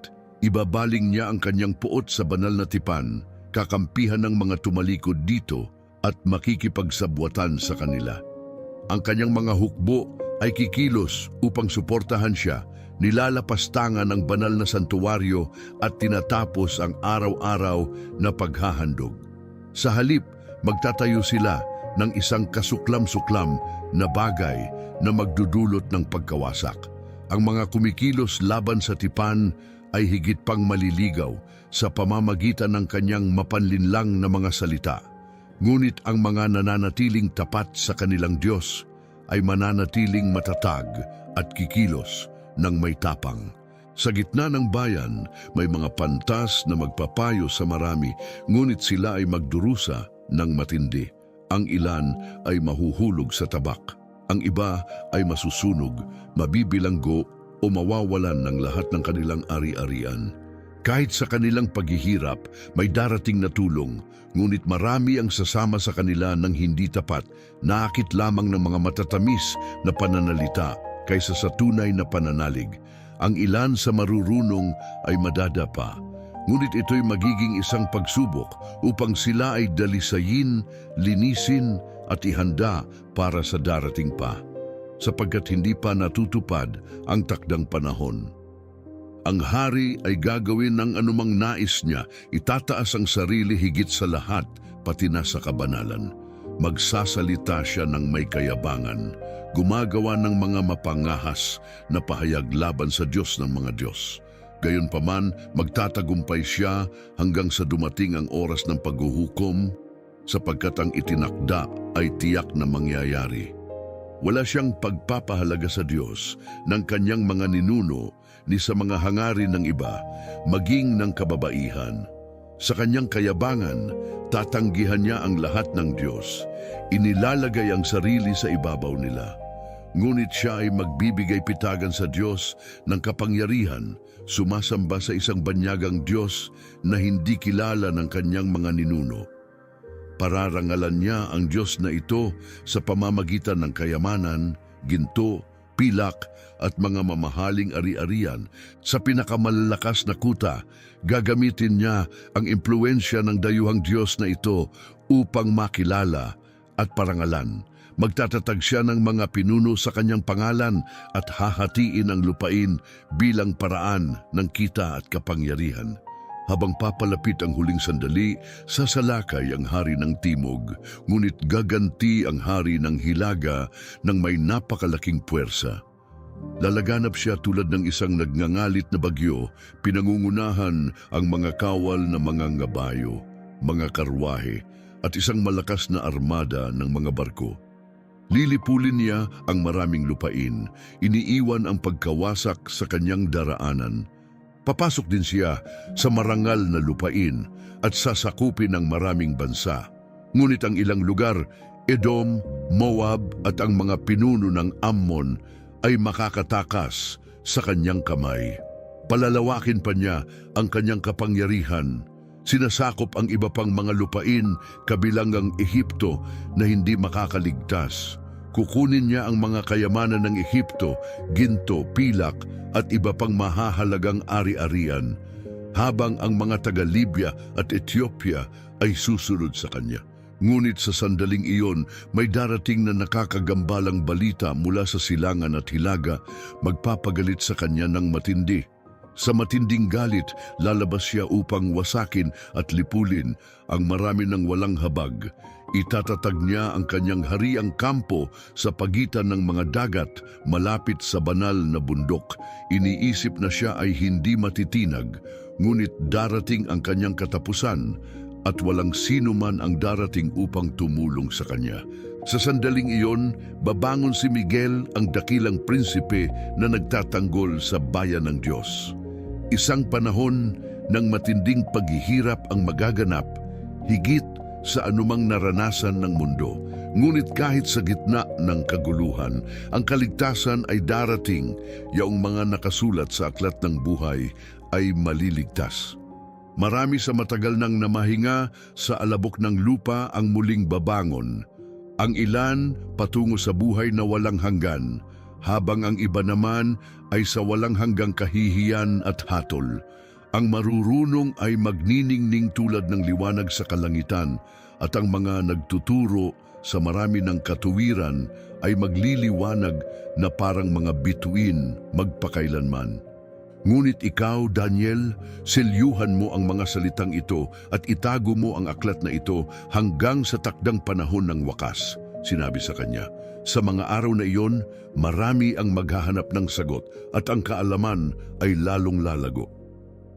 ibabaling niya ang kanyang puot sa banal na tipan, kakampihan ng mga tumalikod dito at makikipagsabwatan sa kanila. Ang kanyang mga hukbo ay kikilos upang suportahan siya, nilalapastangan ang banal na santuwaryo at tinatapos ang araw-araw na paghahandog. Sa halip, magtatayo sila ng isang kasuklam-suklam na bagay na magdudulot ng pagkawasak. Ang mga kumikilos laban sa tipan ay higit pang maliligaw sa pamamagitan ng kanyang mapanlinlang na mga salita. Ngunit ang mga nananatiling tapat sa kanilang Diyos ay mananatiling matatag at kikilos ng may tapang. Sa gitna ng bayan, may mga pantas na magpapayo sa marami, ngunit sila ay magdurusa ng matindi. Ang ilan ay mahuhulog sa tabak. Ang iba ay masusunog, mabibilanggo o mawawalan ng lahat ng kanilang ari-arian. Kahit sa kanilang paghihirap, may darating na tulong, ngunit marami ang sasama sa kanila ng hindi tapat, naakit lamang ng mga matatamis na pananalita kaysa sa tunay na pananalig. Ang ilan sa marurunong ay madadapa, ngunit ito'y magiging isang pagsubok upang sila ay dalisayin, linisin at ihanda para sa darating pa, sapagkat hindi pa natutupad ang takdang panahon. Ang hari ay gagawin ng anumang nais niya, itataas ang sarili higit sa lahat, pati na sa kabanalan. Magsasalita siya ng may kayabangan, gumagawa ng mga mapangahas na pahayag laban sa Diyos ng mga Diyos. Gayunpaman, magtatagumpay siya hanggang sa dumating ang oras ng paghuhukom, sapagkat ang itinakda ay tiyak na mangyayari. Wala siyang pagpapahalaga sa Diyos ng kanyang mga ninuno ni sa mga hangarin ng iba, maging ng kababaihan. Sa kanyang kayabangan, tatanggihan niya ang lahat ng Diyos. Inilalagay ang sarili sa ibabaw nila. Ngunit siya ay magbibigay pitagan sa Diyos ng kapangyarihan, sumasamba sa isang banyagang Diyos na hindi kilala ng kanyang mga ninuno. Pararangalan niya ang Diyos na ito sa pamamagitan ng kayamanan, ginto, pilak at mga mamahaling ari-arian. Sa pinakamalalakas na kuta, gagamitin niya ang impluensya ng dayuhang Diyos na ito upang makilala at parangalan. Magtatatag siya ng mga pinuno sa kanyang pangalan at hahatiin ang lupain bilang paraan ng kita at kapangyarihan. Habang papalapit ang huling sandali, sasalakay ang hari ng timog, ngunit gaganti ang hari ng hilaga ng may napakalaking puwersa. Lalaganap siya tulad ng isang nagngangalit na bagyo, pinangungunahan ang mga kawal na mga ngabayo, mga karwahe, at isang malakas na armada ng mga barko. Lilipulin niya ang maraming lupain, iniiwan ang pagkawasak sa kanyang daraanan. Papasok din siya sa marangal na lupain at sasakupin ng maraming bansa. Ngunit ang ilang lugar, Edom, Moab at ang mga pinuno ng Ammon ay makakatakas sa kanyang kamay. Palalawakin pa niya ang kanyang kapangyarihan. Sinasakop ang iba pang mga lupain kabilang ang Ehipto na hindi makakaligtas. Kukunin niya ang mga kayamanan ng Ehipto, ginto, pilak at iba pang mahahalagang ari-arian, habang ang mga taga-Libya at Ethiopia ay susunod sa kanya. Ngunit sa sandaling iyon, may darating na nakakagambalang balita mula sa silangan at hilaga, magpapagalit sa kanya ng matindi. Sa matinding galit, lalabas siya upang wasakin at lipulin ang marami ng walang habag. Itatatag niya ang kanyang hariang kampo sa pagitan ng mga dagat malapit sa banal na bundok. Iniisip na siya ay hindi matitinag, ngunit darating ang kanyang katapusan at walang sino man ang darating upang tumulong sa kanya. Sa sandaling iyon, babangon si Miguel, ang dakilang prinsipe na nagtatanggol sa bayan ng Diyos. Isang panahon ng matinding paghihirap ang magaganap, higit sa anumang naranasan ng mundo. Ngunit kahit sa gitna ng kaguluhan, ang kaligtasan ay darating. Yaong mga nakasulat sa aklat ng buhay ay maliligtas. Marami sa matagal nang namahinga sa alabok ng lupa ang muling babangon. Ang ilan patungo sa buhay na walang hanggan, habang ang iba naman ay sa walang hanggang kahihiyan at hatol. Ang marurunong ay magniningning tulad ng liwanag sa kalangitan, at ang mga nagtuturo sa marami ng katuwiran ay magliliwanag na parang mga bituin magpakailanman. Ngunit ikaw, Daniel, selyuhan mo ang mga salitang ito at itago mo ang aklat na ito hanggang sa takdang panahon ng wakas, sinabi sa kanya. Sa mga araw na iyon, marami ang maghahanap ng sagot at ang kaalaman ay lalong lalago.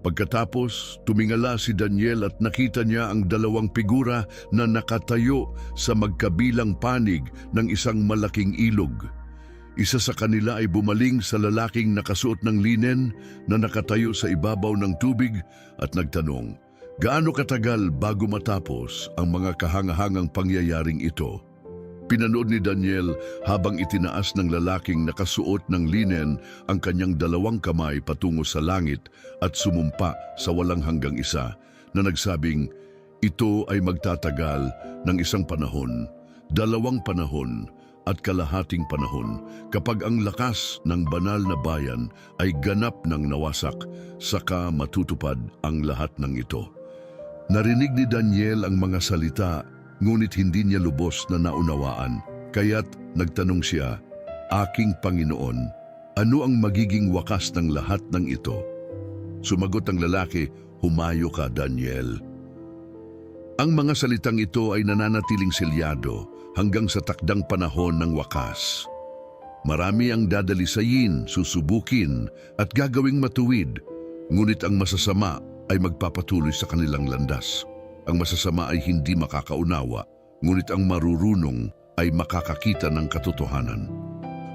Pagkatapos, tumingala si Daniel at nakita niya ang dalawang figura na nakatayo sa magkabilang panig ng isang malaking ilog. Isa sa kanila ay bumaling sa lalaking nakasuot ng linen na nakatayo sa ibabaw ng tubig at nagtanong, "Gaano katagal bago matapos ang mga kahangahangang pangyayaring ito?" Pinanood ni Daniel habang itinaas ng lalaking nakasuot ng linen ang kanyang dalawang kamay patungo sa langit at sumumpa sa walang hanggang isa na nagsabing, "Ito ay magtatagal ng isang panahon, 2 panahon, at kalahating panahon, kapag ang lakas ng banal na bayan ay ganap ng nawasak, saka matutupad ang lahat ng ito." Narinig ni Daniel ang mga salita, ngunit hindi niya lubos na naunawaan. Kaya't nagtanong siya, "Aking Panginoon, ano ang magiging wakas ng lahat ng ito?" Sumagot ang lalaki, "Humayo ka, Daniel." Ang mga salitang ito ay nananatiling selyado hanggang sa takdang panahon ng wakas. Marami ang dadalisayin, susubukin at gagawing matuwid, ngunit ang masasama ay magpapatuloy sa kanilang landas. Ang masasama ay hindi makakaunawa, ngunit ang marurunong ay makakakita ng katotohanan.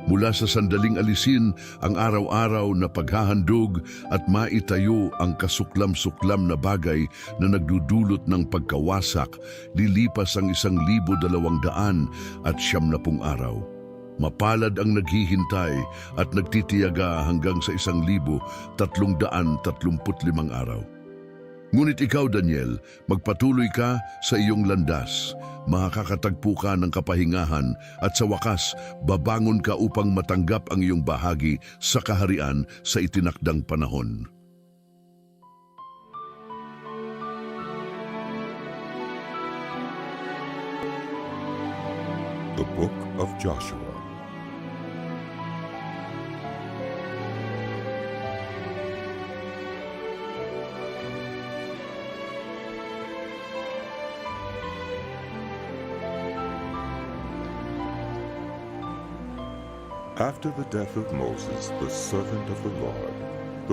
Mula sa sandaling alisin ang araw-araw na paghahandog at maitayo ang kasuklam-suklam na bagay na nagdudulot ng pagkawasak, lilipas ang 1,270 araw. Mapalad ang naghihintay at nagtitiyaga hanggang sa 1,335 araw. Ngunit ikaw, Daniel, magpatuloy ka sa iyong landas. Makakatagpo ka ng kapahingahan at sa wakas, babangon ka upang matanggap ang iyong bahagi sa kaharian sa itinakdang panahon. The Book of Joshua. After the death of Moses, the servant of the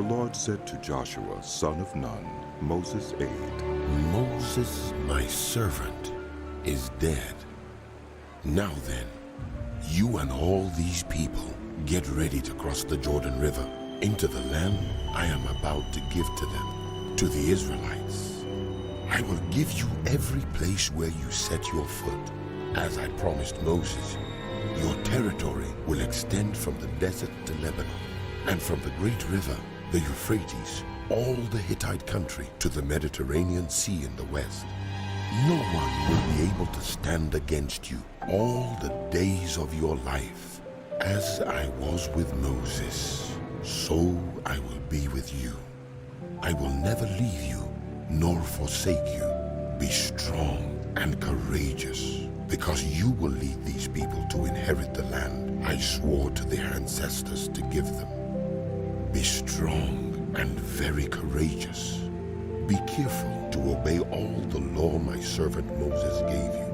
Lord said to Joshua, son of Nun, Moses' aide, "Moses, my servant, is dead. Now then, you and all these people get ready to cross the Jordan River into the land I am about to give to them, to the Israelites. I will give you every place where you set your foot, as I promised Moses. Your territory will extend from the desert to Lebanon, and from the great river, the Euphrates, all the Hittite country to the Mediterranean Sea in the west. No one will be able to stand against you all the days of your life. As I was with Moses, so I will be with you. I will never leave you nor forsake you. Be strong and courageous, because you will lead these people to inherit the land I swore to their ancestors to give them. Be strong and very courageous. Be careful to obey all the law my servant Moses gave you.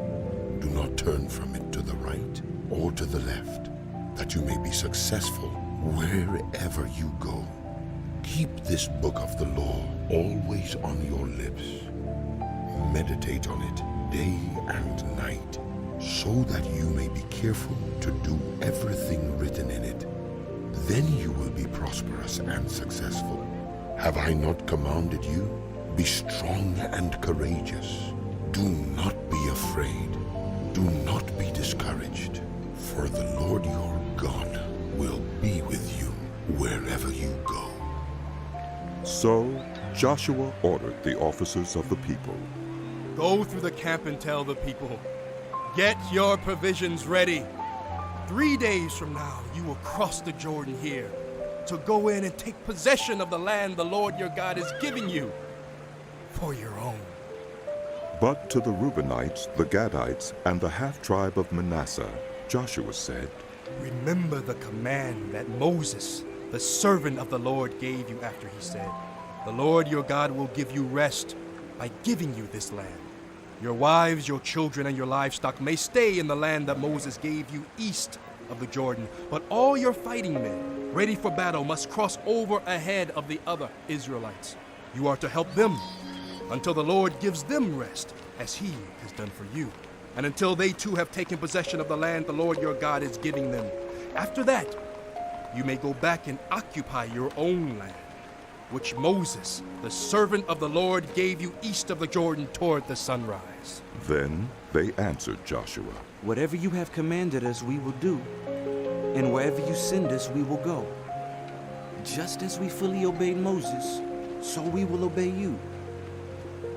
Do not turn from it to the right or to the left, that you may be successful wherever you go. Keep this book of the law always on your lips. meditate on it day and night, so that you may be careful to do everything written in it. Then you will be prosperous and successful. Have I not commanded you? Be strong and courageous. Do not be afraid. Do not be discouraged, for the Lord your God will be with you wherever you go. So Joshua ordered the officers of the people, Go through the camp and tell the people, get your provisions ready. 3 days from now, you will cross the Jordan here to go in and take possession of the land the Lord your God is giving you for your own. But to the Reubenites, the Gadites, and the half-tribe of Manasseh, Joshua said, Remember the command that Moses, the servant of the Lord, gave you after he said, The Lord your God will give you rest by giving you this land. Your wives, your children, and your livestock may stay in the land that Moses gave you east of the Jordan, but all your fighting men, ready for battle, must cross over ahead of the other Israelites. You are to help them until the Lord gives them rest, as he has done for you, and until they too have taken possession of the land the Lord your God is giving them. After that, you may go back and occupy your own land, which Moses, the servant of the Lord, gave you east of the Jordan toward the sunrise. Then they answered Joshua, Whatever you have commanded us, we will do, and wherever you send us, we will go. Just as we fully obeyed Moses, so we will obey you.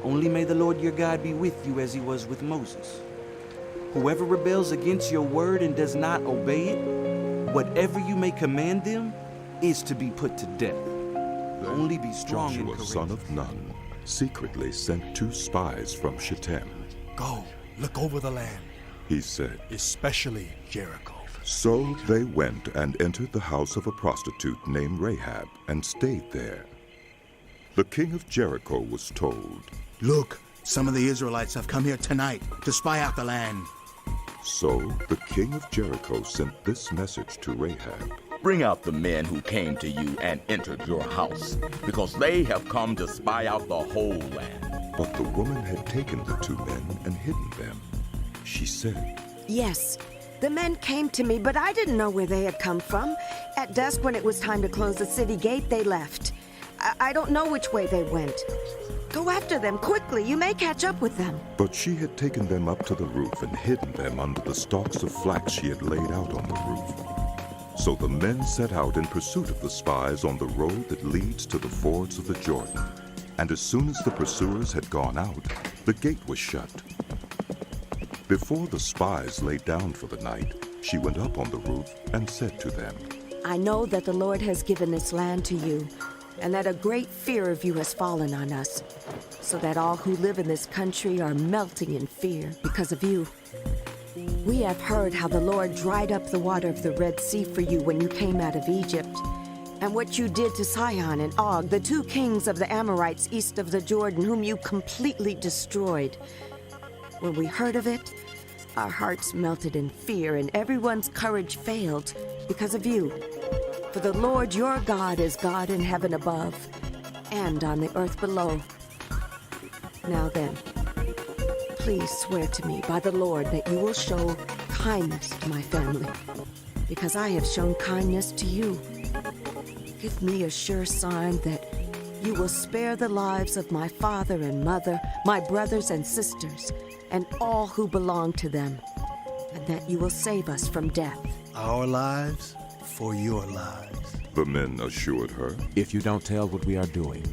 Only may the Lord your God be with you as he was with Moses. Whoever rebels against your word and does not obey it, whatever you may command them, is to be put to death. Then Only be strong and Joshua, courageous. son of Nun, secretly sent 2 spies from Shittim. Go, look over the land, He said, especially Jericho. So they went and entered the house of a prostitute named Rahab and stayed there. The king of Jericho was told, Look, some of the Israelites have come here tonight to spy out the land. So the king of Jericho sent this message to Rahab. Bring out the men who came to you and entered your house, because they have come to spy out the whole land. But the woman had taken the 2 men and hidden them. She said, Yes, the men came to me, but I didn't know where they had come from. At dusk, when it was time to close the city gate, they left. I don't know which way they went. Go after them quickly. You may catch up with them. But she had taken them up to the roof and hidden them under the stalks of flax she had laid out on the roof. So the men set out in pursuit of the spies on the road that leads to the fords of the Jordan. And as soon as the pursuers had gone out, the gate was shut. Before the spies lay down for the night, she went up on the roof and said to them, I know that the Lord has given this land to you, and that a great fear of you has fallen on us, so that all who live in this country are melting in fear because of you. We have heard how the Lord dried up the water of the Red Sea for you when you came out of Egypt, and what you did to Sihon and Og, the 2 kings of the Amorites east of the Jordan, whom you completely destroyed. When we heard of it, our hearts melted in fear, and everyone's courage failed because of you. For the Lord your God is God in heaven above and on the earth below. Now then, please swear to me by the Lord that you will show kindness to my family, because I have shown kindness to you. Give me a sure sign that you will spare the lives of my father and mother, my brothers and sisters, and all who belong to them, and that you will save us from death. Our lives for your lives. The men assured her, If you don't tell what we are doing,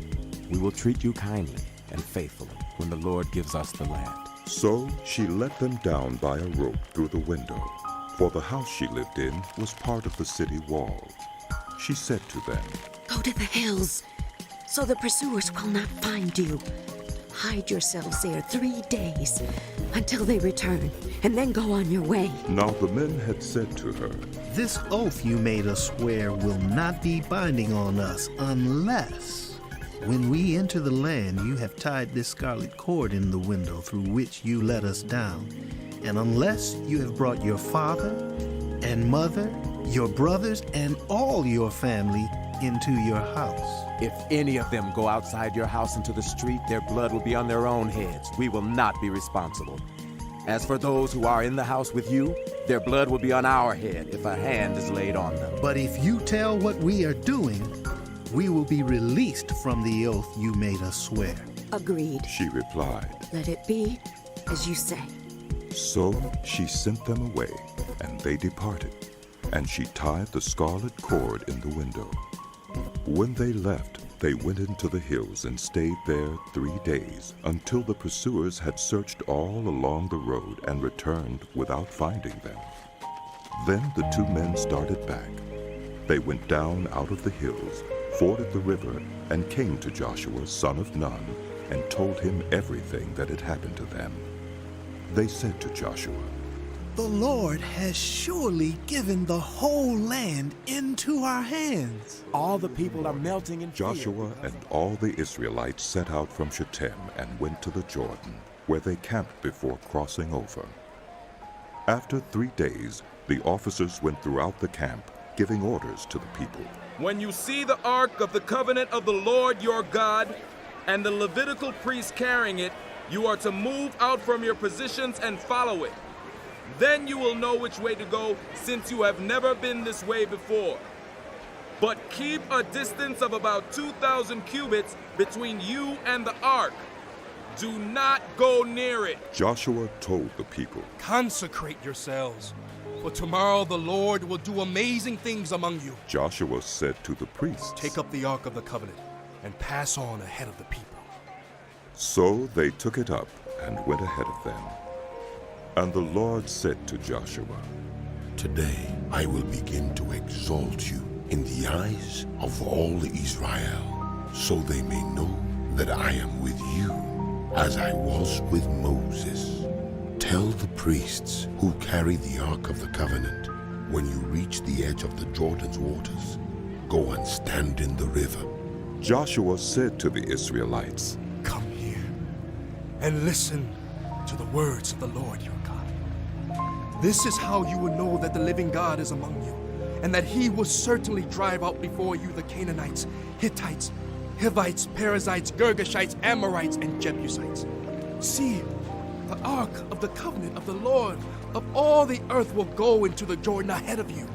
we will treat you kindly and faithfully when the Lord gives us the land. So she let them down by a rope through the window, for the house she lived in was part of the city wall. She said to them, Go to the hills, so the pursuers will not find you. Hide yourselves there 3 days until they return, and then go on your way. Now the men had said to her, This oath you made us swear will not be binding on us unless, when we enter the land, you have tied this scarlet cord in the window through which you let us down, and unless you have brought your father and mother, your brothers, and all your family into your house. If any of them go outside your house into the street, their blood will be on their own heads. We will not be responsible. As for those who are in the house with you, their blood will be on our head if a hand is laid on them. But if you tell what we are doing, we will be released from the oath you made us swear. Agreed. She replied. Let it be as you say. So she sent them away, and they departed, and she tied the scarlet cord in the window. When they left, they went into the hills and stayed there 3 days, until the pursuers had searched all along the road and returned without finding them. Then the 2 men started back. They went down out of the hills, forded the river, and came to Joshua, son of Nun, and told him everything that had happened to them. They said to Joshua, The Lord has surely given the whole land into our hands. All the people are melting in fear. Joshua and all the Israelites set out from Shittim and went to the Jordan, where they camped before crossing over. After 3 days, the officers went throughout the camp, giving orders to the people. When you see the Ark of the Covenant of the Lord your God and the Levitical priests carrying it, you are to move out from your positions and follow it. Then you will know which way to go, since you have never been this way before. But keep a distance of about 2,000 cubits between you and the ark. Do not go near it. Joshua told the people, Consecrate yourselves, for tomorrow the Lord will do amazing things among you. Joshua said to the priests, Take up the Ark of the Covenant and pass on ahead of the people. So they took it up and went ahead of them. And the Lord said to Joshua, Today I will begin to exalt you in the eyes of all Israel, so they may know that I am with you, as I was with Moses. Tell the priests who carry the Ark of the Covenant, when you reach the edge of the Jordan's waters, go and stand in the river. Joshua said to the Israelites, Come here and listen to the words of the Lord your God. This is how you will know that the living God is among you, and that he will certainly drive out before you the Canaanites, Hittites, Hivites, Perizzites, Girgashites, Amorites, and Jebusites. See, the Ark of the Covenant of the Lord of all the earth will go into the Jordan ahead of you.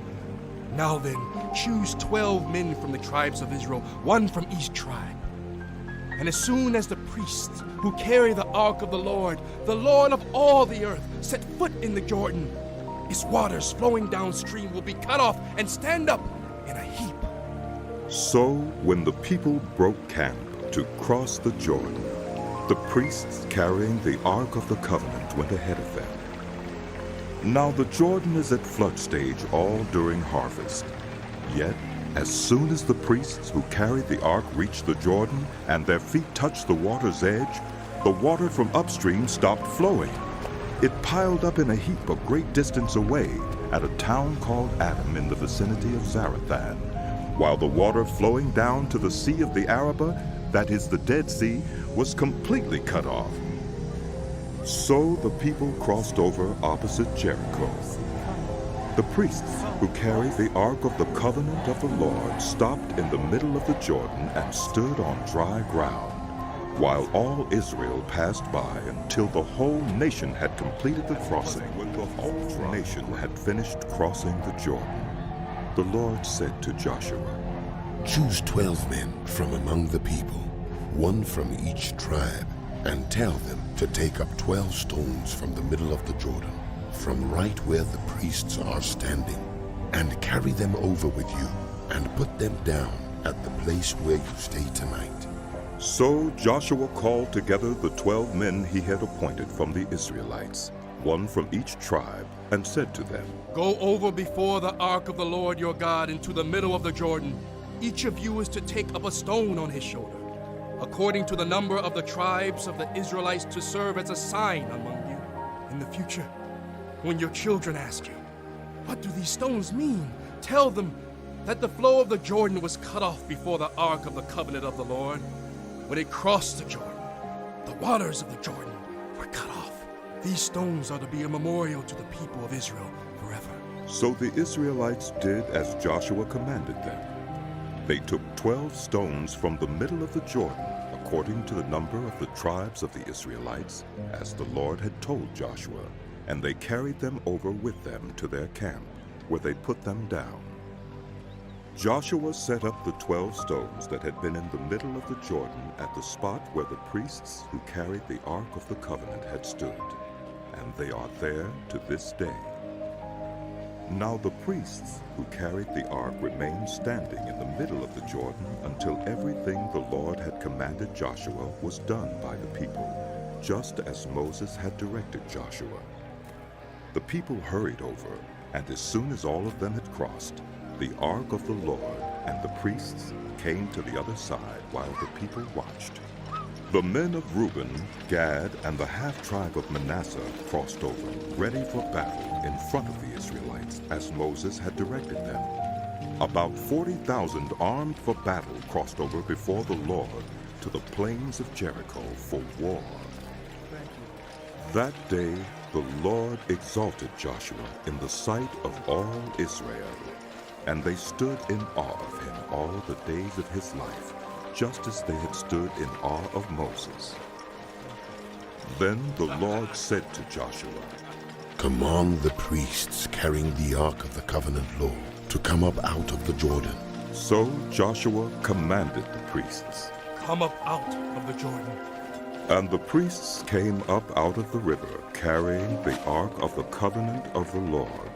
Now then, choose 12 men from the tribes of Israel, 1 from each tribe. And as soon as the priests who carry the Ark of the Lord of all the earth, set foot in the Jordan, its waters flowing downstream will be cut off and stand up in a heap. So when the people broke camp to cross the Jordan, the priests carrying the Ark of the Covenant went ahead of them. Now the Jordan is at flood stage all during harvest. Yet, as soon as the priests who carried the ark reached the Jordan and their feet touched the water's edge, the water from upstream stopped flowing. It piled up in a heap a great distance away at a town called Adam in the vicinity of Zarethan, while the water flowing down to the Sea of the Arabah, that is the Dead Sea, was completely cut off. So the people crossed over opposite Jericho. The priests who carried the Ark of the Covenant of the Lord stopped in the middle of the Jordan and stood on dry ground, while all Israel passed by until the whole nation had completed the crossing. When the whole nation had finished crossing the Jordan, the Lord said to Joshua, Choose 12 men from among the people, 1 from each tribe, and tell them to take up 12 stones from the middle of the Jordan, from right where the priests are standing, and carry them over with you, and put them down at the place where you stay tonight. So Joshua called together the 12 men he had appointed from the Israelites, 1 from each tribe, and said to them, Go over before the Ark of the Lord your God into the middle of the Jordan. Each of you is to take up a stone on his shoulder, according to the number of the tribes of the Israelites, to serve as a sign among you. In the future, when your children ask you, What do these stones mean? Tell them that the flow of the Jordan was cut off before the Ark of the Covenant of the Lord. When it crossed the Jordan, the waters of the Jordan were cut off. These stones are to be a memorial to the people of Israel forever. So the Israelites did as Joshua commanded them. They took 12 stones from the middle of the Jordan, according to the number of the tribes of the Israelites, as the Lord had told Joshua, and they carried them over with them to their camp, where they put them down. Joshua set up the 12 stones that had been in the middle of the Jordan at the spot where the priests who carried the Ark of the Covenant had stood, and they are there to this day. Now the priests who carried the ark remained standing in the middle of the Jordan until everything the Lord had commanded Joshua was done by the people, just as Moses had directed Joshua. The people hurried over, and as soon as all of them had crossed, the ark of the Lord and the priests came to the other side while the people watched. The men of Reuben, Gad, and the half-tribe of Manasseh crossed over, ready for battle in front of the Israelites, as Moses had directed them. About 40,000 armed for battle crossed over before the Lord to the plains of Jericho for war. That day the Lord exalted Joshua in the sight of all Israel, and they stood in awe of him all the days of his life, just as they had stood in awe of Moses. Then the Lord said to Joshua, Command the priests carrying the Ark of the Covenant law to come up out of the Jordan. So Joshua commanded the priests. Come up out of the Jordan. And the priests came up out of the river, carrying the Ark of the Covenant of the Lord.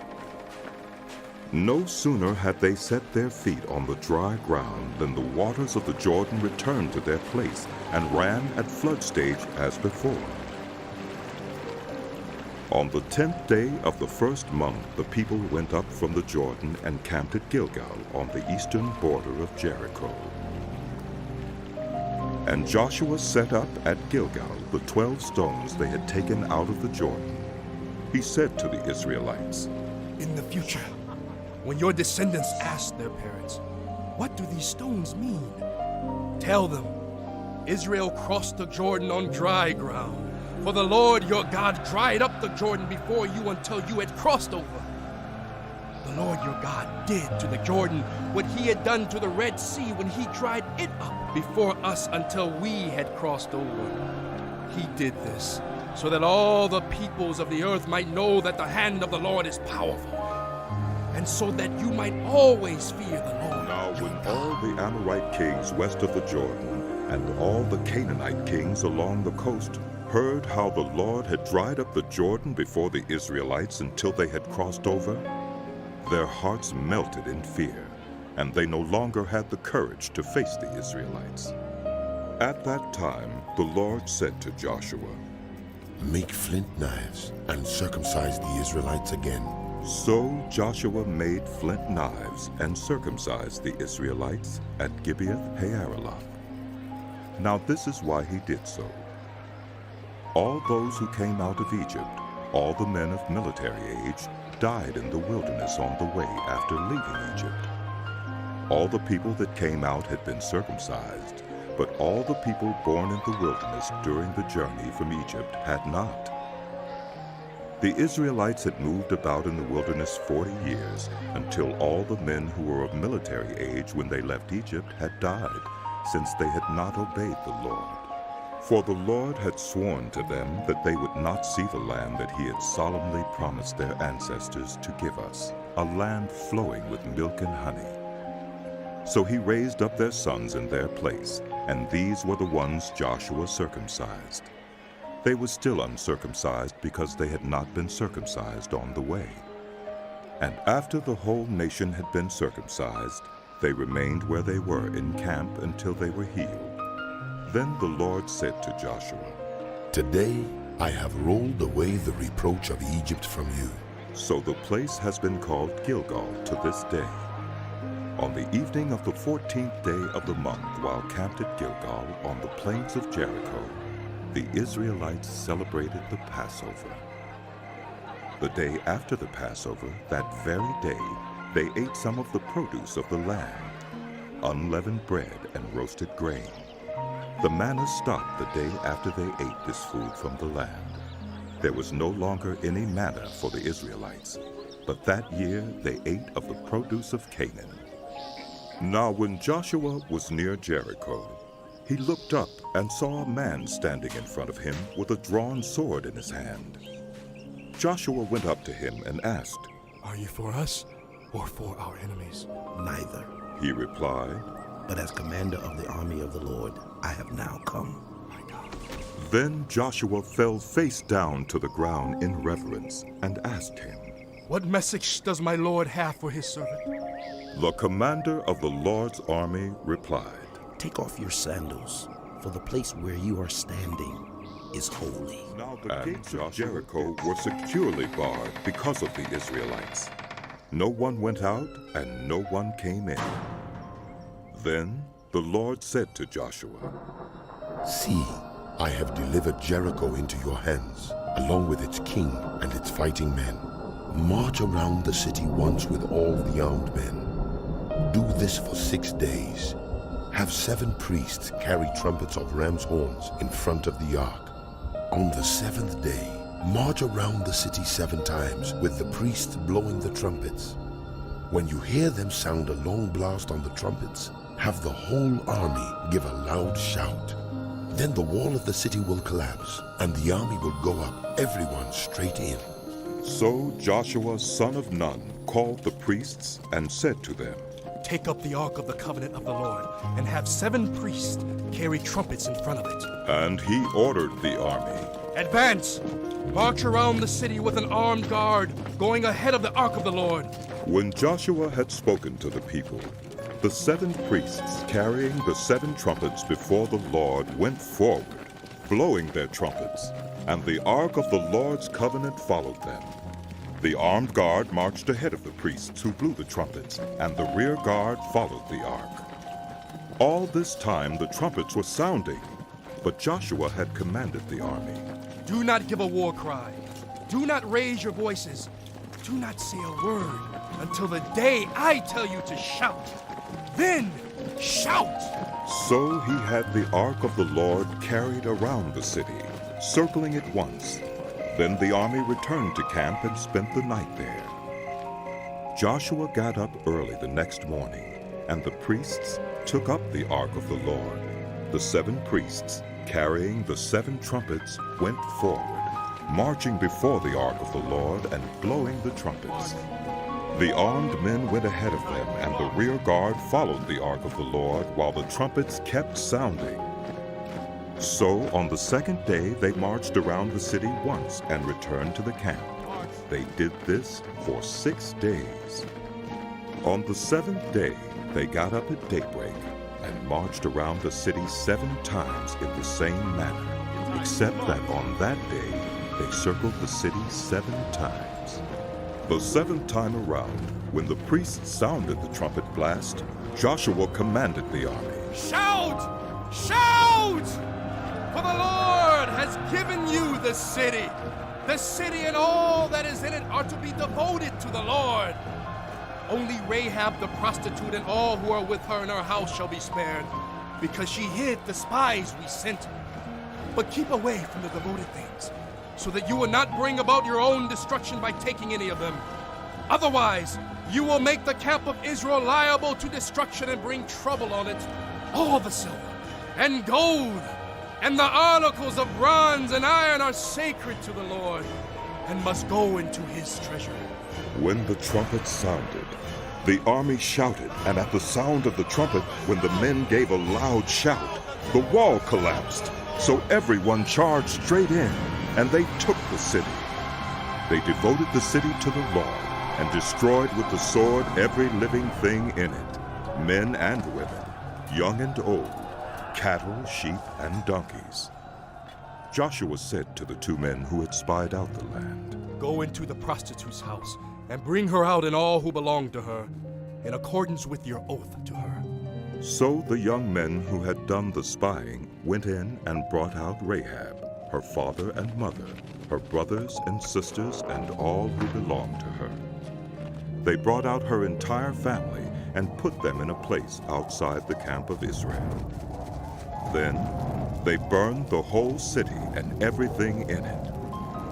No sooner had they set their feet on the dry ground than the waters of the Jordan returned to their place and ran at flood stage as before. On the 10th day of the first month, the people went up from the Jordan and camped at Gilgal on the eastern border of Jericho. And Joshua set up at Gilgal the 12 stones they had taken out of the Jordan. He said to the Israelites, In the future, when your descendants ask their parents, what do these stones mean? Tell them, Israel crossed the Jordan on dry ground, for the Lord your God dried up the Jordan before you until you had crossed over. The Lord your God did to the Jordan what he had done to the Red Sea when he dried it up before us until we had crossed over. He did this so that all the peoples of the earth might know that the hand of the Lord is powerful, and so that you might always fear the Lord. Now when all the Amorite kings west of the Jordan and all the Canaanite kings along the coast heard how the Lord had dried up the Jordan before the Israelites until they had crossed over, their hearts melted in fear, and they no longer had the courage to face the Israelites. At that time the Lord said to Joshua, Make flint knives and circumcise the Israelites again. So Joshua made flint knives and circumcised the Israelites at Gibeath-Haaraloth. Now this is why he did so. All those who came out of Egypt, all the men of military age, died in the wilderness on the way after leaving Egypt. All the people that came out had been circumcised, but all the people born in the wilderness during the journey from Egypt had not. The Israelites had moved about in the wilderness 40 years, until all the men who were of military age when they left Egypt had died, since they had not obeyed the Lord. For the Lord had sworn to them that they would not see the land that he had solemnly promised their ancestors to give us, a land flowing with milk and honey. So he raised up their sons in their place, and these were the ones Joshua circumcised. They were still uncircumcised because they had not been circumcised on the way. And after the whole nation had been circumcised, they remained where they were in camp until they were healed. Then the Lord said to Joshua, Today I have rolled away the reproach of Egypt from you. So the place has been called Gilgal to this day. On the evening of the 14th day of the month, while camped at Gilgal on the plains of Jericho, the Israelites celebrated the Passover. The day after the Passover, that very day, they ate some of the produce of the land, unleavened bread and roasted grain. The manna stopped the day after they ate this food from the land. There was no longer any manna for the Israelites, but that year they ate of the produce of Canaan. Now when Joshua was near Jericho, he looked up and saw a man standing in front of him with a drawn sword in his hand. Joshua went up to him and asked, Are you for us or for our enemies? Neither. He replied, But as commander of the army of the Lord, I have now come. Then Joshua fell face down to the ground in reverence and asked him, What message does my Lord have for his servant? The commander of the Lord's army replied, Take off your sandals, for the place where you are standing is holy. Now the gates of Jericho were securely barred because of the Israelites. No one went out and no one came in. Then the Lord said to Joshua, See, I have delivered Jericho into your hands, along with its king and its fighting men. March around the city once with all the armed men. Do this for 6 days. Have 7 priests carry trumpets of ram's horns in front of the ark. On the 7th day, march around the city 7 times with the priests blowing the trumpets. When you hear them sound a long blast on the trumpets, have the whole army give a loud shout. Then the wall of the city will collapse, and the army will go up, everyone straight in. So Joshua son of Nun called the priests and said to them, Take up the Ark of the Covenant of the Lord, and have 7 priests carry trumpets in front of it. And he ordered the army, Advance! March around the city with an armed guard, going ahead of the Ark of the Lord. When Joshua had spoken to the people, the 7 priests carrying the 7 trumpets before the Lord went forward, blowing their trumpets, and the Ark of the Lord's covenant followed them. The armed guard marched ahead of the priests who blew the trumpets, and the rear guard followed the ark. All this time the trumpets were sounding, but Joshua had commanded the army, Do not give a war cry. Do not raise your voices. Do not say a word until the day I tell you to shout. Then shout! So he had the ark of the Lord carried around the city, circling it once. Then the army returned to camp and spent the night there. Joshua got up early the next morning, and the priests took up the ark of the Lord. The 7 priests, carrying the 7 trumpets, went forward, marching before the ark of the Lord and blowing the trumpets. The armed men went ahead of them, and the rear guard followed the ark of the Lord while the trumpets kept sounding. So on the 2nd day they marched around the city once and returned to the camp. They did this for 6 days. On the 7th day they got up at daybreak and marched around the city 7 times in the same manner, except that on that day they circled the city 7 times. The 7th time around, when the priests sounded the trumpet blast, Joshua commanded the army, Shout! Shout! For the Lord has given you the city. The city and all that is in it are to be devoted to the Lord. Only Rahab the prostitute and all who are with her in her house shall be spared, because she hid the spies we sent. But keep away from the devoted things, so that you will not bring about your own destruction by taking any of them. Otherwise, you will make the camp of Israel liable to destruction and bring trouble on it. All the silver and gold and the articles of bronze and iron are sacred to the Lord and must go into his treasury. When the trumpet sounded, the army shouted, and at the sound of the trumpet, when the men gave a loud shout, the wall collapsed. So everyone charged straight in, and they took the city. They devoted the city to the Lord, and destroyed with the sword every living thing in it, men and women, young and old, cattle, sheep, and donkeys. Joshua said to the 2 men who had spied out the land, Go into the prostitute's house and bring her out and all who belong to her, in accordance with your oath to her. So the young men who had done the spying went in and brought out Rahab, her father and mother, her brothers and sisters, and all who belonged to her. They brought out her entire family and put them in a place outside the camp of Israel. Then they burned the whole city and everything in it.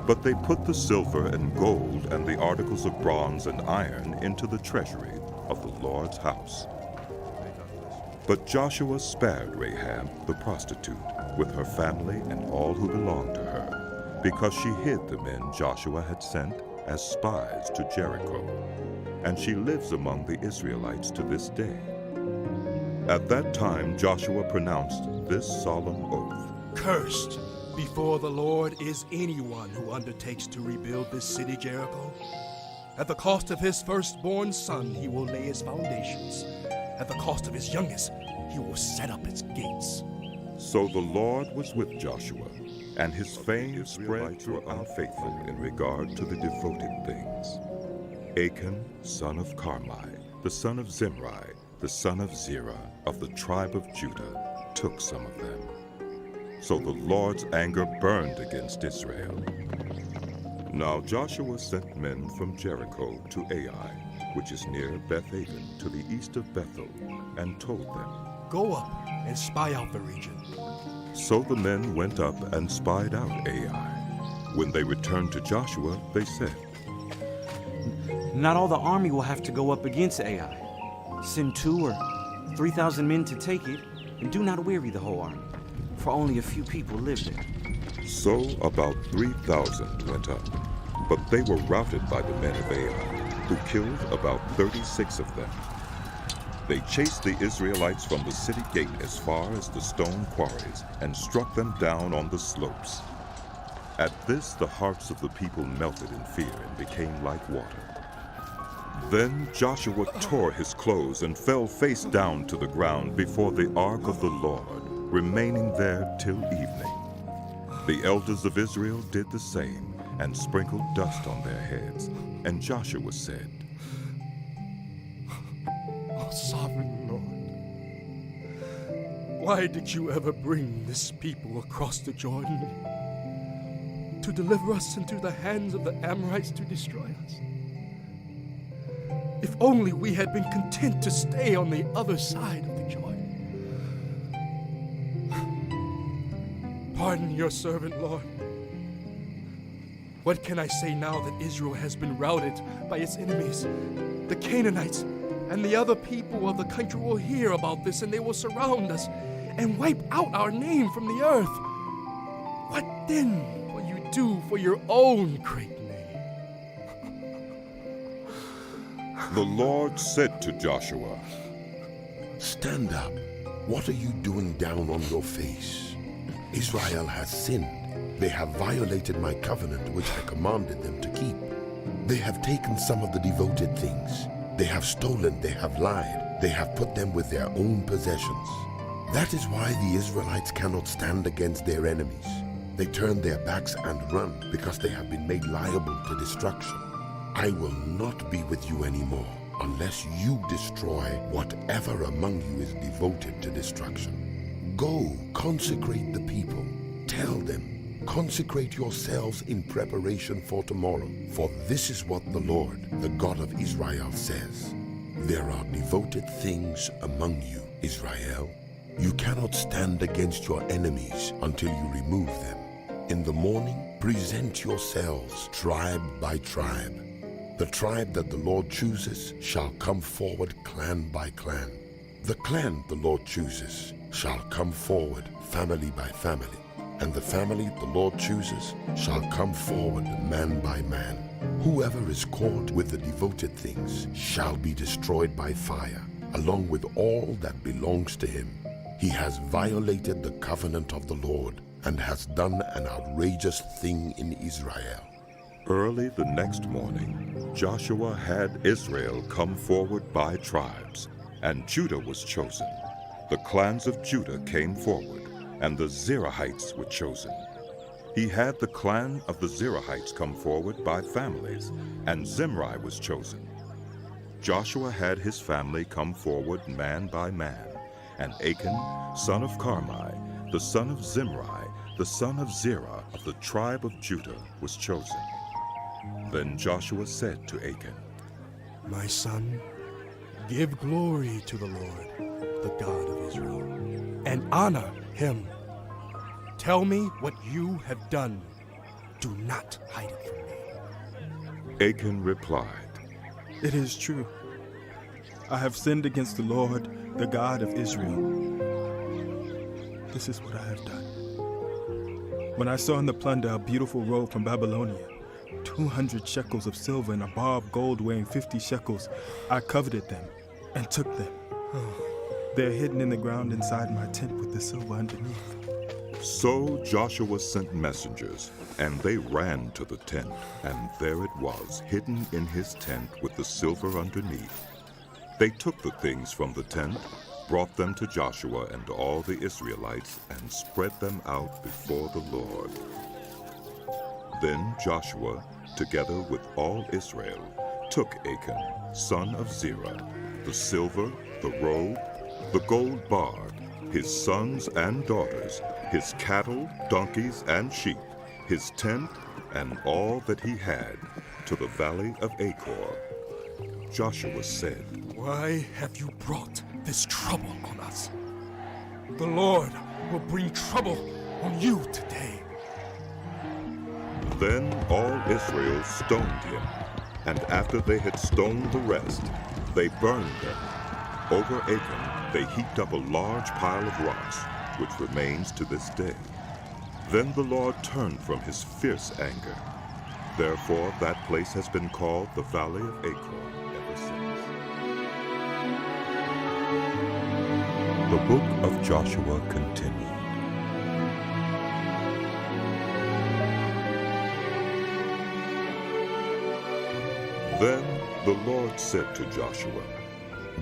But they put the silver and gold and the articles of bronze and iron into the treasury of the Lord's house. But Joshua spared Rahab the prostitute with her family and all who belonged to her, because she hid the men Joshua had sent as spies to Jericho, and she lives among the Israelites to this day. At that time Joshua pronounced this solemn oath: Cursed before the Lord is anyone who undertakes to rebuild this city Jericho. At the cost of his firstborn son he will lay its foundations. At the cost of his youngest he will set up its gates. So the Lord was with Joshua, and his fame spread through unfaithful in regard to the devoted things. Achan, son of Carmi, the son of Zimri, the son of Zerah, of the tribe of Judah, took some of them. So the Lord's anger burned against Israel. Now Joshua sent men from Jericho to Ai, which is near Beth-aven, to the east of Bethel, and told them, Go up and spy out the region. So the men went up and spied out Ai. When they returned to Joshua, they said, Not all the army will have to go up against Ai. Send 2,000 or 3,000 men to take it, and do not weary the whole army, for only a few people live there. So about 3,000 went up, but they were routed by the men of Ai, who killed about 36 of them. They chased the Israelites from the city gate as far as the stone quarries and struck them down on the slopes. At this the hearts of the people melted in fear and became like water. Then Joshua tore his clothes and fell face down to the ground before the ark of the Lord, remaining there till evening. The elders of Israel did the same and sprinkled dust on their heads. And Joshua said, Oh, sovereign Lord, why did you ever bring this people across the Jordan to deliver us into the hands of the Amorites to destroy us? If only we had been content to stay on the other side of the Jordan. Pardon your servant, Lord. What can I say now that Israel has been routed by its enemies? The Canaanites and the other people of the country will hear about this, and they will surround us and wipe out our name from the earth. What then will you do for your own great name? The Lord said to Joshua, Stand up. What are you doing down on your face? Israel has sinned. They have violated my covenant which I commanded them to keep. They have taken some of the devoted things. They have stolen, they have lied. They have put them with their own possessions. That is why the Israelites cannot stand against their enemies. They turn their backs and run because they have been made liable to destruction. I will not be with you anymore unless you destroy whatever among you is devoted to destruction. Go, consecrate the people. Tell them, consecrate yourselves in preparation for tomorrow. For this is what the Lord, the God of Israel, says. There are devoted things among you, Israel. You cannot stand against your enemies until you remove them. In the morning, present yourselves tribe by tribe. The tribe that the Lord chooses shall come forward clan by clan. The clan the Lord chooses shall come forward family by family. And the family the Lord chooses shall come forward man by man. Whoever is caught with the devoted things shall be destroyed by fire, along with all that belongs to him. He has violated the covenant of the Lord and has done an outrageous thing in Israel. Early the next morning, Joshua had Israel come forward by tribes, and Judah was chosen. The clans of Judah came forward, and the Zerahites were chosen. He had the clan of the Zerahites come forward by families, and Zimri was chosen. Joshua had his family come forward man by man, and Achan, son of Carmi, the son of Zimri, the son of Zerah of the tribe of Judah, was chosen. Then Joshua said to Achan, My son, give glory to the Lord, the God of Israel, and honor him. Tell me what you have done. Do not hide it from me. Achan replied, It is true. I have sinned against the Lord, the God of Israel. This is what I have done. When I saw in the plunder a beautiful robe from Babylonia, 200 shekels of silver and a bar of gold weighing 50 shekels, I coveted them and took them. They're hidden in the ground inside my tent with the silver underneath. So Joshua sent messengers, and they ran to the tent, and there it was, hidden in his tent with the silver underneath. They took the things from the tent, brought them to Joshua and all the Israelites, and spread them out before the Lord. Then Joshua, together with all Israel, took Achan, son of Zerah, the silver, the robe, the gold bar, his sons and daughters, his cattle, donkeys, and sheep, his tent, and all that he had, to the valley of Achor. Joshua said, Why have you brought this trouble on us? The Lord will bring trouble on you today. Then all Israel stoned him, and after they had stoned the rest, they burned them. Over Achan they heaped up a large pile of rocks, which remains to this day. Then the Lord turned from his fierce anger. Therefore that place has been called the Valley of Achor ever since. The book of Joshua continued. Then the Lord said to Joshua,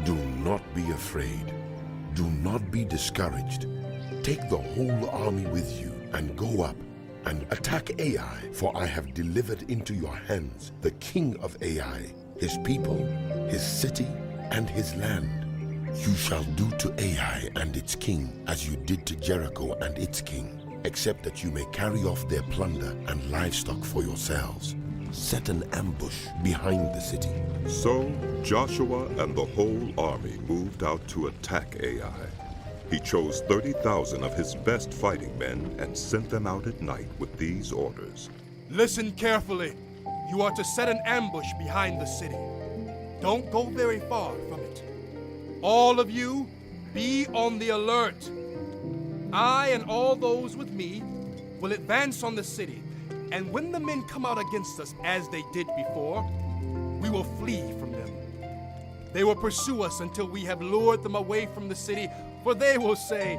Do not be afraid. Do not be discouraged. Take the whole army with you and go up and attack Ai, for I have delivered into your hands the king of Ai, his people, his city, and his land. You shall do to Ai and its king as you did to Jericho and its king, except that you may carry off their plunder and livestock for yourselves. Set an ambush behind the city. So Joshua and the whole army moved out to attack Ai. He chose 30,000 of his best fighting men and sent them out at night with these orders. Listen carefully. You are to set an ambush behind the city. Don't go very far from it. All of you, be on the alert. I and all those with me will advance on the city, and when the men come out against us as they did before, we will flee from them. They will pursue us until we have lured them away from the city, for they will say,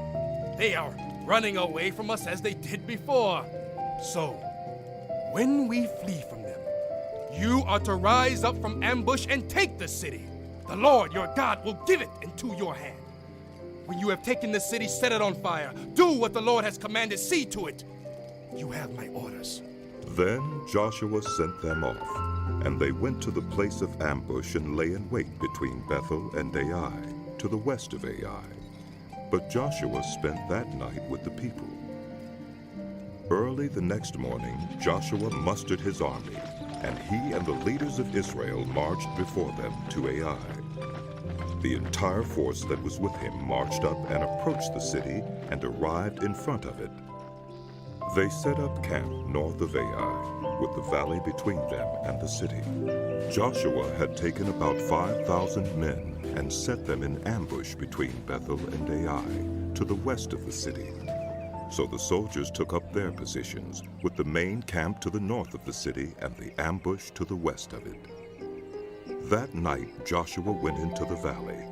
they are running away from us as they did before. So, when we flee from them, you are to rise up from ambush and take the city. The Lord your God will give it into your hand. When you have taken the city, set it on fire. Do what the Lord has commanded. See to it. You have my orders. Then Joshua sent them off, and they went to the place of ambush and lay in wait between Bethel and Ai, to the west of Ai. But Joshua spent that night with the people. Early the next morning, Joshua mustered his army, and he and the leaders of Israel marched before them to Ai. The entire force that was with him marched up and approached the city and arrived in front of it. They set up camp north of Ai, with the valley between them and the city. Joshua had taken about 5,000 men and set them in ambush between Bethel and Ai, to the west of the city. So the soldiers took up their positions, with the main camp to the north of the city and the ambush to the west of it. That night Joshua went into the valley.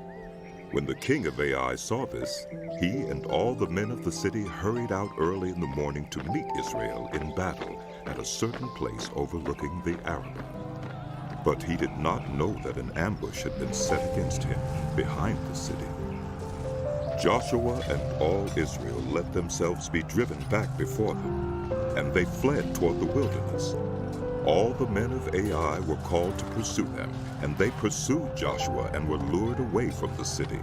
When the king of Ai saw this, he and all the men of the city hurried out early in the morning to meet Israel in battle at a certain place overlooking the Arabah. But he did not know that an ambush had been set against him behind the city. Joshua and all Israel let themselves be driven back before them, and they fled toward the wilderness. All the men of Ai were called to pursue them, and they pursued Joshua and were lured away from the city.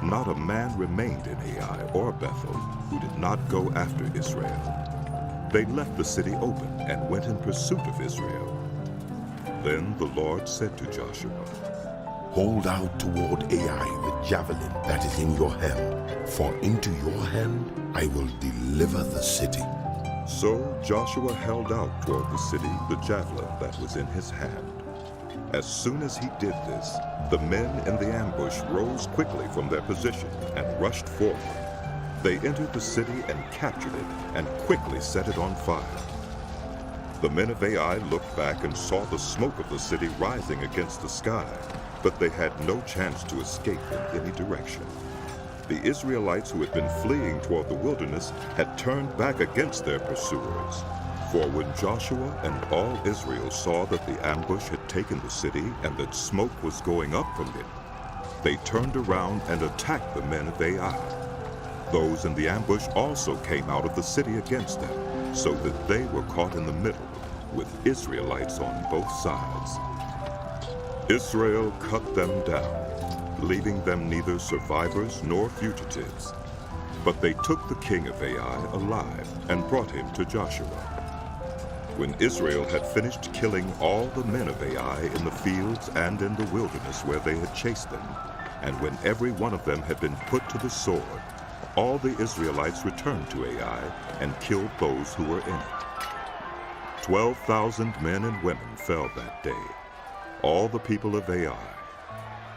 Not a man remained in Ai or Bethel who did not go after Israel. They left the city open and went in pursuit of Israel. Then the Lord said to Joshua, Hold out toward Ai the javelin that is in your hand, for into your hand I will deliver the city. So Joshua held out toward the city the javelin that was in his hand. As soon as he did this, the men in the ambush rose quickly from their position and rushed forward. They entered the city and captured it and quickly set it on fire. The men of Ai looked back and saw the smoke of the city rising against the sky, but they had no chance to escape in any direction. The Israelites who had been fleeing toward the wilderness had turned back against their pursuers. For when Joshua and all Israel saw that the ambush had taken the city and that smoke was going up from it, they turned around and attacked the men of Ai. Those in the ambush also came out of the city against them, so that they were caught in the middle, with Israelites on both sides. Israel cut them down, leaving them neither survivors nor fugitives. But they took the king of Ai alive and brought him to Joshua. When Israel had finished killing all the men of Ai in the fields and in the wilderness where they had chased them, and when every one of them had been put to the sword, all the Israelites returned to Ai and killed those who were in it. 12,000 men and women fell that day, all the people of Ai.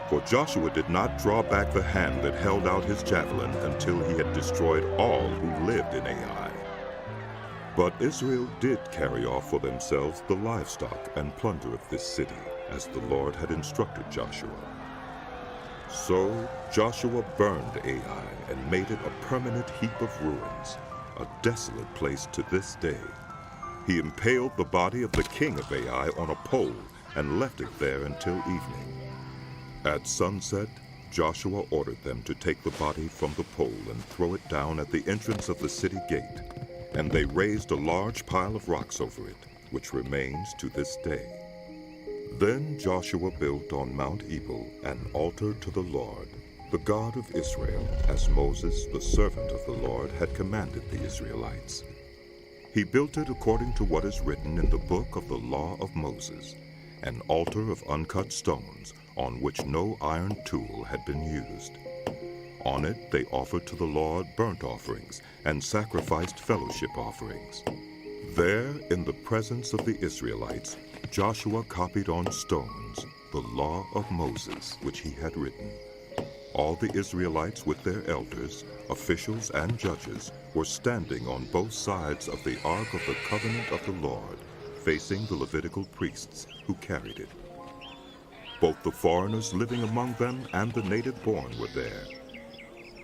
For Joshua did not draw back the hand that held out his javelin until he had destroyed all who lived in Ai. But Israel did carry off for themselves the livestock and plunder of this city, as the Lord had instructed Joshua. So Joshua burned Ai and made it a permanent heap of ruins, a desolate place to this day. He impaled the body of the king of Ai on a pole and left it there until evening. At sunset, Joshua ordered them to take the body from the pole and throw it down at the entrance of the city gate. And they raised a large pile of rocks over it, which remains to this day. Then Joshua built on Mount Ebal an altar to the Lord, the God of Israel, as Moses, the servant of the Lord, had commanded the Israelites. He built it according to what is written in the book of the law of Moses, an altar of uncut stones, on which no iron tool had been used. On it they offered to the Lord burnt offerings and sacrificed fellowship offerings. There, in the presence of the Israelites, Joshua copied on stones the law of Moses, which he had written. All the Israelites with their elders, officials, and judges were standing on both sides of the Ark of the Covenant of the Lord, facing the Levitical priests who carried it. Both the foreigners living among them and the native-born were there.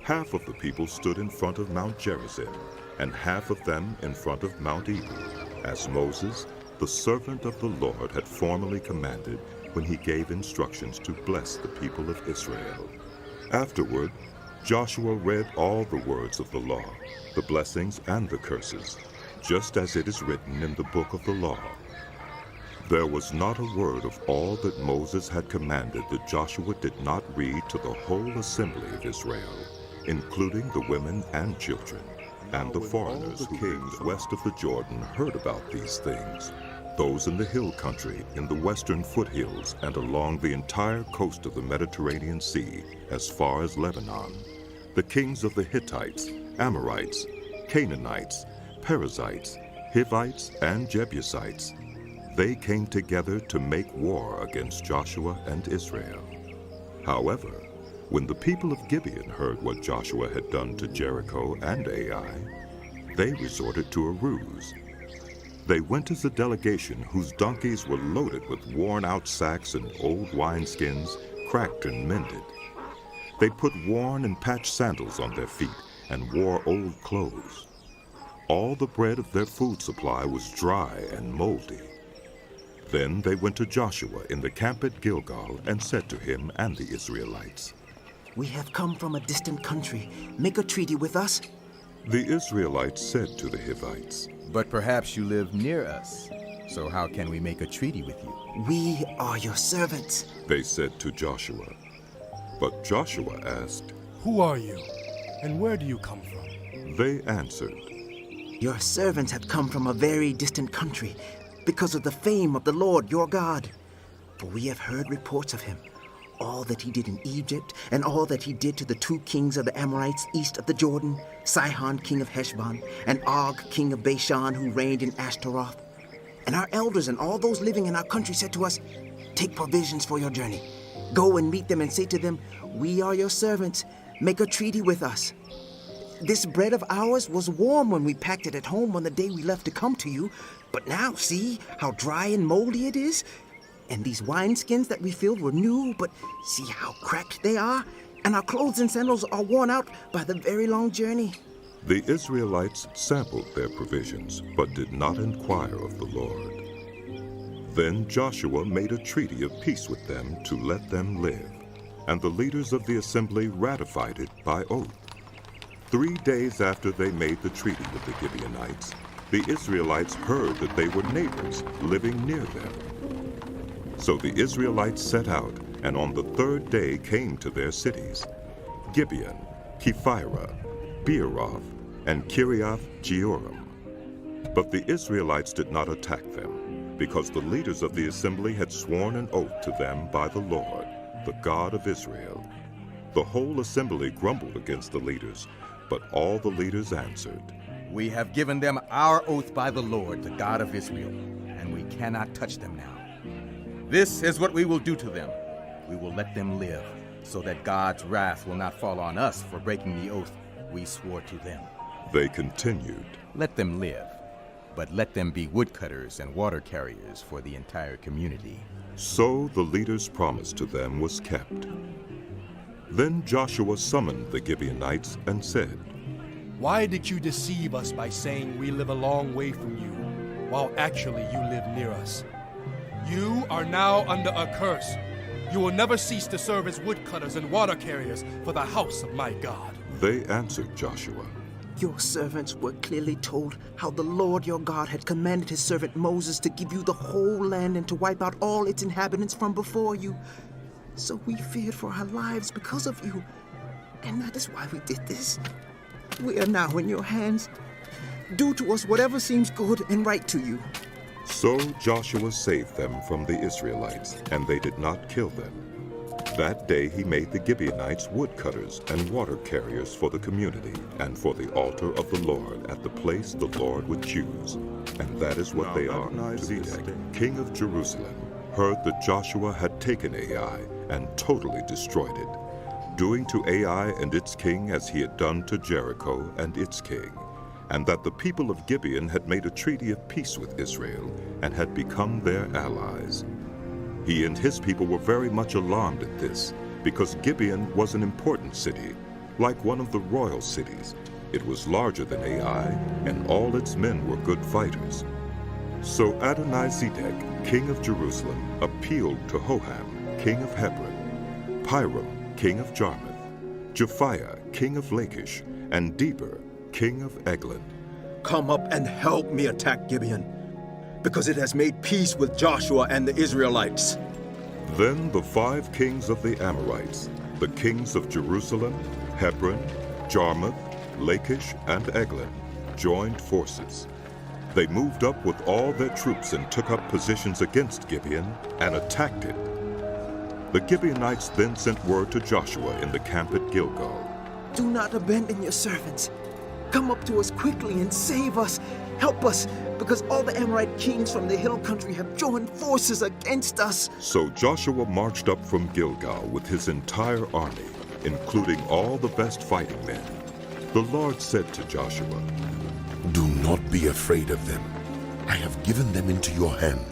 Half of the people stood in front of Mount Gerizim, and half of them in front of Mount Ebal, as Moses, the servant of the Lord, had formerly commanded when he gave instructions to bless the people of Israel. Afterward, Joshua read all the words of the law, the blessings and the curses, just as it is written in the book of the law. There was not a word of all that Moses had commanded that Joshua did not read to the whole assembly of Israel, including the women and children. And the foreigners, the kings west of the Jordan, heard about these things, those in the hill country, in the western foothills, and along the entire coast of the Mediterranean Sea, as far as Lebanon, the kings of the Hittites, Amorites, Canaanites, Perizzites, Hivites, and Jebusites, they came together to make war against Joshua and Israel. However, when the people of Gibeon heard what Joshua had done to Jericho and Ai, they resorted to a ruse. They went as a delegation whose donkeys were loaded with worn-out sacks and old wineskins, cracked and mended. They put worn and patched sandals on their feet and wore old clothes. All the bread of their food supply was dry and moldy. Then they went to Joshua in the camp at Gilgal and said to him and the Israelites, "We have come from a distant country. Make a treaty with us." The Israelites said to the Hivites, "But perhaps you live near us, so how can we make a treaty with you?" "We are your servants," they said to Joshua. But Joshua asked, "Who are you, and where do you come from?" They answered, "Your servants have come from a very distant country, because of the fame of the Lord your God. For we have heard reports of him, all that he did in Egypt, and all that he did to the 2 kings of the Amorites east of the Jordan, Sihon king of Heshbon, and Og king of Bashan, who reigned in Ashtaroth. And our elders and all those living in our country said to us, take provisions for your journey. Go and meet them and say to them, 'We are your servants. Make a treaty with us.' This bread of ours was warm when we packed it at home on the day we left to come to you, but now see how dry and moldy it is? And these wineskins that we filled were new, but see how cracked they are? And our clothes and sandals are worn out by the very long journey." The Israelites sampled their provisions, but did not inquire of the Lord. Then Joshua made a treaty of peace with them to let them live, and the leaders of the assembly ratified it by oath. 3 days after they made the treaty with the Gibeonites, the Israelites heard that they were neighbors living near them. So the Israelites set out, and on the 3rd day came to their cities, Gibeon, Kephirah, Beeroth, and Kiriath Jearim. But the Israelites did not attack them, because the leaders of the assembly had sworn an oath to them by the Lord, the God of Israel. The whole assembly grumbled against the leaders, but all the leaders answered, "We have given them our oath by the Lord, the God of Israel, and we cannot touch them now. This is what we will do to them. We will let them live, so that God's wrath will not fall on us for breaking the oath we swore to them." They continued, "Let them live, but let them be woodcutters and water carriers for the entire community." So the leader's promise to them was kept. Then Joshua summoned the Gibeonites and said, "Why did you deceive us by saying we live a long way from you, while actually you live near us? You are now under a curse. You will never cease to serve as woodcutters and water carriers for the house of my God." They answered Joshua, "Your servants were clearly told how the Lord your God had commanded his servant Moses to give you the whole land and to wipe out all its inhabitants from before you. So we feared for our lives because of you, and that is why we did this. We are now in your hands. Do to us whatever seems good and right to you." So Joshua saved them from the Israelites, and they did not kill them. That day he made the Gibeonites woodcutters and water carriers for the community and for the altar of the Lord at the place the Lord would choose. And that is what they are to this day. King of Jerusalem heard that Joshua had taken Ai and totally destroyed it, doing to Ai and its king as he had done to Jericho and its king, and that the people of Gibeon had made a treaty of peace with Israel and had become their allies. He and his people were very much alarmed at this, because Gibeon was an important city, like one of the royal cities. It was larger than Ai, and all its men were good fighters. So Adonizedek, king of Jerusalem, appealed to Hoham, king of Hebron, Piram, king of Jarmuth, Japhiah, king of Lachish, and Deber, king of Eglon. "Come up and help me attack Gibeon, because it has made peace with Joshua and the Israelites." Then the 5 kings of the Amorites, the kings of Jerusalem, Hebron, Jarmuth, Lachish, and Eglon, joined forces. They moved up with all their troops and took up positions against Gibeon and attacked it. The Gibeonites then sent word to Joshua in the camp at Gilgal. "Do not abandon your servants. Come up to us quickly and save us. Help us, because all the Amorite kings from the hill country have joined forces against us." So Joshua marched up from Gilgal with his entire army, including all the best fighting men. The Lord said to Joshua, "Do not be afraid of them. I have given them into your hand.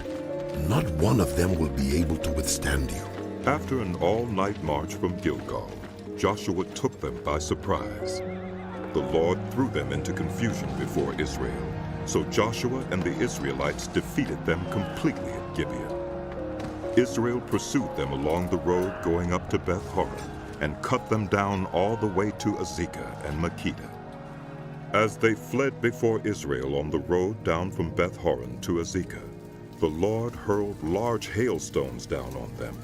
Not one of them will be able to withstand you." After an all-night march from Gilgal, Joshua took them by surprise. The Lord threw them into confusion before Israel. So Joshua and the Israelites defeated them completely at Gibeon. Israel pursued them along the road going up to Beth-horon and cut them down all the way to Azekah and Makkedah. As they fled before Israel on the road down from Beth-horon to Azekah, the Lord hurled large hailstones down on them,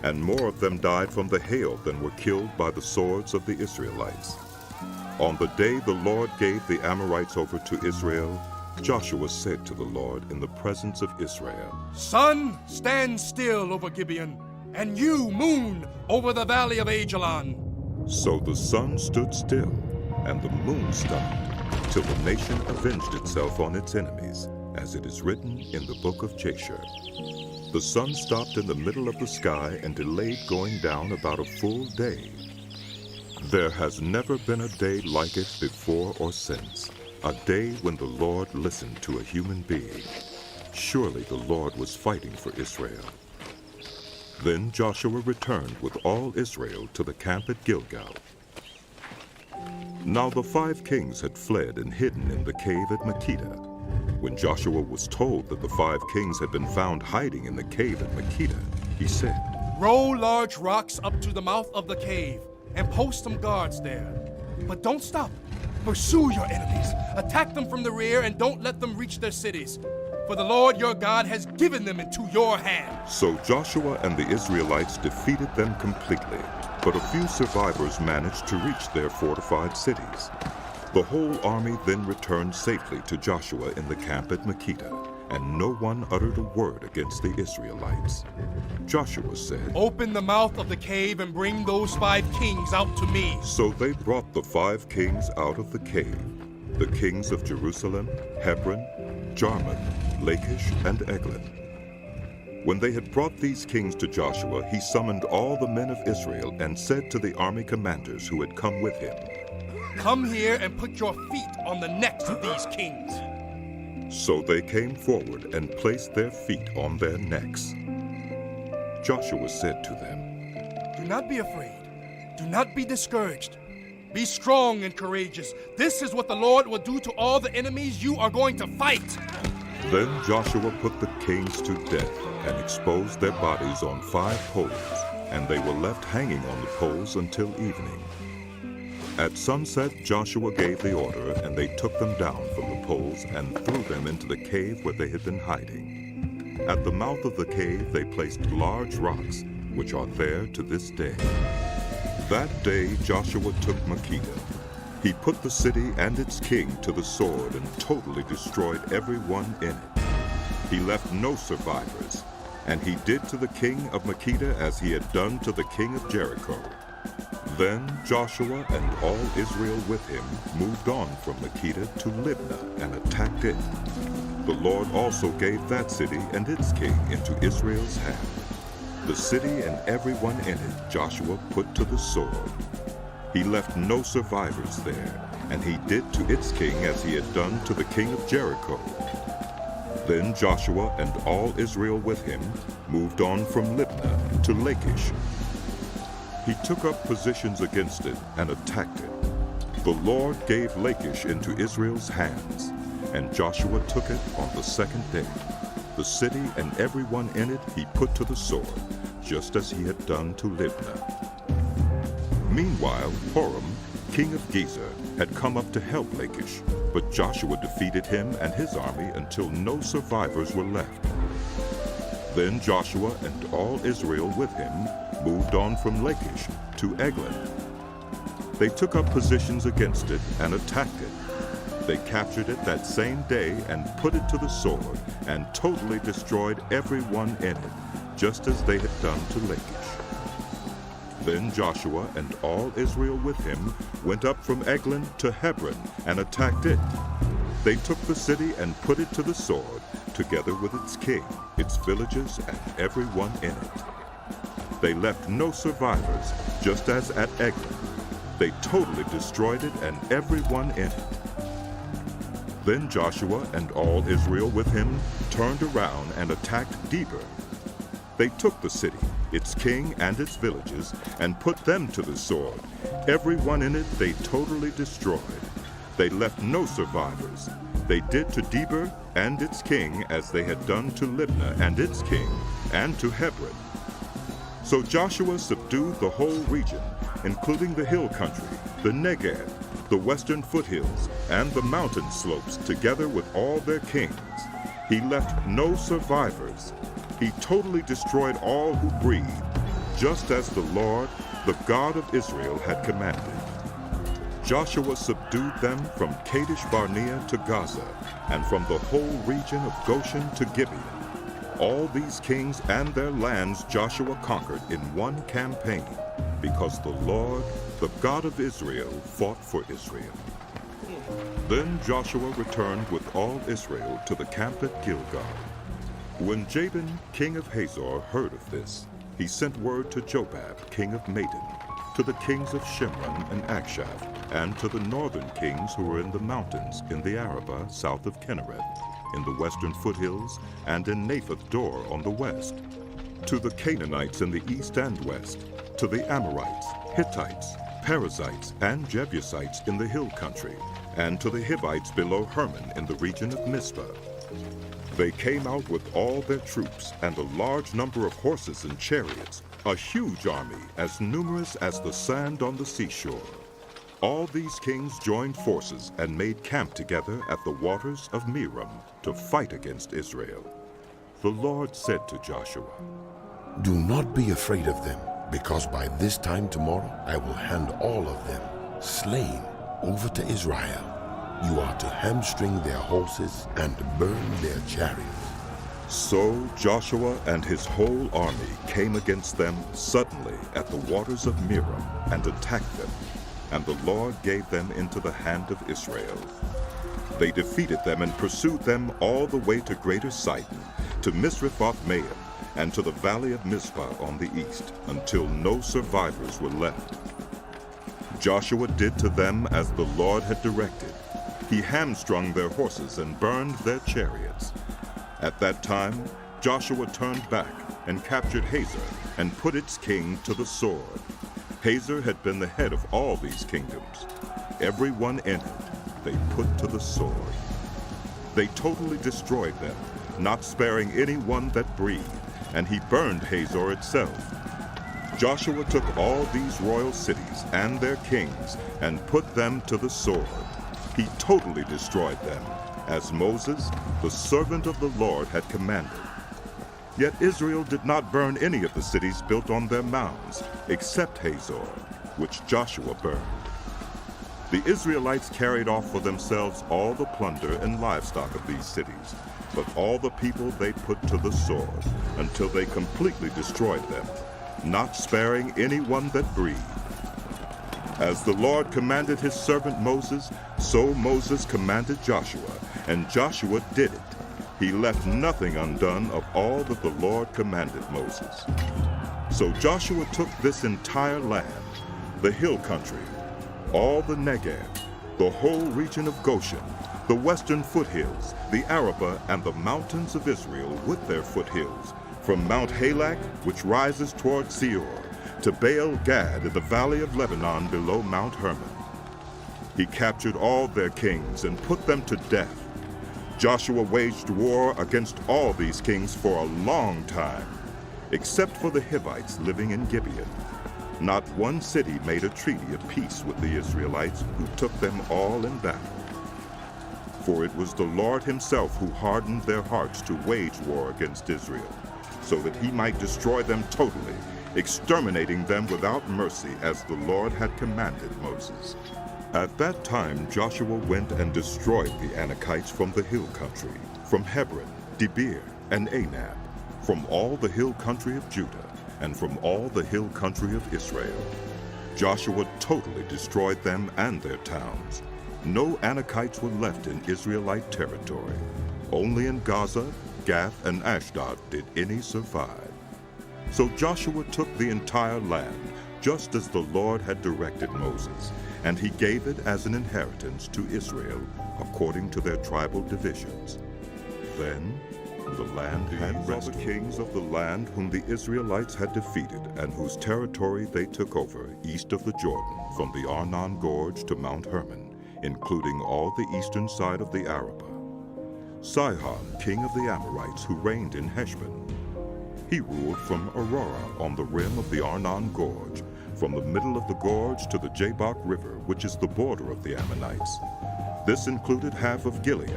and more of them died from the hail than were killed by the swords of the Israelites. On the day the Lord gave the Amorites over to Israel, Joshua said to the Lord in the presence of Israel, "Sun, stand still over Gibeon, and you, moon, over the valley of Ajalon." So the sun stood still, and the moon stopped, till the nation avenged itself on its enemies, as it is written in the book of Jasher. The sun stopped in the middle of the sky and delayed going down about a full day. There has never been a day like it before or since, a day when the Lord listened to a human being. Surely the Lord was fighting for Israel. Then Joshua returned with all Israel to the camp at Gilgal. Now the 5 kings had fled and hidden in the cave at Makkedah. When Joshua was told that the 5 kings had been found hiding in the cave at Makkedah, he said, Roll large rocks up to the mouth of the cave and post some guards there. But don't stop. Pursue your enemies. Attack them from the rear and don't let them reach their cities. For the Lord your God has given them into your hand. So Joshua and the Israelites defeated them completely, but a few survivors managed to reach their fortified cities. The whole army then returned safely to Joshua in the camp at Makkedah, and no one uttered a word against the Israelites. Joshua said, Open the mouth of the cave and bring those 5 kings out to me. So they brought the 5 kings out of the cave, the kings of Jerusalem, Hebron, Jarmuth, Lachish, and Eglon. When they had brought these kings to Joshua, he summoned all the men of Israel and said to the army commanders who had come with him, Come here and put your feet on the necks of these kings. So they came forward and placed their feet on their necks. Joshua said to them, Do not be afraid. Do not be discouraged. Be strong and courageous. This is what the Lord will do to all the enemies you are going to fight. Then Joshua put the kings to death and exposed their bodies on 5 poles, and they were left hanging on the poles until evening. At sunset, Joshua gave the order, and they took them down from the poles and threw them into the cave where they had been hiding. At the mouth of the cave, they placed large rocks, which are there to this day. That day, Joshua took Makkedah. He put the city and its king to the sword and totally destroyed everyone in it. He left no survivors, and he did to the king of Makkedah as he had done to the king of Jericho. Then Joshua and all Israel with him moved on from Makkedah to Libnah and attacked it. The Lord also gave that city and its king into Israel's hand. The city and everyone in it Joshua put to the sword. He left no survivors there, and he did to its king as he had done to the king of Jericho. Then Joshua and all Israel with him moved on from Libnah to Lachish. He took up positions against it and attacked it. The Lord gave Lachish into Israel's hands, and Joshua took it on the 2nd day. The city and everyone in it he put to the sword, just as he had done to Libnah. Meanwhile, Horam, king of Gezer, had come up to help Lachish, but Joshua defeated him and his army until no survivors were left. Then Joshua and all Israel with him moved on from Lachish to Eglon. They took up positions against it and attacked it. They captured it that same day and put it to the sword and totally destroyed everyone in it, just as they had done to Lachish. Then Joshua and all Israel with him went up from Eglon to Hebron and attacked it. They took the city and put it to the sword, together with its king, its villages, and everyone in it. They left no survivors, just as at Eglon. They totally destroyed it and everyone in it. Then Joshua and all Israel with him turned around and attacked Debir. They took the city, its king and its villages, and put them to the sword. Everyone in it they totally destroyed. They left no survivors. They did to Debir and its king as they had done to Libnah and its king, and to Hebron. So Joshua subdued the whole region, including the hill country, the Negev, the western foothills, and the mountain slopes, together with all their kings. He left no survivors. He totally destroyed all who breathed, just as the Lord, the God of Israel, had commanded. Joshua subdued them from Kadesh Barnea to Gaza, and from the whole region of Goshen to Gibeon. All these kings and their lands Joshua conquered in one campaign, because the Lord, the God of Israel, fought for Israel. Then Joshua returned with all Israel to the camp at Gilgal. When Jabin, king of Hazor, heard of this, he sent word to Jobab, king of Madon, to the kings of Shimron and Akshaph, and to the northern kings who were in the mountains in the Arabah south of Kinnereth, in the western foothills, and in Naphoth Dor on the west, to the Canaanites in the east and west, to the Amorites, Hittites, Perizzites, and Jebusites in the hill country, and to the Hivites below Hermon in the region of Mizpah. They came out with all their troops and a large number of horses and chariots, a huge army as numerous as the sand on the seashore. All these kings joined forces and made camp together at the waters of Merom to fight against Israel. The Lord said to Joshua, Do not be afraid of them, because by this time tomorrow I will hand all of them, slain, over to Israel. You are to hamstring their horses and burn their chariots. So Joshua and his whole army came against them suddenly at the waters of Merom and attacked them, and the Lord gave them into the hand of Israel. They defeated them and pursued them all the way to Greater Sidon, to Misrephoth-Maim, and to the valley of Mizpah on the east, until no survivors were left. Joshua did to them as the Lord had directed. He hamstrung their horses and burned their chariots. At that time, Joshua turned back and captured Hazor and put its king to the sword. Hazor had been the head of all these kingdoms. Every one in it they put to the sword. They totally destroyed them, not sparing any one that breathed, and he burned Hazor itself. Joshua took all these royal cities and their kings and put them to the sword. He totally destroyed them, as Moses, the servant of the Lord, had commanded. Yet Israel did not burn any of the cities built on their mounds, except Hazor, which Joshua burned. The Israelites carried off for themselves all the plunder and livestock of these cities, but all the people they put to the sword, until they completely destroyed them, not sparing anyone that breathed. As the Lord commanded his servant Moses, so Moses commanded Joshua, and Joshua did it. He left nothing undone of all that the Lord commanded Moses. So Joshua took this entire land, the hill country, all the Negev, the whole region of Goshen, the western foothills, the Arabah, and the mountains of Israel with their foothills, from Mount Halak, which rises toward Seir, to Baal Gad in the valley of Lebanon below Mount Hermon. He captured all their kings and put them to death. Joshua waged war against all these kings for a long time, except for the Hivites living in Gibeon. Not one city made a treaty of peace with the Israelites, who took them all in battle. For it was the Lord himself who hardened their hearts to wage war against Israel, so that he might destroy them totally, exterminating them without mercy, as the Lord had commanded Moses. At that time Joshua went and destroyed the Anakites from the hill country, from Hebron, Debir, and Anab, from all the hill country of Judah, and from all the hill country of Israel. Joshua totally destroyed them and their towns. No Anakites were left in Israelite territory. Only in Gaza, Gath, and Ashdod did any survive. So Joshua took the entire land, just as the Lord had directed Moses, and he gave it as an inheritance to Israel, according to their tribal divisions. Then the land had rest. These are the kings of the land whom the Israelites had defeated, and whose territory they took over east of the Jordan, from the Arnon Gorge to Mount Hermon, including all the eastern side of the Arabah. Sihon, king of the Amorites, who reigned in Heshbon. He ruled from Aurora on the rim of the Arnon Gorge, from the middle of the gorge to the Jabbok River, which is the border of the Ammonites. This included half of Gilead.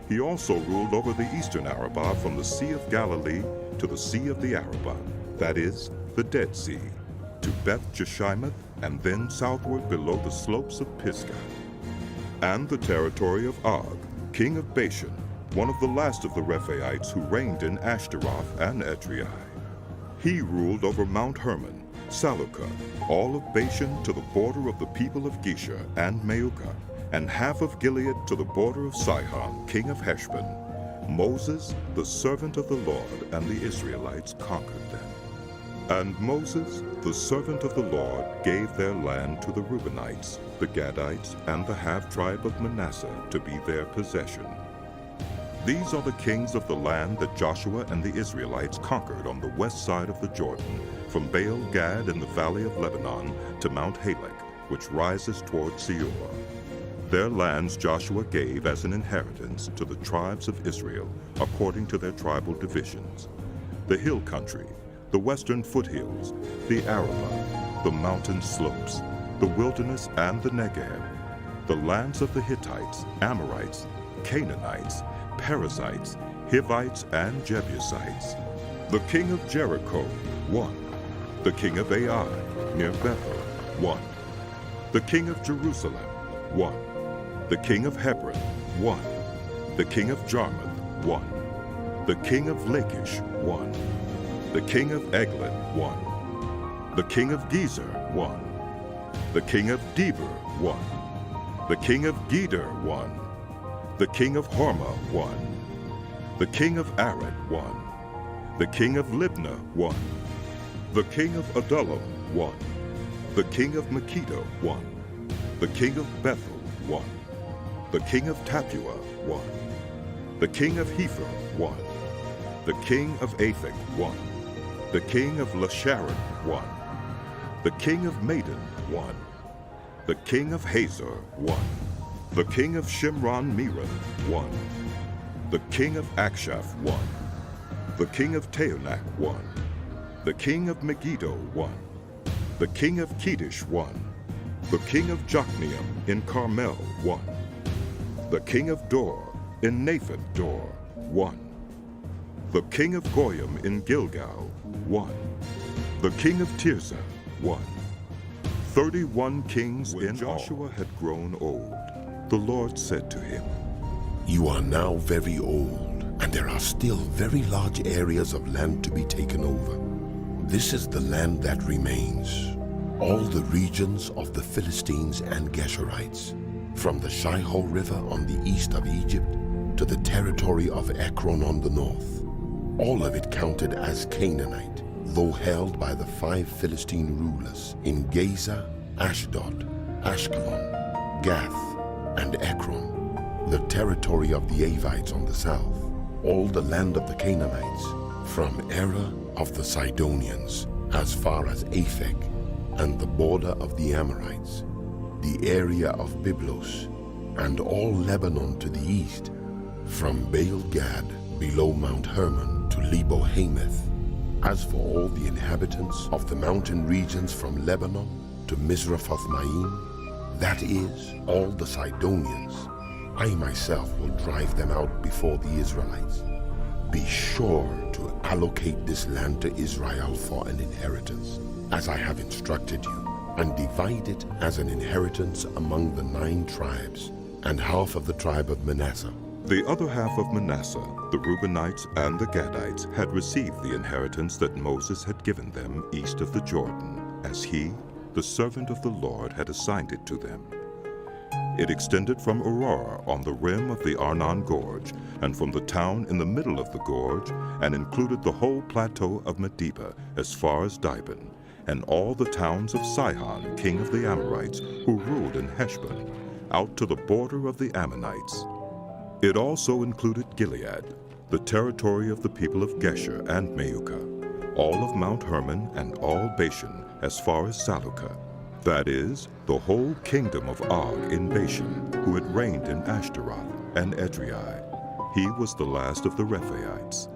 He also ruled over the eastern Arabah from the Sea of Galilee to the Sea of the Arabah, that is, the Dead Sea, to Beth Jeshimoth, and then southward below the slopes of Pisgah. And the territory of Og, king of Bashan, one of the last of the Rephaites who reigned in Ashtaroth and Edrei. He ruled over Mount Hermon, Saluka, all of Bashan to the border of the people of Gesher and Meucah, and half of Gilead to the border of Sihon, king of Heshbon, Moses, the servant of the Lord, and the Israelites conquered them. And Moses, the servant of the Lord, gave their land to the Reubenites, the Gadites, and the half-tribe of Manasseh to be their possession. These are the kings of the land that Joshua and the Israelites conquered on the west side of the Jordan, from Baal Gad in the valley of Lebanon to Mount Halak, which rises toward Seir. Their lands Joshua gave as an inheritance to the tribes of Israel, according to their tribal divisions: the hill country, the western foothills, the Arabah, the mountain slopes, the wilderness and the Negev, the lands of the Hittites, Amorites, Canaanites, Perizzites, Hivites, and Jebusites. The king of Jericho, 1. The king of Ai, near Bethel, 1. The king of Jerusalem, 1. The king of Hebron, 1. The king of Jarmuth, 1. The king of Lachish, 1. The king of Eglon, 1. The king of Gezer, 1. The king of Deber, 1. The king of Geder, 1. The king of Hormah, 1. The king of Arad, 1. The king of Libnah, 1. The king of Adullam, 1. The king of Megiddo, 1. The king of Bethel, 1. The king of Tappuah, 1. The king of Hepher, 1. The king of Aphek, 1. The king of Lasharon, 1. The king of Madon, 1. The king of Hazor, 1. The king of Shimron-Meron, 1. The king of Akshaph, 1. The king of Taanach, 1. The king of Megiddo, 1. The king of Kedesh, 1. The king of Jokneam in Carmel, 1. The king of Dor in Naphat Dor, 1. The king of Goyim in Gilgal, 1. The king of Tirzah, 1. 31 kings in all. When Joshua had grown old, the Lord said to him, You are now very old, and there are still very large areas of land to be taken over. This is the land that remains, all the regions of the Philistines and Geshurites, from the Shihor River on the east of Egypt to the territory of Ekron on the north. All of it counted as Canaanite, though held by the 5 Philistine rulers in Gaza, Ashdod, Ashkelon, Gath, and Ekron, the territory of the Avites on the south, all the land of the Canaanites, from Era of the Sidonians as far as Aphek, and the border of the Amorites, the area of Byblos, and all Lebanon to the east, from Baal Gad below Mount Hermon to Lebo Hamath. As for all the inhabitants of the mountain regions from Lebanon to Mizraphoth-Maim, that is, all the Sidonians, I myself will drive them out before the Israelites. Be sure to allocate this land to Israel for an inheritance, as I have instructed you, and divide it as an inheritance among the 9 tribes, and half of the tribe of Manasseh. The other half of Manasseh, the Reubenites and the Gadites, had received the inheritance that Moses had given them east of the Jordan, as he, the servant of the Lord, had assigned it to them. It extended from Aurora on the rim of the Arnon Gorge, and from the town in the middle of the gorge, and included the whole plateau of Medeba as far as Dibon, and all the towns of Sihon, king of the Amorites, who ruled in Heshbon, out to the border of the Ammonites. It also included Gilead, the territory of the people of Gesher and Meucah, all of Mount Hermon and all Bashan as far as Salucah, that is, the whole kingdom of Og in Bashan, who had reigned in Ashtaroth and Edrei. He was the last of the Rephaites.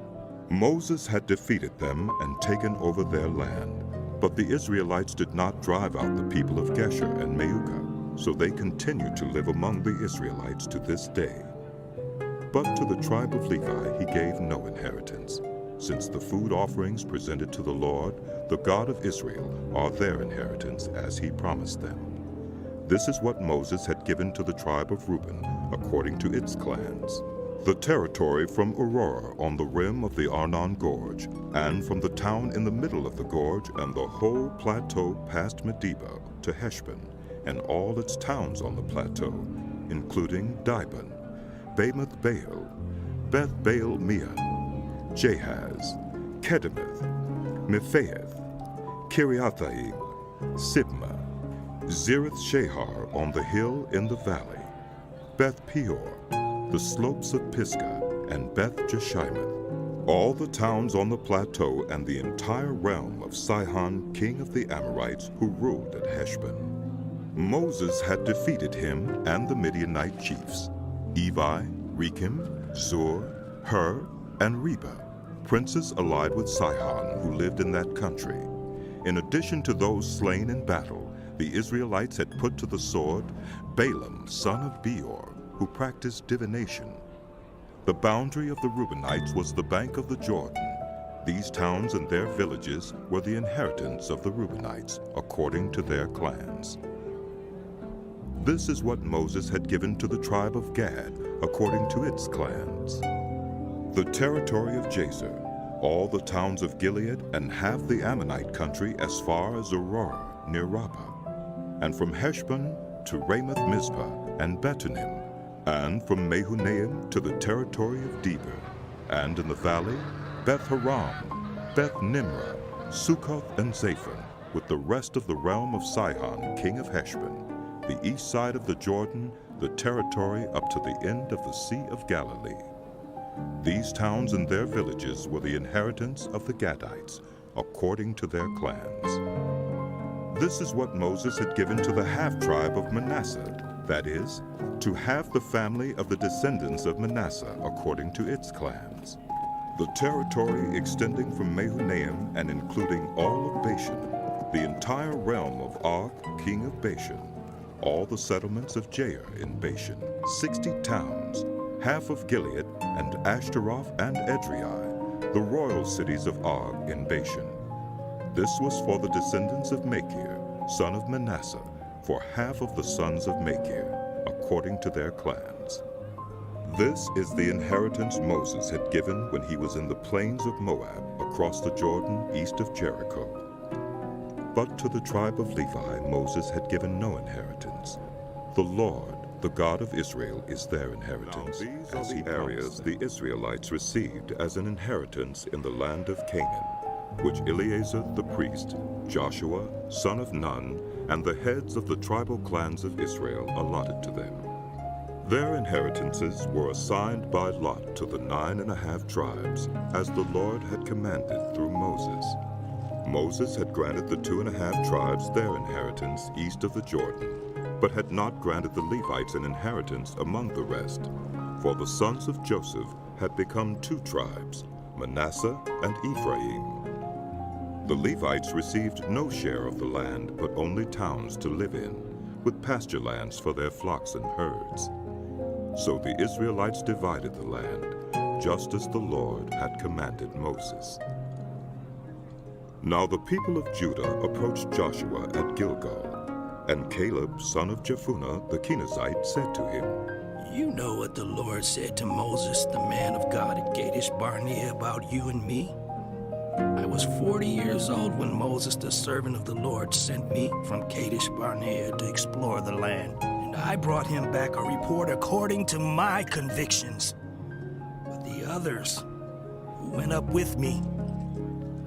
Moses had defeated them and taken over their land, but the Israelites did not drive out the people of Gesher and Meucah, so they continued to live among the Israelites to this day. But to the tribe of Levi he gave no inheritance, since the food offerings presented to the Lord, the God of Israel, are their inheritance as he promised them. This is what Moses had given to the tribe of Reuben, according to its clans: the territory from Aurora on the rim of the Arnon Gorge, and from the town in the middle of the gorge, and the whole plateau past Medeba to Heshbon, and all its towns on the plateau, including Dibon, Bamoth Baal, Beth Baal Meon, Jahaz, Kedemoth, Mephaeth, Kiriathaim, Sibmah, Zereth Shahar on the hill in the valley, Beth Peor, the slopes of Pisgah, and Beth Jeshimoth, all the towns on the plateau and the entire realm of Sihon, king of the Amorites, who ruled at Heshbon. Moses had defeated him and the Midianite chiefs, Evi, Rekem, Zur, Hur, and Reba, princes allied with Sihon who lived in that country. In addition to those slain in battle, the Israelites had put to the sword Balaam, son of Beor, who practiced divination. The boundary of the Reubenites was the bank of the Jordan. These towns and their villages were the inheritance of the Reubenites, according to their clans. This is what Moses had given to the tribe of Gad, according to its clans. The territory of Jazer, all the towns of Gilead, and half the Ammonite country as far as Aurora, near Rabbah, and from Heshbon to Ramoth Mizpah and Betonim, and from Mehunaim to the territory of Debir, and in the valley, Beth Haram, Beth Nimrah, Succoth, and Zaphon, with the rest of the realm of Sihon, king of Heshbon, the east side of the Jordan, the territory up to the end of the Sea of Galilee. These towns and their villages were the inheritance of the Gadites, according to their clans. This is what Moses had given to the half-tribe of Manasseh, that is, to half the family of the descendants of Manasseh, according to its clans. The territory extending from Mehunaim and including all of Bashan, the entire realm of Og, king of Bashan, all the settlements of Jair in Bashan, 60 towns, half of Gilead, and Ashtaroth and Edrei, the royal cities of Og in Bashan. This was for the descendants of Machir, son of Manasseh, for half of the sons of Machir, according to their clans. This is the inheritance Moses had given when he was in the plains of Moab, across the Jordan east of Jericho. But to the tribe of Levi Moses had given no inheritance. The Lord, the God of Israel, is their inheritance, as the areas the Israelites received as an inheritance in the land of Canaan, which Eleazar the priest, Joshua, son of Nun, and the heads of the tribal clans of Israel allotted to them. Their inheritances were assigned by lot to the 9½ tribes, as the Lord had commanded through Moses. Moses had granted the 2½ tribes their inheritance east of the Jordan, but had not granted the Levites an inheritance among the rest, for the sons of Joseph had become 2 tribes, Manasseh and Ephraim. The Levites received no share of the land, but only towns to live in, with pasture lands for their flocks and herds. So the Israelites divided the land, just as the Lord had commanded Moses. Now the people of Judah approached Joshua at Gilgal, and Caleb, son of Jephunneh the Kenizzite, said to him, You know what the Lord said to Moses, the man of God at Kadesh Barnea, about you and me? I was 40 years old when Moses, the servant of the Lord, sent me from Kadesh Barnea to explore the land, and I brought him back a report according to my convictions. But the others who went up with me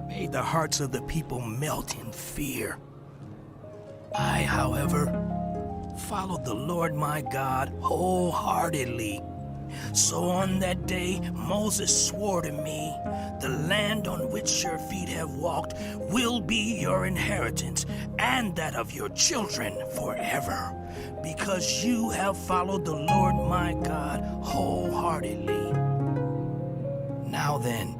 made the hearts of the people melt in fear. I, however, followed the Lord my God wholeheartedly. So on that day, Moses swore to me, The land on which your feet have walked will be your inheritance, and that of your children forever, because you have followed the Lord my God wholeheartedly. Now then,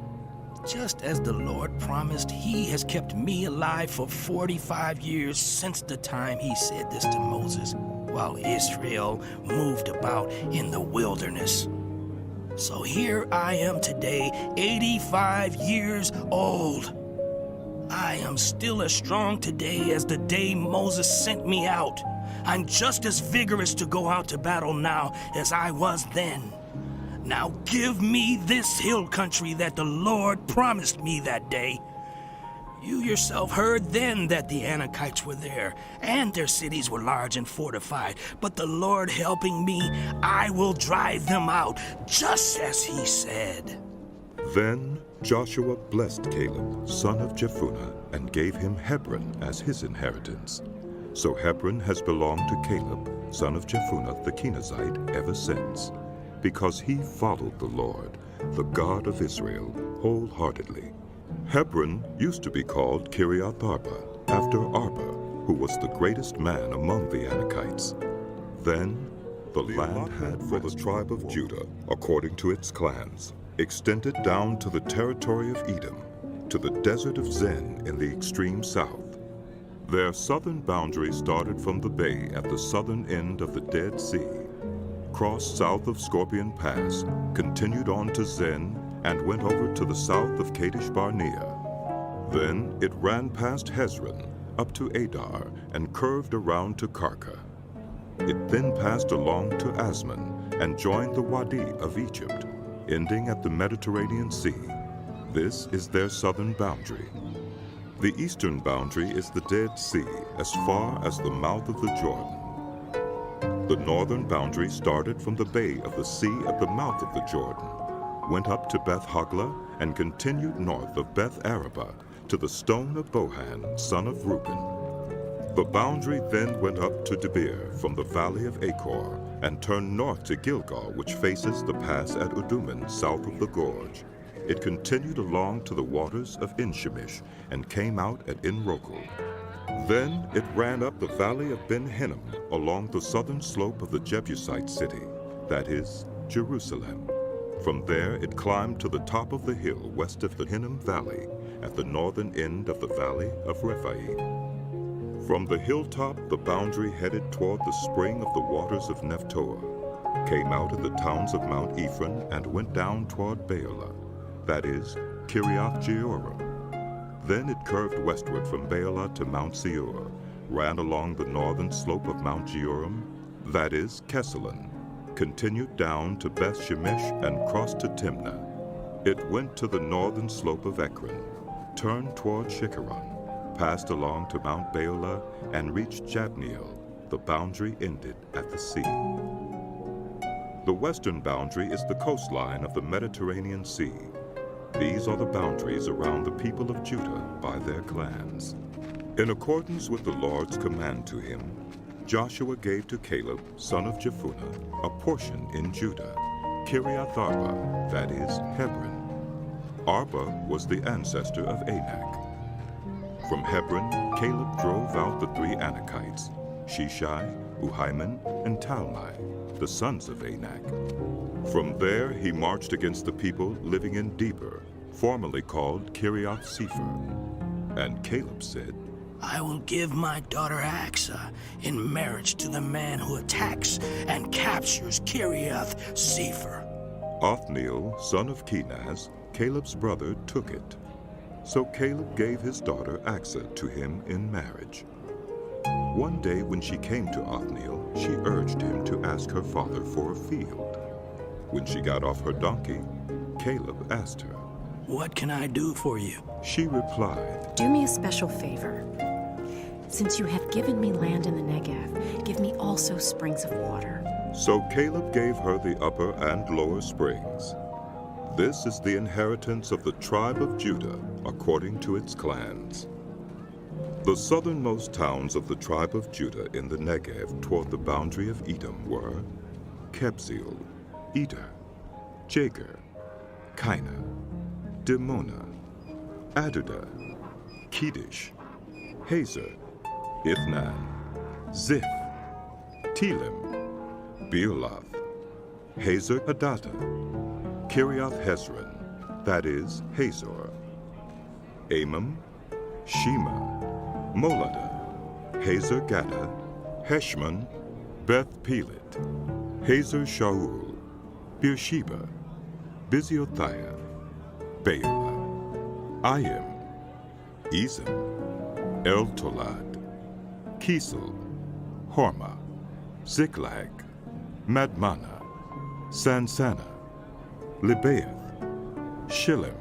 just as the Lord promised, he has kept me alive for 45 years since the time he said this to Moses, while Israel moved about in the wilderness. So here I am today, 85 years old. I am still as strong today as the day Moses sent me out. I'm just as vigorous to go out to battle now as I was then. Now give me this hill country that the Lord promised me that day. You yourself heard then that the Anakites were there, and their cities were large and fortified. But the Lord helping me, I will drive them out, just as he said. Then Joshua blessed Caleb, son of Jephunneh, and gave him Hebron as his inheritance. So Hebron has belonged to Caleb, son of Jephunneh the Kenizzite, ever since, because he followed the Lord, the God of Israel, wholeheartedly. Hebron used to be called Kiriath Arba, after Arba, who was the greatest man among the Anakites. Then the land had for the tribe of Judah, according to its clans, extended down to the territory of Edom, to the desert of Zin in the extreme south. Their southern boundary started from the bay at the southern end of the Dead Sea, crossed south of Scorpion Pass, continued on to Zin, and went over to the south of Kadesh Barnea. Then it ran past Hezron, up to Adar, and curved around to Karka. It then passed along to Asmon, and joined the Wadi of Egypt, ending at the Mediterranean Sea. This is their southern boundary. The eastern boundary is the Dead Sea, as far as the mouth of the Jordan. The northern boundary started from the bay of the sea at the mouth of the Jordan, went up to Beth Hoglah, and continued north of Beth Araba to the stone of Bohan, son of Reuben. The boundary then went up to Debir from the valley of Achor, and turned north to Gilgal, which faces the pass at Uduman, south of the gorge. It continued along to the waters of En-Shemesh, and came out at En-Rogel. Then it ran up the valley of Ben-Hinnom, along the southern slope of the Jebusite city, that is, Jerusalem. From there it climbed to the top of the hill west of the Hinnom Valley, at the northern end of the valley of Rephaim. From the hilltop the boundary headed toward the spring of the waters of Nephtoah, came out of the towns of Mount Ephraim, and went down toward Baalah, that is, Kiriath Jearim. Then it curved westward from Baalah to Mount Seir, ran along the northern slope of Mount Jearim, that is, Kesalon, continued down to Beth Shemesh, and crossed to Timnah. It went to the northern slope of Ekron, turned toward Shikkeron, passed along to Mount Baalah, and reached Jabneel. The boundary ended at the sea. The western boundary is the coastline of the Mediterranean Sea. These are the boundaries around the people of Judah by their clans. In accordance with the Lord's command to him, Joshua gave to Caleb, son of Jephunneh, a portion in Judah, Kiriath Arba, that is, Hebron. Arba was the ancestor of Anak. From Hebron, Caleb drove out the three Anakites, Sheshai, Uhiman, and Talmai, the sons of Anak. From there he marched against the people living in Debir, formerly called Kiriath Sepher. And Caleb said, I will give my daughter Axa in marriage to the man who attacks and captures Kiriath Sepher. Othniel, son of Kenaz, Caleb's brother, took it. So Caleb gave his daughter Axa to him in marriage. One day when she came to Othniel, she urged him to ask her father for a field. When she got off her donkey, Caleb asked her, What can I do for you? She replied, Do me a special favor. Since you have given me land in the Negev, give me also springs of water. So Caleb gave her the upper and lower springs. This is the inheritance of the tribe of Judah, according to its clans. The southernmost towns of the tribe of Judah in the Negev toward the boundary of Edom were Kebzeel, Eder, Jager, Kaina, Dimona, Adudah, Kedesh, Hazer, Ithnan, Ziph, Telem, Bealoth, Hazer Hadattah, Kiriath Hezron, that is, Hazor, Amam, Shema, Moladah, Hazer Gaddah, Heshmon, Beth Pelet, Hazer Shaul, Beersheba, Biziothia, Baalah, Ayim, Ezem, El Tolad, Kisel, Hormah, Ziklag, Madmana, Sansana, Libaoth, Shillim,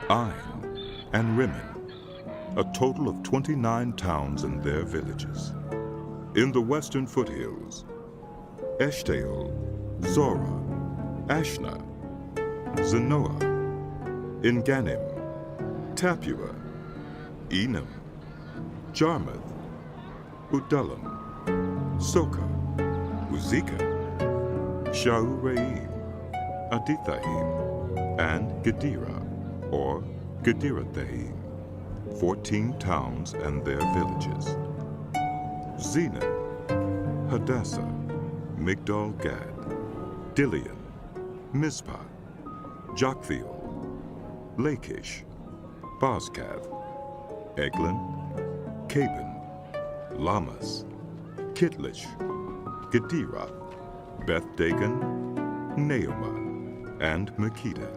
Ain, and Rimmon, a total of 29 towns and their villages. In the western foothills, Eshtaol, Zorah, Ashna, Zanoah, Engannim, Tapua, Enam, Jarmuth, Udullam, Soka, Uzika, Shauraim, Adithaim, and Gedera, or Gederathaim, 14 towns and their villages. Zenan, Hadassah, Migdal Gad, Dilian, Mizpah, Joktheel, Lachish, Bozkath, Eglon, Caban, Lamas, Kitlish, Gedera, Beth Dagon, Naamah, and Makkedah,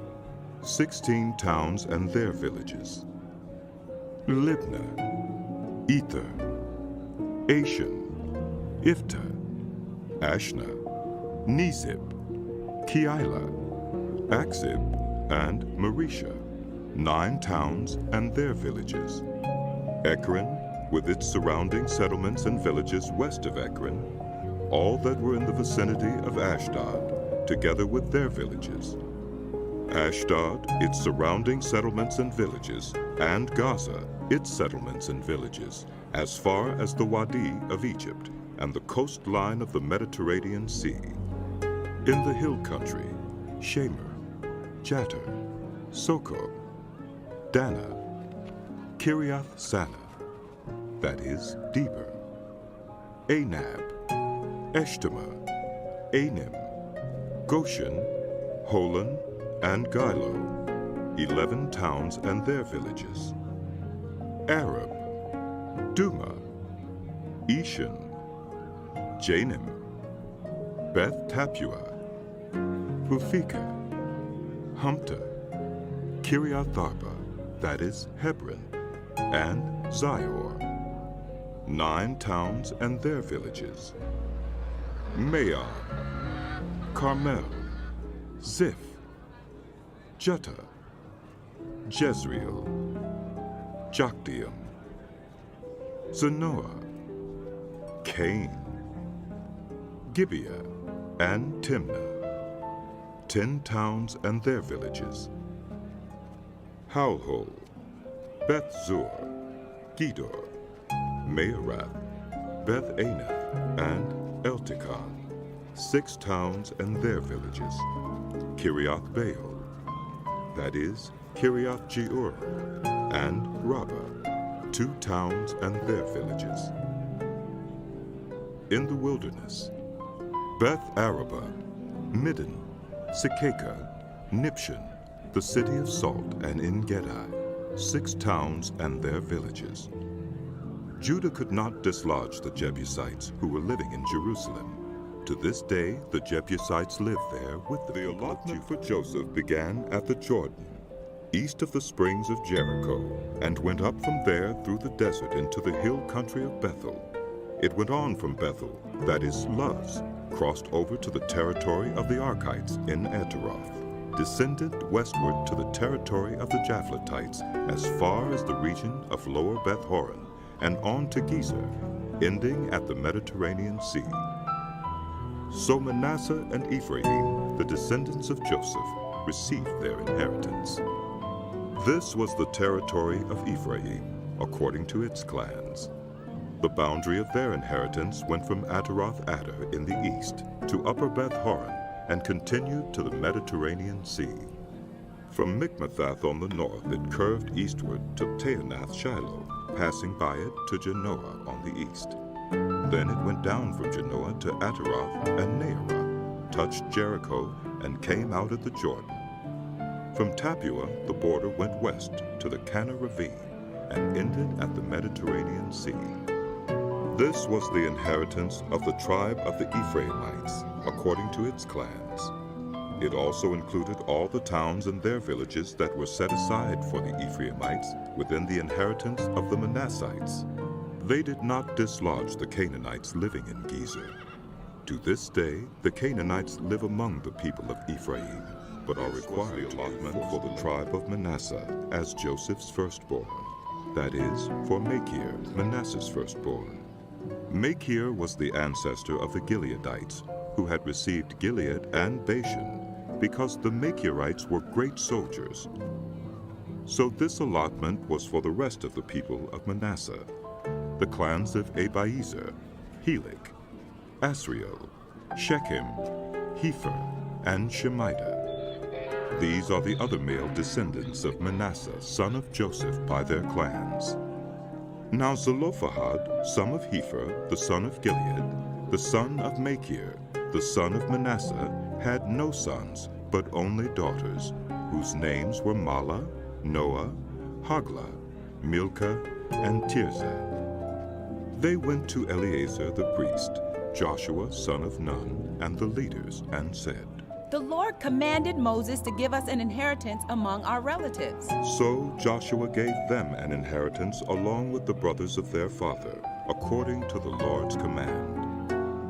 16 towns and their villages. Libnah, Ether, Ashan, Ifta, Ashna, Nezib, Keilah, Akzib, and Marisha, 9 towns and their villages. Ekron, with its surrounding settlements and villages west of Ekron, all that were in the vicinity of Ashdod, together with their villages. Ashdod, its surrounding settlements and villages, and Gaza, its settlements and villages, as far as the Wadi of Egypt and the coastline of the Mediterranean Sea. In the hill country, Shemer, Jatir, Soko, Dana, Kiriath Sana, that is, Deber, Anab, Eshtemoa, Anim, Goshen, Holon, and Gilo, 11 towns and their villages. Arab, Duma, Eshan, Janim, Beth Tapua, Hufika, Humta, Kiriath Arba, that is, Hebron, and Zior, 9 towns and their villages. Maon, Carmel, Ziph, Juttah, Jezreel, Jokdeam, Zanoah, Cain, Gibeah, and Timnah, 10 towns and their villages. Halhol, Beth Zur, Gedor, Mearath, Beth Anath, and Eltekon, 6 towns and their villages. Kiriath Baal, that is, Kiriath Jeur, and Rabbah, 2 towns and their villages. In the wilderness, Beth Arabah, Middin, Sekeka, Nipshan, the city of salt, and En-Gedi, 6 towns and their villages. Judah could not dislodge the Jebusites who were living in Jerusalem. To this day, the Jebusites live there with the allotment for Joseph began at the Jordan, east of the springs of Jericho, and went up from there through the desert into the hill country of Bethel. It went on from Bethel, that is Luz, crossed over to the territory of the Archites in Ataroth, descended westward to the territory of the Japhletites as far as the region of Lower Beth Horon, and on to Gezer, ending at the Mediterranean Sea. So Manasseh and Ephraim, the descendants of Joseph, received their inheritance. This was the territory of Ephraim, according to its clans. The boundary of their inheritance went from Ataroth Adar in the east to Upper Beth Horon and continued to the Mediterranean Sea. From Mikmethath on the north it curved eastward to Taanath Shiloh, passing by it to Janoah on the east. Then it went down from Janoah to Ataroth and Naarah, touched Jericho, and came out at the Jordan. From Tapua, the border went west to the Kana Ravine and ended at the Mediterranean Sea. This was the inheritance of the tribe of the Ephraimites, according to its clans. It also included all the towns and their villages that were set aside for the Ephraimites within the inheritance of the Manassites. They did not dislodge the Canaanites living in Gezer. To this day, the Canaanites live among the people of Ephraim, but are required allotment for the tribe of Manasseh as Joseph's firstborn. that is, for Machir, Manasseh's firstborn. Machir was the ancestor of the Gileadites, who had received Gilead and Bashan, because the Machirites were great soldiers. So this allotment was for the rest of the people of Manasseh, the clans of Abiezer, Helik, Asriel, Shechem, Hepher, and Shemida. These are the other male descendants of Manasseh, son of Joseph, by their clans. Now Zelophehad, son of Hepher, the son of Gilead, the son of Machir, the son of Manasseh, had no sons, but only daughters, whose names were Mahlah, Noah, Hoglah, Milcah, and Tirzah. They went to Eleazar the priest, Joshua son of Nun, and the leaders, and said, "The Lord commanded Moses to give us an inheritance among our relatives." So Joshua gave them an inheritance along with the brothers of their father, according to the Lord's command.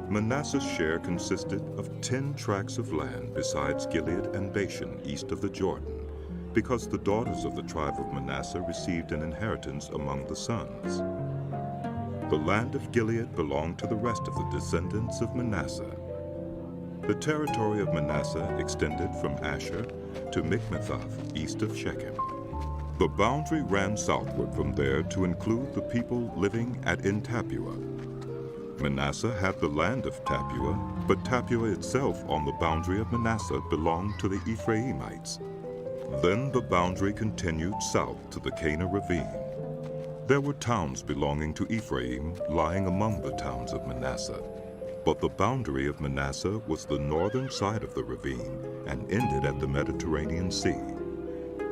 Manasseh's share consisted of 10 tracts of land besides Gilead and Bashan east of the Jordan, because the daughters of the tribe of Manasseh received an inheritance among the sons. The land of Gilead belonged to the rest of the descendants of Manasseh. The territory of Manasseh extended from Asher to Michmethath, east of Shechem. The boundary ran southward from there to include the people living at En Tappuah. Manasseh had the land of Tappuah, but Tappuah itself on the boundary of Manasseh belonged to the Ephraimites. Then the boundary continued south to the Cana ravine. There were towns belonging to Ephraim lying among the towns of Manasseh. But the boundary of Manasseh was the northern side of the ravine and ended at the Mediterranean Sea.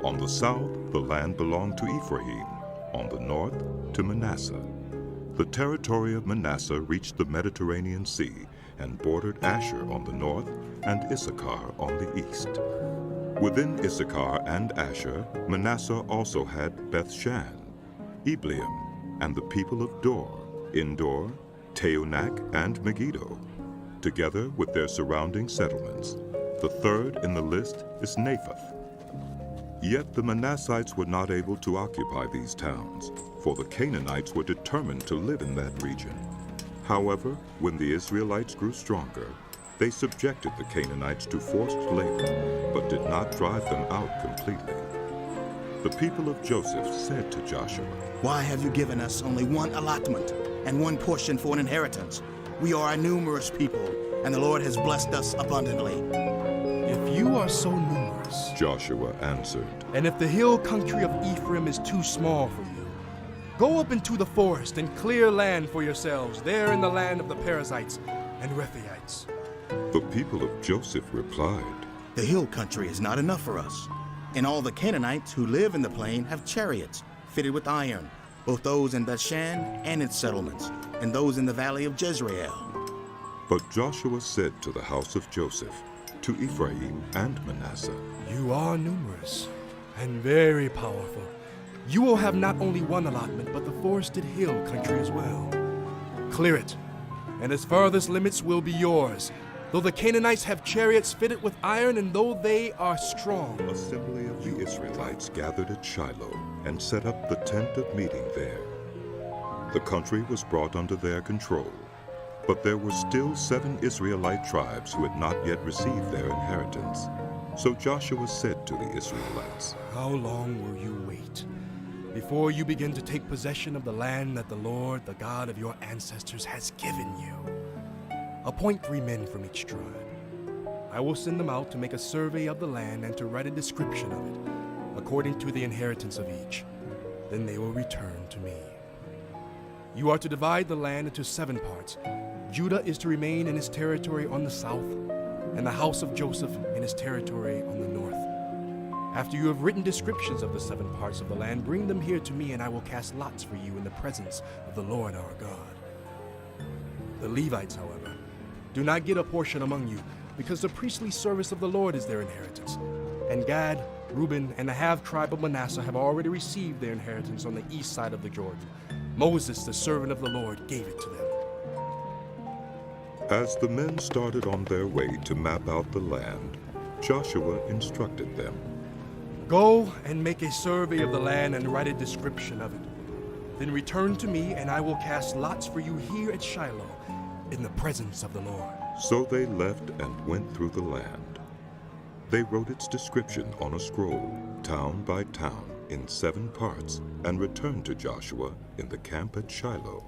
On the south, the land belonged to Ephraim, on the north, to Manasseh. The territory of Manasseh reached the Mediterranean Sea and bordered Asher on the north and Issachar on the east. Within Issachar and Asher, Manasseh also had Beth-shan, Ibleam, and the people of Dor, Endor, Teonak, and Megiddo, together with their surrounding settlements. The third in the list is Naphath. Yet the Manassites were not able to occupy these towns, for the Canaanites were determined to live in that region. However, when the Israelites grew stronger, they subjected the Canaanites to forced labor, but did not drive them out completely. The people of Joseph said to Joshua, "Why have you given us only one allotment and one portion for an inheritance? We are a numerous people, and the Lord has blessed us abundantly." "If you are so numerous," Joshua answered, "and if the hill country of Ephraim is too small for you, go up into the forest and clear land for yourselves there in the land of the Perizzites and Rephaites." The people of Joseph replied, "The hill country is not enough for us, and all the Canaanites who live in the plain have chariots fitted with iron, both those in Bethshan and its settlements, and those in the valley of Jezreel." But Joshua said to the house of Joseph, to Ephraim and Manasseh, "You are numerous and very powerful. You will have not only one allotment, but the forested hill country as well. Clear it, and its farthest limits will be yours, though the Canaanites have chariots fitted with iron, and though they are strong." The assembly of the Israelites gathered at Shiloh and set up the tent of meeting there. The country was brought under their control, but there were still 7 Israelite tribes who had not yet received their inheritance. So Joshua said to the Israelites, "How long will you wait before you begin to take possession of the land that the Lord, the God of your ancestors, has given you? Appoint 3 men from each tribe. I will send them out to make a survey of the land and to write a description of it, according to the inheritance of each. Then they will return to me. You are to divide the land into 7 parts. Judah is to remain in his territory on the south, and the house of Joseph in his territory on the north. After you have written descriptions of the 7 parts of the land, bring them here to me, and I will cast lots for you in the presence of the Lord our God. The Levites, however, do not get a portion among you, because the priestly service of the Lord is their inheritance. And Gad, Reuben, and the half-tribe of Manasseh have already received their inheritance on the east side of the Jordan. Moses, the servant of the Lord, gave it to them." As the men started on their way to map out the land, Joshua instructed them, "Go and make a survey of the land and write a description of it. Then return to me, and I will cast lots for you here at Shiloh, in the presence of the Lord. So they left and went through the land. They wrote its description on a scroll, town by town, in 7 parts, and returned to Joshua in the camp at Shiloh.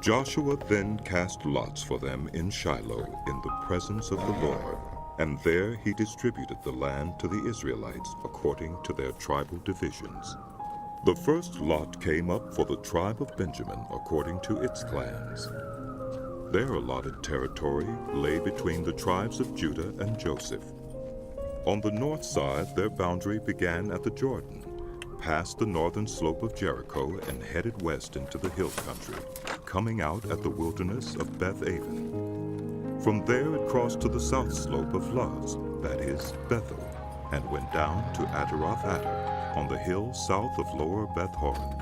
Joshua then cast lots for them in Shiloh in the presence of the Lord, and there he distributed the land to the Israelites according to their tribal divisions. The first lot came up for the tribe of Benjamin according to its clans. Their allotted territory lay between the tribes of Judah and Joseph. On the north side, their boundary began at the Jordan, passed the northern slope of Jericho, and headed west into the hill country, coming out at the wilderness of Beth-aven. From there it crossed to the south slope of Luz, that is, Bethel, and went down to Ataroth-Adar, on the hill south of lower Beth-horon.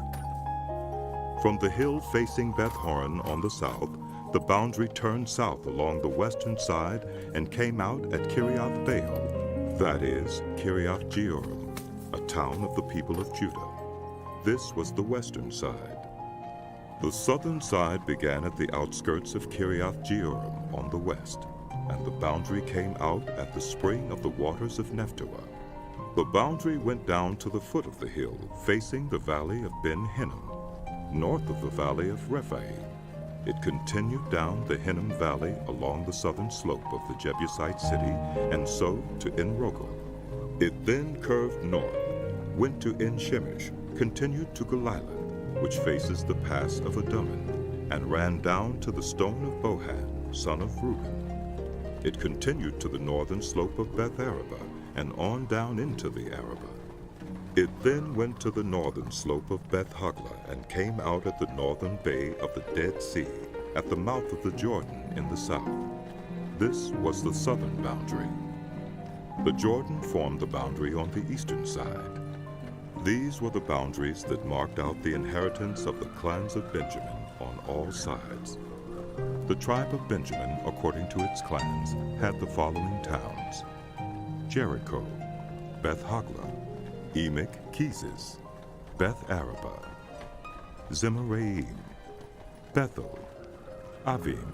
From the hill facing Beth-horon on the south, the boundary turned south along the western side and came out at Kiriath-Baal, that is, Kiriath-Jearim, a town of the people of Judah. This was the western side. The southern side began at the outskirts of Kiriath-Jearim on the west, and the boundary came out at the spring of the waters of Nephtoah. The boundary went down to the foot of the hill, facing the valley of Ben-Hinnom, north of the valley of Rephaim. It continued down the Hinnom Valley along the southern slope of the Jebusite city, and so to En-Rogel. It then curved north, went to En-Shemesh, continued to Galilah, which faces the pass of Adummim, and ran down to the stone of Bohan, son of Reuben. It continued to the northern slope of Beth-Arabah, and on down into the Arabah. It then went to the northern slope of Beth-Hoglah and came out at the northern bay of the Dead Sea, at the mouth of the Jordan in the south. This was the southern boundary. The Jordan formed the boundary on the eastern side. These were the boundaries that marked out the inheritance of the clans of Benjamin on all sides. The tribe of Benjamin, according to its clans, had the following towns: Jericho, Beth-Hoglah, Emek-Keziz, Beth-Arabah, Zemaraim, Bethel, Avim,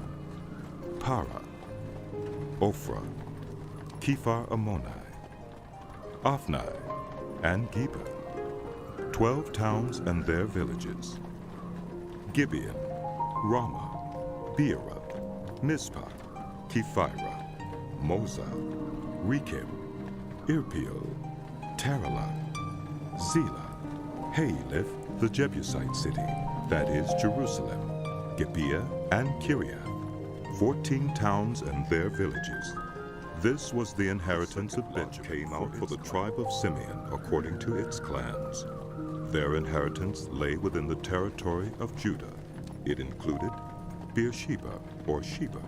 Para, Ophrah, Kephar-Ammoni, Ophni, and Geba, 12 towns and their villages: Gibeon, Ramah, Beeroth, Mizpah, Kephirah, Moza, Rekem, Irpeel, Taralah, Zelah, Haelef, the Jebusite city, that is Jerusalem, Gibeah, and Kiriath, 14 towns and their villages. This was the inheritance of Benjamin. Came out for the tribe of Simeon according to its clans. Their inheritance lay within the territory of Judah. It included Beersheba, or Sheba,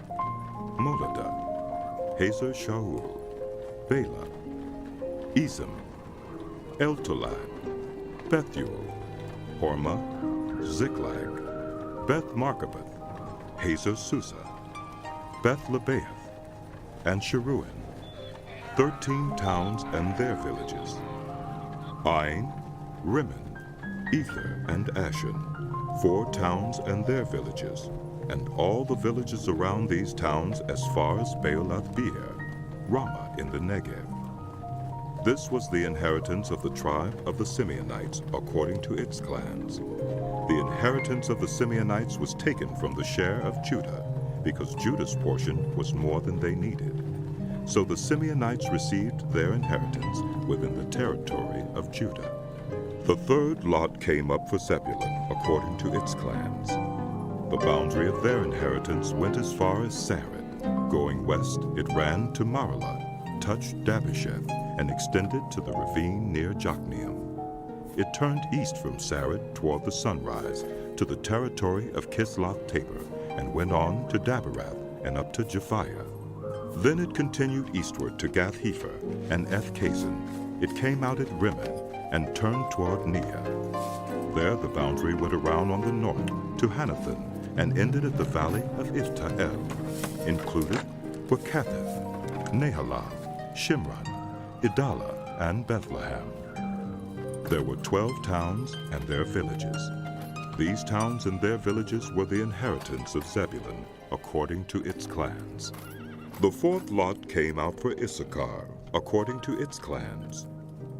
Moladah, Hazer Shaul, Bela, Ezem, Eltolad, Bethuel, Hormah, Ziklag, Beth-Marcaboth, Hazer Susa, Beth-Lebaoth, and Sharuin, 13 towns and their villages: Ain, Rimmon, Ether, and Ashan, 4 towns and their villages, and all the villages around these towns as far as Baalath-Beer, Ramah in the Negev. This was the inheritance of the tribe of the Simeonites according to its clans. The inheritance of the Simeonites was taken from the share of Judah, because Judah's portion was more than they needed. So the Simeonites received their inheritance within the territory of Judah. The third lot came up for Zebulun according to its clans. The boundary of their inheritance went as far as Sarid. Going west, it ran to Maralah, touched Dabasheth, and extended to the ravine near Jokneam. It turned east from Sarid toward the sunrise to the territory of Kisloth-Tabor, and went on to Daberath and up to Japhiah. Then it continued eastward to Gath-Hepher and Eth-Kazin. It came out at Rimmon and turned toward Neah. There the boundary went around on the north to Hanathon and ended at the valley of Ifta-El. Included were Katheth, Nahalal, Shimron, Idalah, and Bethlehem. There were 12 towns and their villages. These towns and their villages were the inheritance of Zebulun, according to its clans. The fourth lot came out for Issachar, according to its clans.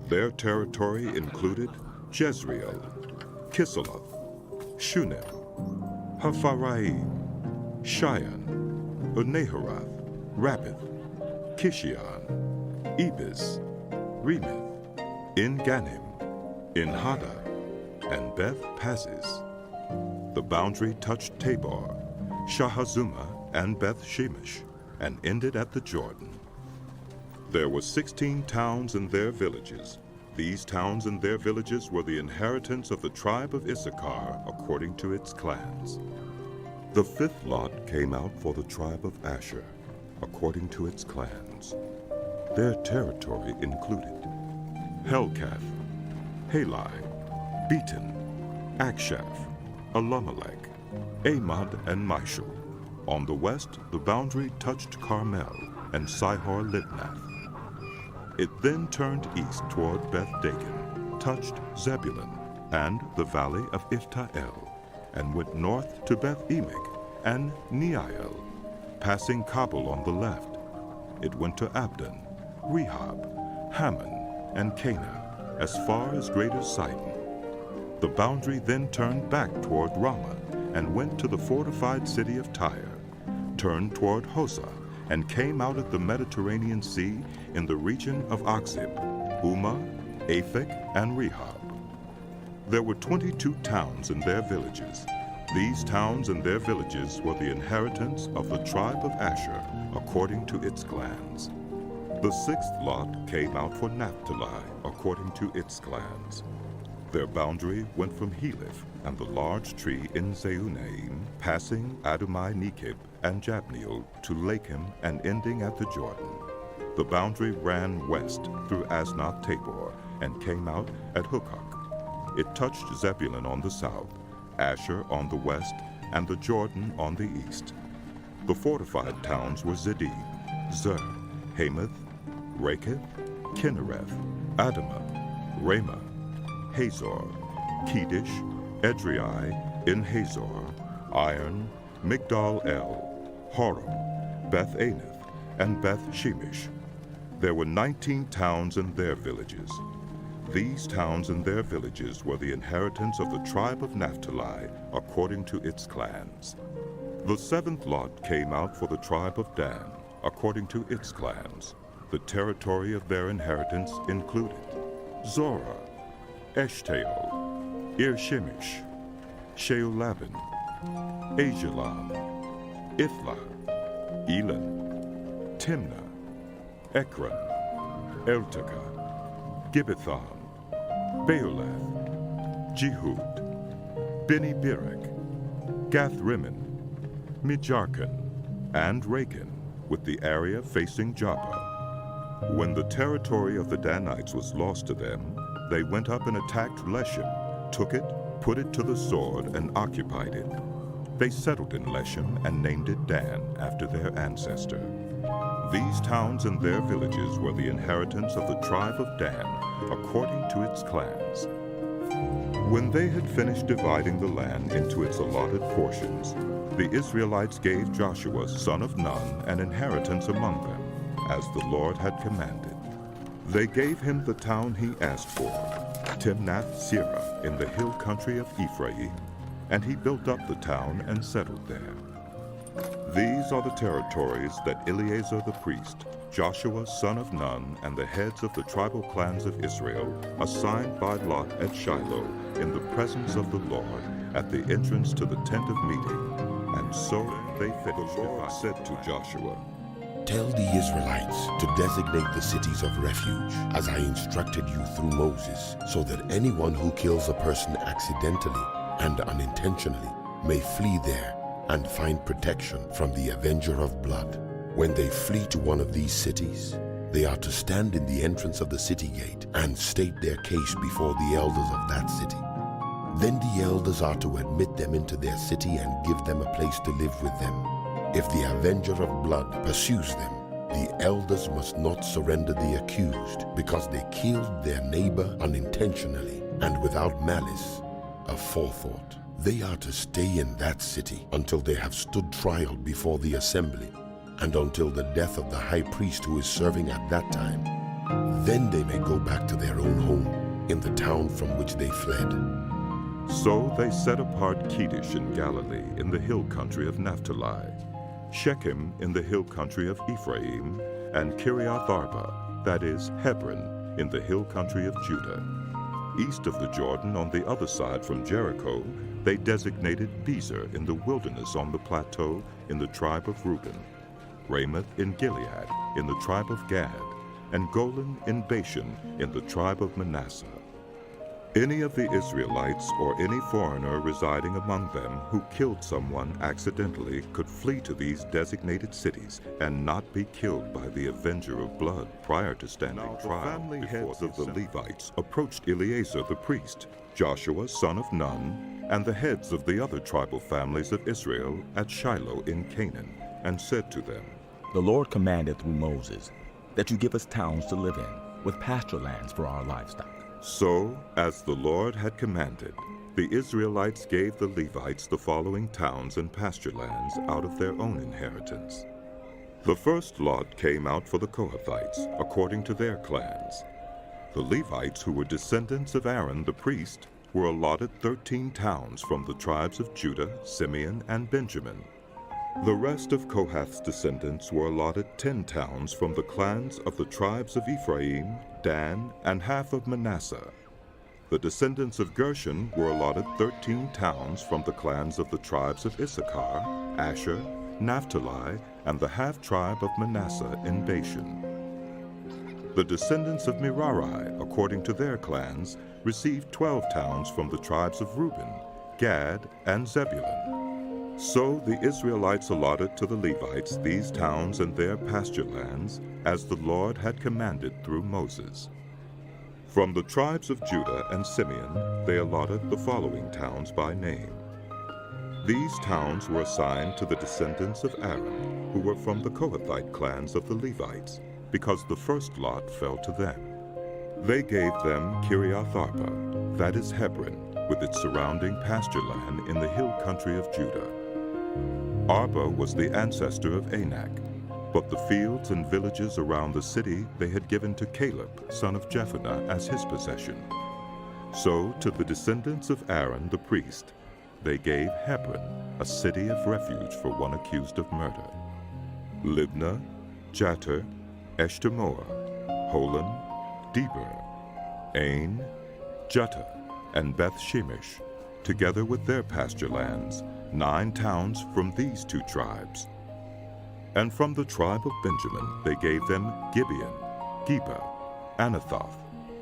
Their territory included Jezreel, Kisloth, Shunem, Hapharaim, Shion, Naharath, Rabbith, Kishion, Ebis, Remeth, En Ganim, En Hada, and Beth Pazzis. The boundary touched Tabor, Shahazuma, and Beth Shemesh, and ended at the Jordan. There were 16 towns and their villages. These towns and their villages were the inheritance of the tribe of Issachar, according to its clans. The fifth lot came out for the tribe of Asher, according to its clans. Their territory included Helkath, Halai, Beaton, Akshaph, Elimelech, Amad, and Mishal. On the west, the boundary touched Carmel and Sihor-Libnath. It then turned east toward Beth-Dagon, touched Zebulun and the valley of Ifta-El, and went north to Beth-Emek and Neiel, passing Kabul on the left. It went to Abdon, Rehob, Hammon, and Cana, as far as Greater Sidon. The boundary then turned back toward Ramah and went to the fortified city of Tyre, turned toward Hosah, and came out at the Mediterranean Sea in the region of Akzib, Umah, Aphek, and Rehob. There were 22 towns and their villages. These towns and their villages were the inheritance of the tribe of Asher, according to its clans. The sixth lot came out for Naphtali, according to its clans. Their boundary went from Heleph and the large tree in Zeunaim, passing Adumai-Nekeb and Jabneel to Lakim and ending at the Jordan. The boundary ran west through Asnath Tabor and came out at Hukok. It touched Zebulun on the south, Asher on the west, and the Jordan on the east. The fortified towns were Zedid, Zer, Hamath, Raketh, Kinnereth, Adamah, Ramah, Hazor, Kedesh, Edrei, En-Hazor, Iron, Migdal-El, Horem, Beth-Anath, and Beth-Shemesh. There were 19 towns and their villages. These towns and their villages were the inheritance of the tribe of Naphtali, according to its clans. The seventh lot came out for the tribe of Dan, according to its clans. The territory of their inheritance included Zorah, Eshtaol, Ir-Shemesh, Sheulabin, Ajalon, Ithlah, Elan, Timnah, Ekron, Eltekah, Gibbethon, Beolath, Jehud, Beni-Berak, Gath-Rimmon, Mijarkon, and Rakin, with the area facing Joppa. When the territory of the Danites was lost to them, they went up and attacked Leshem, took it, put it to the sword, and occupied it. They settled in Leshem and named it Dan, after their ancestor. These towns and their villages were the inheritance of the tribe of Dan, according to its clans. When they had finished dividing the land into its allotted portions, the Israelites gave Joshua, son of Nun, an inheritance among them, as the Lord had commanded. They gave him the town he asked for, Timnath-Serah, in the hill country of Ephraim, and he built up the town and settled there. These are the territories that Eleazar the priest, Joshua son of Nun, and the heads of the tribal clans of Israel assigned by lot at Shiloh in the presence of the Lord at the entrance to the tent of meeting. And so they finished. The Lord said to Joshua, Tell the Israelites to designate the cities of refuge, as I instructed you through Moses, so that anyone who kills a person accidentally and unintentionally may flee there and find protection from the avenger of blood. When they flee to one of these cities, they are to stand in the entrance of the city gate and state their case before the elders of that city. Then the elders are to admit them into their city and give them a place to live with them. If the avenger of blood pursues them, The elders must not surrender the accused because they killed their neighbor unintentionally and without malice, aforethought. They are to stay in that city until they have stood trial before the assembly and until the death of the high priest who is serving at that time. Then they may go back to their own home in the town from which they fled. So they set apart Kedesh in Galilee in the hill country of Naphtali, Shechem in the hill country of Ephraim, and Kiriath Arba, that is, Hebron, in the hill country of Judah. East of the Jordan, on the other side from Jericho, they designated Bezer in the wilderness on the plateau in the tribe of Reuben, Ramoth in Gilead in the tribe of Gad, and Golan in Bashan in the tribe of Manasseh. Any of the Israelites or any foreigner residing among them who killed someone accidentally could flee to these designated cities and not be killed by the avenger of blood prior to standing trial. The family heads of the Levites approached Eleazar the priest, Joshua son of Nun, and the heads of the other tribal families of Israel at Shiloh in Canaan, and said to them, The Lord commanded through Moses that you give us towns to live in, with pasture lands for our livestock. So, as the Lord had commanded, the Israelites gave the Levites the following towns and pasture lands out of their own inheritance. The first lot came out for the Kohathites, according to their clans. The Levites, who were descendants of Aaron the priest, were allotted 13 towns from the tribes of Judah, Simeon, and Benjamin. The rest of Kohath's descendants were allotted 10 towns from the clans of the tribes of Ephraim, Dan, and half of Manasseh. The descendants of Gershon were allotted 13 towns from the clans of the tribes of Issachar, Asher, Naphtali, and the half-tribe of Manasseh in Bashan. The descendants of Merari, according to their clans, received 12 towns from the tribes of Reuben, Gad, and Zebulun. So the Israelites allotted to the Levites these towns and their pasture lands, as the Lord had commanded through Moses. From the tribes of Judah and Simeon, they allotted the following towns by name. These towns were assigned to the descendants of Aaron, who were from the Kohathite clans of the Levites, because the first lot fell to them. They gave them Kiriath Arba, that is Hebron, with its surrounding pasture land in the hill country of Judah. Arba was the ancestor of Anak, but the fields and villages around the city they had given to Caleb, son of Jephunneh, as his possession. So to the descendants of Aaron the priest, they gave Hebron, a city of refuge for one accused of murder, Libnah, Jattir, Eshtemoa, Holon, Deber, Ain, Juttah, and Beth Shemesh, together with their pasture lands, 9 towns from these 2 tribes. And from the tribe of Benjamin they gave them Gibeon, Geba, Anathoth,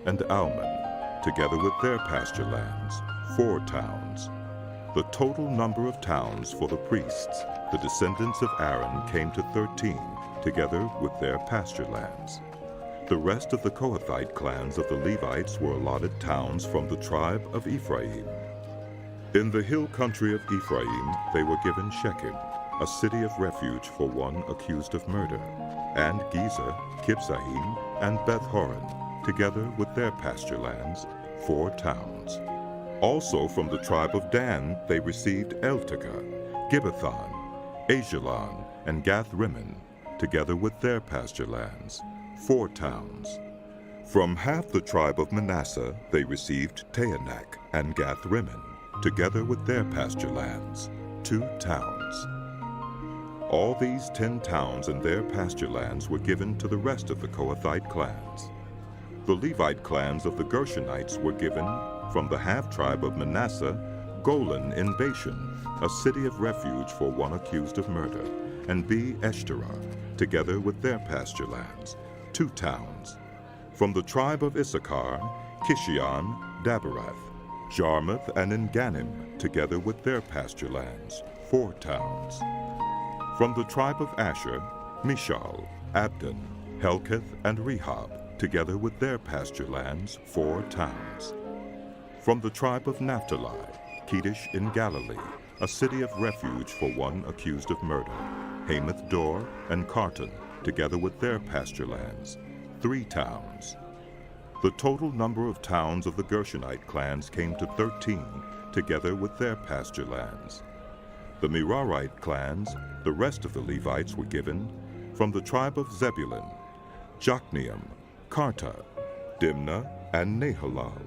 and Almon, together with their pasture lands, 4 towns. The total number of towns for the priests, the descendants of Aaron, came to 13, together with their pasture lands. The rest of the Kohathite clans of the Levites were allotted towns from the tribe of Ephraim. In the hill country of Ephraim they were given Shechem, a city of refuge for one accused of murder, and Gezer, Kibzaim, and Beth-horon, together with their pasture lands, 4 towns. Also from the tribe of Dan they received Eltekeh, Gibbethon, Ajalon, and Gath-rimmon, together with their pasture lands, 4 towns. From half the tribe of Manasseh they received Taanach and Gath-rimmon, together with their pasture lands, 2 towns. All these 10 towns and their pasture lands were given to the rest of the Kohathite clans. The Levite clans of the Gershonites were given, from the half-tribe of Manasseh, Golan in Bashan, a city of refuge for one accused of murder, and Be-eshtemoa, together with their pasture lands, 2 towns. From the tribe of Issachar, Kishion, Daberath, Jarmuth, and Engannim, together with their pasture lands, 4 towns. From the tribe of Asher, Mishal, Abdon, Helkath, and Rehob, together with their pasture lands, 4 towns. From the tribe of Naphtali, Kedesh in Galilee, a city of refuge for one accused of murder, Hamath Dor, and Kartan, together with their pasture lands, 3 towns. The total number of towns of the Gershonite clans came to 13, together with their pasture lands. The Merarite clans, the rest of the Levites, were given from the tribe of Zebulun, Jokneam, Karta, Dimnah, and Nahalal,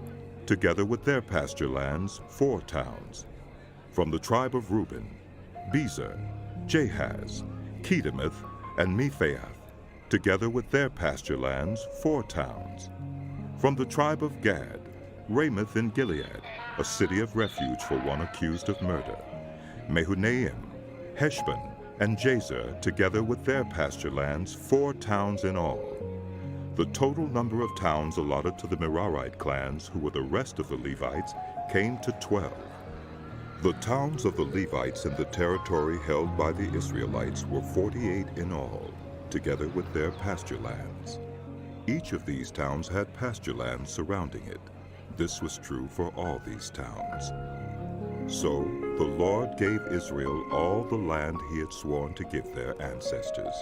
together with their pasture lands, 4 towns. From the tribe of Reuben, Bezer, Jahaz, Kedemoth, and Mephiath, together with their pasture lands, 4 towns. From the tribe of Gad, Ramoth in Gilead, a city of refuge for one accused of murder, Mehunaim, Heshbon, and Jazer, together with their pasture lands, 4 towns in all. The total number of towns allotted to the Merarite clans, who were the rest of the Levites, came to 12. The towns of the Levites in the territory held by the Israelites were 48 in all, together with their pasture lands. Each of these towns had pasture lands surrounding it. This was true for all these towns. So the Lord gave Israel all the land he had sworn to give their ancestors,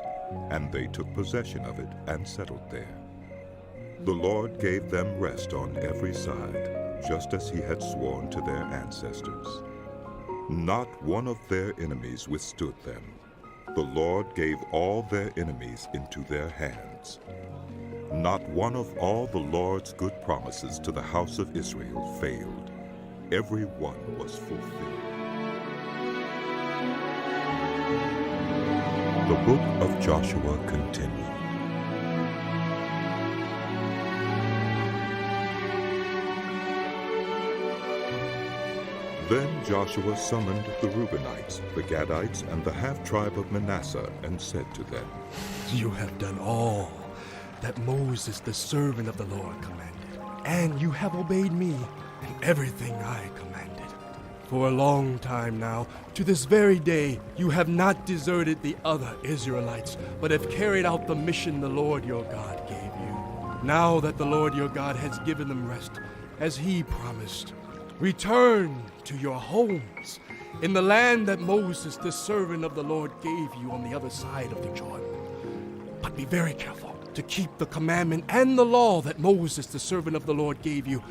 and they took possession of it and settled there. The Lord gave them rest on every side, just as he had sworn to their ancestors. Not one of their enemies withstood them. The Lord gave all their enemies into their hands. Not one of all the Lord's good promises to the house of Israel failed. Every one was fulfilled. The book of Joshua continued. Then Joshua summoned the Reubenites, the Gadites, and the half-tribe of Manasseh, and said to them, You have done all that Moses, the servant of the Lord, commanded, and you have obeyed me in everything I commanded. For a long time now, to this very day, you have not deserted the other Israelites, but have carried out the mission the Lord your God gave you. Now that the Lord your God has given them rest, as he promised, return to your homes in the land that Moses, the servant of the Lord, gave you on the other side of the Jordan. But be very careful to keep the commandment and the law that Moses, the servant of the Lord, gave you,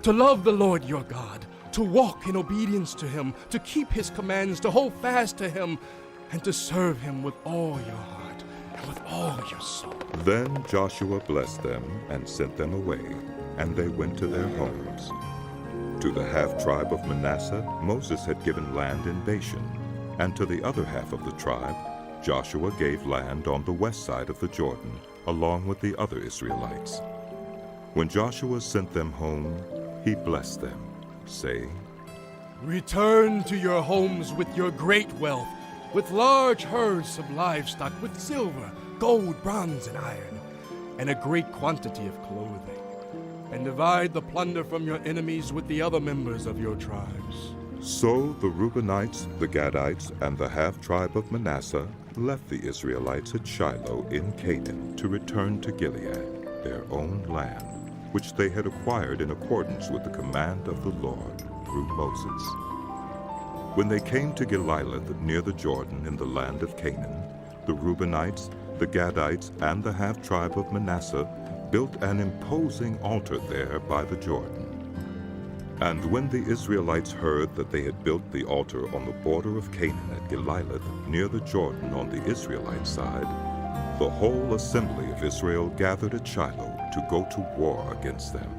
to love the Lord your God, to walk in obedience to him, to keep his commands, to hold fast to him, and to serve him with all your heart and with all your soul. Then Joshua blessed them and sent them away, and they went to their homes. To the half-tribe of Manasseh, Moses had given land in Bashan, and to the other half of the tribe, Joshua gave land on the west side of the Jordan, along with the other Israelites. When Joshua sent them home, he blessed them, saying, Return to your homes with your great wealth, with large herds of livestock, with silver, gold, bronze, and iron, and a great quantity of clothing. And divide the plunder from your enemies with the other members of your tribes. So the Reubenites, the Gadites, and the half-tribe of Manasseh left the Israelites at Shiloh in Canaan to return to Gilead, their own land, which they had acquired in accordance with the command of the Lord through Moses. When they came to Geliloth near the Jordan in the land of Canaan, the Reubenites, the Gadites, and the half-tribe of Manasseh built an imposing altar there by the Jordan. And when the Israelites heard that they had built the altar on the border of Canaan at Geliloth near the Jordan on the Israelite side, the whole assembly of Israel gathered at Shiloh to go to war against them.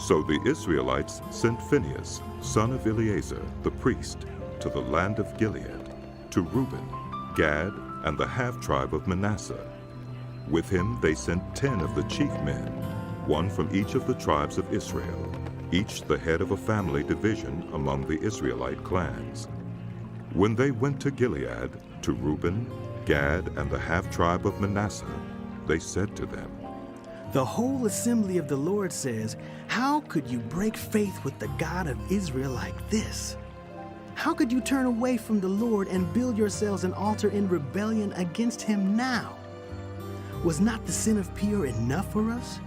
So the Israelites sent Phinehas, son of Eleazar, the priest, to the land of Gilead, to Reuben, Gad, and the half-tribe of Manasseh. With him they sent 10 of the chief men, one from each of the tribes of Israel, each the head of a family division among the Israelite clans. When they went to Gilead, to Reuben, Gad, and the half-tribe of Manasseh, they said to them, The whole assembly of the Lord says, How could you break faith with the God of Israel like this? How could you turn away from the Lord and build yourselves an altar in rebellion against him now? Was not the sin of Peor enough for us?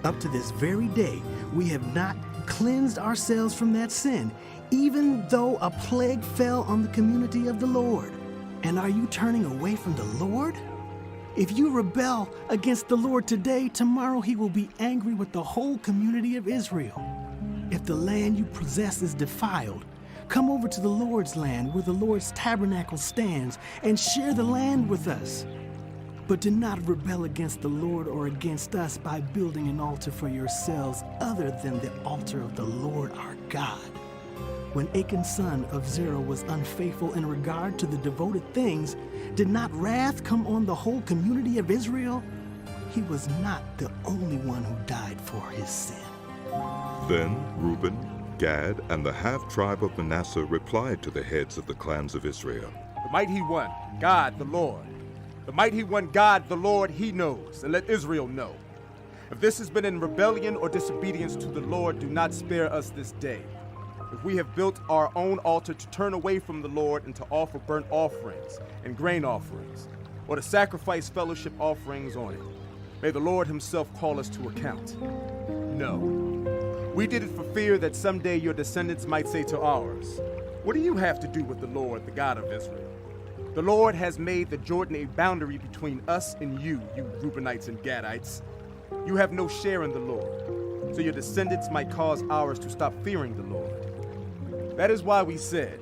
Up to this very day, we have not cleansed ourselves from that sin, even though a plague fell on the community of the Lord. And are you turning away from the Lord? If you rebel against the Lord today, tomorrow he will be angry with the whole community of Israel. If the land you possess is defiled, come over to the Lord's land where the Lord's tabernacle stands and share the land with us. But do not rebel against the Lord or against us by building an altar for yourselves other than the altar of the Lord our God. When Achan son of Zerah was unfaithful in regard to the devoted things, did not wrath come on the whole community of Israel? He was not the only one who died for his sin. Then Reuben, Gad, and the half-tribe of Manasseh replied to the heads of the clans of Israel. The mighty one, God the Lord. The mighty one, God the Lord, he knows, and let Israel know. If this has been in rebellion or disobedience to the Lord, do not spare us this day. If we have built our own altar to turn away from the Lord and to offer burnt offerings and grain offerings, or to sacrifice fellowship offerings on it, may the Lord himself call us to account. No. We did it for fear that someday your descendants might say to ours, "What do you have to do with the Lord, the God of Israel? The Lord has made the Jordan a boundary between us and you Reubenites and Gadites. You have no share in the Lord, so your descendants might cause ours to stop fearing the Lord. That is why we said,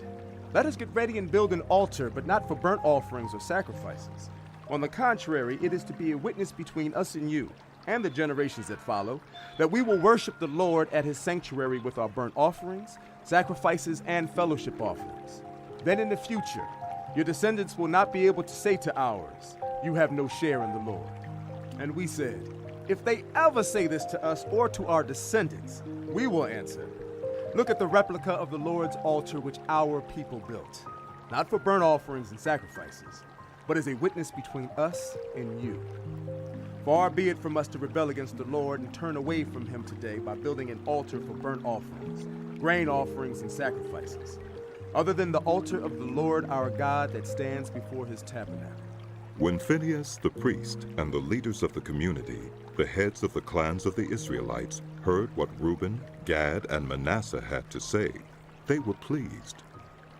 let us get ready and build an altar, but not for burnt offerings or sacrifices. On the contrary, it is to be a witness between us and you, and the generations that follow, that we will worship the Lord at his sanctuary with our burnt offerings, sacrifices, and fellowship offerings. Then in the future, your descendants will not be able to say to ours, you have no share in the Lord. And we said, if they ever say this to us or to our descendants, we will answer, look at the replica of the Lord's altar which our people built, not for burnt offerings and sacrifices, but as a witness between us and you. Far be it from us to rebel against the Lord and turn away from him today by building an altar for burnt offerings, grain offerings, and sacrifices, other than the altar of the Lord our God that stands before his tabernacle. When Phinehas the priest and the leaders of the community, the heads of the clans of the Israelites, heard what Reuben, Gad, and Manasseh had to say, they were pleased.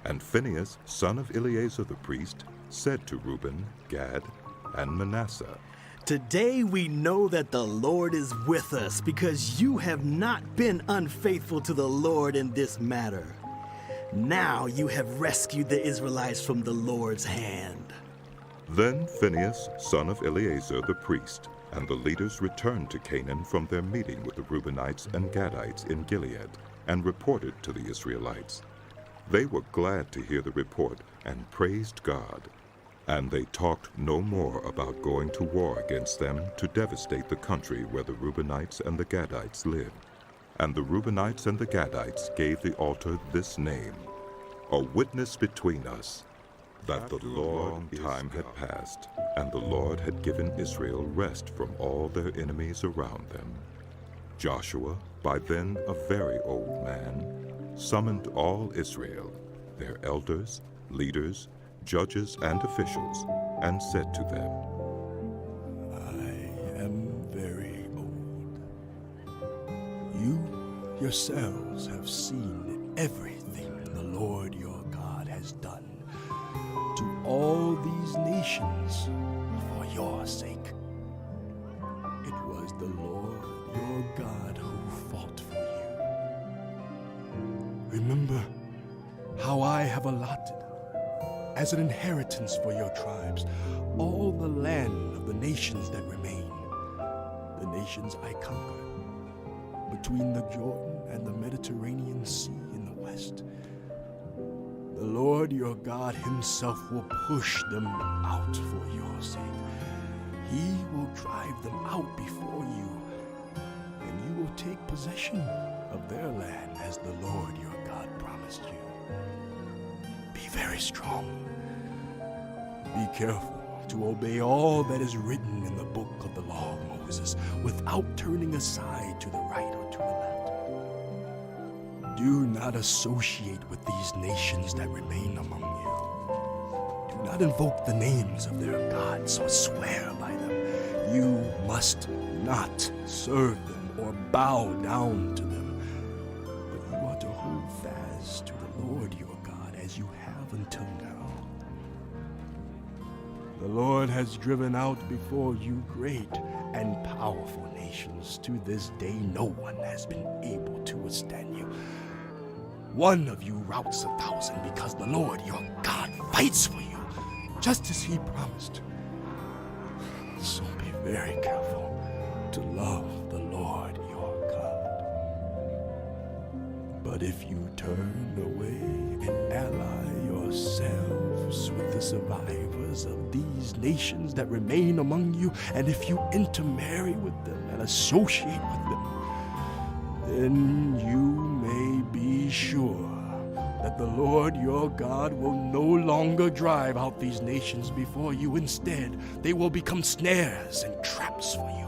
And Phinehas, son of Eleazar the priest, said to Reuben, Gad, and Manasseh, Today we know that the Lord is with us because you have not been unfaithful to the Lord in this matter. Now you have rescued the Israelites from the Lord's hand. Then Phinehas, son of Eleazar the priest, and the leaders returned to Canaan from their meeting with the Reubenites and Gadites in Gilead, and reported to the Israelites. They were glad to hear the report and praised God. And they talked no more about going to war against them to devastate the country where the Reubenites and the Gadites lived. And the Reubenites and the Gadites gave the altar this name, a witness between us, that the long time had passed, and the Lord had given Israel rest from all their enemies around them. Joshua, by then a very old man, summoned all Israel, their elders, leaders, judges, and officials, and said to them, I am very old. You yourselves have seen everything the Lord your God has done to all these nations for your sake. It was the Lord your God who fought for you. Remember how I have allotted as an inheritance for your tribes all the land of the nations that remain, the nations I conquered, between the Jordan and the Mediterranean Sea in the west. The Lord your God himself will push them out for your sake. He will drive them out before you, and you will take possession of their land as the Lord your God promised you. Be very strong. Be careful to obey all that is written in the book of the law of Moses without turning aside to the right or to the left. Do not associate with these nations that remain among you. Do not invoke the names of their gods or swear by them. You must not serve them or bow down to them. But you are to hold fast to the Lord your God as you have until now. The Lord has driven out before you great and powerful nations. To this day, no one has been able to withstand you. One of you routs 1,000 because the Lord your God fights for you, just as he promised. So be very careful to love the Lord your God. But if you turn away and ally yourselves with the survivors of these nations that remain among you, and if you intermarry with them and associate with them, then you may be sure that the Lord your God will no longer drive out these nations before you. Instead, they will become snares and traps for you,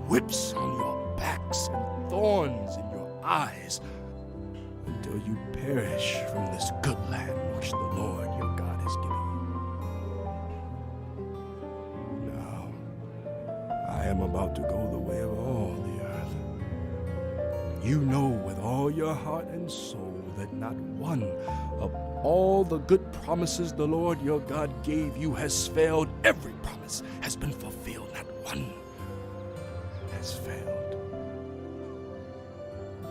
whips on your backs and thorns in your eyes, until you perish from this good land which the Lord your God has given you. Now, I am about to go the way of all the earth. You know with all your heart and soul that not one of all the good promises the Lord your God gave you has failed. Every promise has been fulfilled. Not one has failed.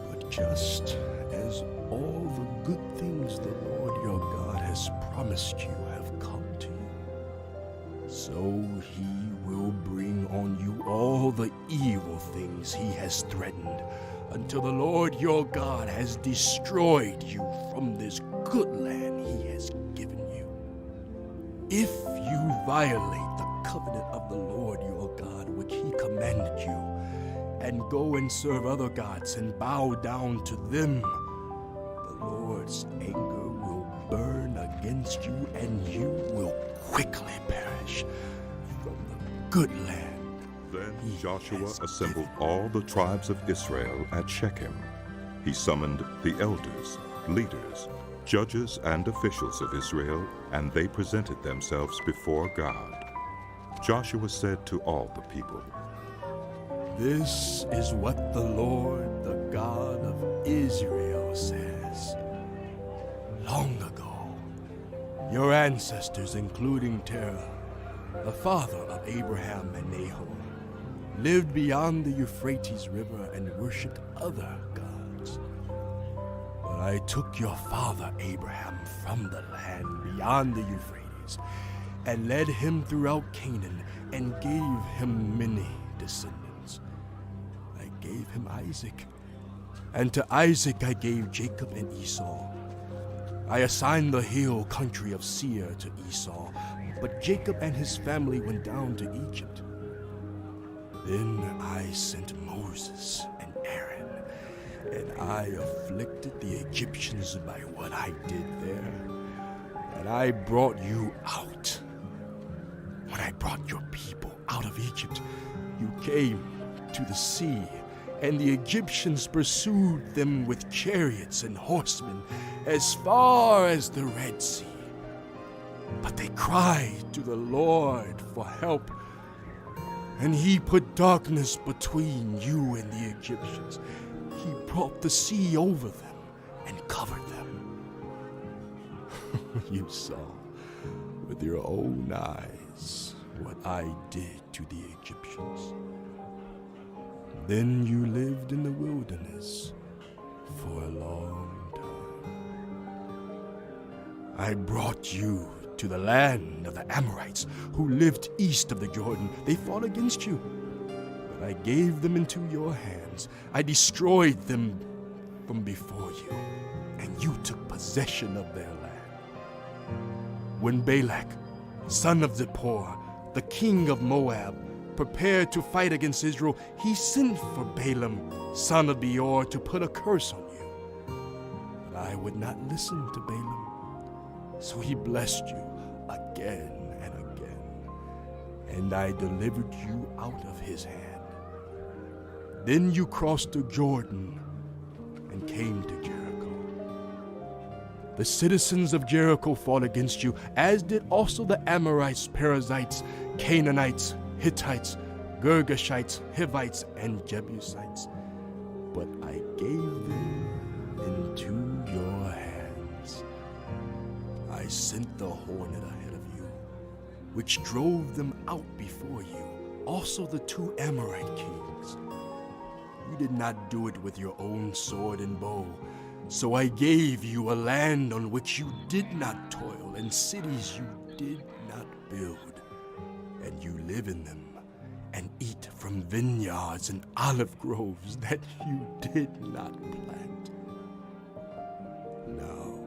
But just as all the good things the Lord your God has promised you have come to you, so he will bring on you all the evil things he has threatened, until the Lord your God has destroyed you from this good land he has given you. If you violate the covenant of the Lord your God which he commanded you, and go and serve other gods and bow down to them, the Lord's anger will burn against you, and you will quickly perish from the good land. Then Joshua assembled all the tribes of Israel at Shechem. He summoned the elders, leaders, judges, and officials of Israel, and they presented themselves before God. Joshua said to all the people, This is what the Lord, the God of Israel, says. Long ago, your ancestors, including Terah, the father of Abraham and Nahor, lived beyond the Euphrates River and worshipped other gods. But I took your father Abraham from the land beyond the Euphrates and led him throughout Canaan and gave him many descendants. I gave him Isaac, and to Isaac I gave Jacob and Esau. I assigned the hill country of Seir to Esau, but Jacob and his family went down to Egypt. Then I sent Moses and Aaron, and I afflicted the Egyptians by what I did there. And I brought you out. When I brought your people out of Egypt, you came to the sea, and the Egyptians pursued them with chariots and horsemen as far as the Red Sea. But they cried to the Lord for help, and he put darkness between you and the Egyptians. He brought the sea over them and covered them. You saw with your own eyes what I did to the Egyptians. Then you lived in the wilderness for a long time. I brought you to the land of the Amorites, who lived east of the Jordan. They fought against you, but I gave them into your hands. I destroyed them from before you, and you took possession of their land. When Balak, son of Zippor, the king of Moab, prepared to fight against Israel, he sent for Balaam, son of Beor, to put a curse on you. But I would not listen to Balaam, so he blessed you again and again, and I delivered you out of his hand. Then you crossed the Jordan and came to Jericho. The citizens of Jericho fought against you, as did also the Amorites, Perizzites, Canaanites, Hittites, Girgashites, Hivites, and Jebusites. But I gave them into your hands. I sent the hornet ahead of you, which drove them out before you, also the 2 Amorite kings. You did not do it with your own sword and bow, so I gave you a land on which you did not toil, and cities you did not build, and you live in them, and eat from vineyards and olive groves that you did not plant. Now,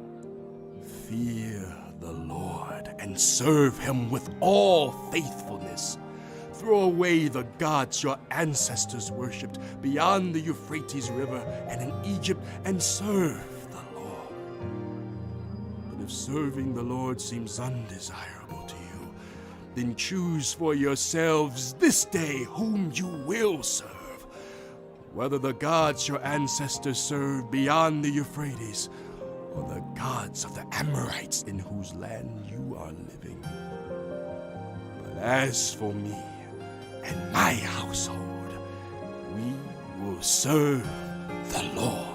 fear the Lord and serve him with all faithfulness. Throw away the gods your ancestors worshipped beyond the Euphrates River and in Egypt, and serve the Lord. But if serving the Lord seems undesirable to you, then choose for yourselves this day whom you will serve, whether the gods your ancestors served beyond the Euphrates, or the gods of the Amorites in whose land you are living. But as for me and my household, we will serve the Lord.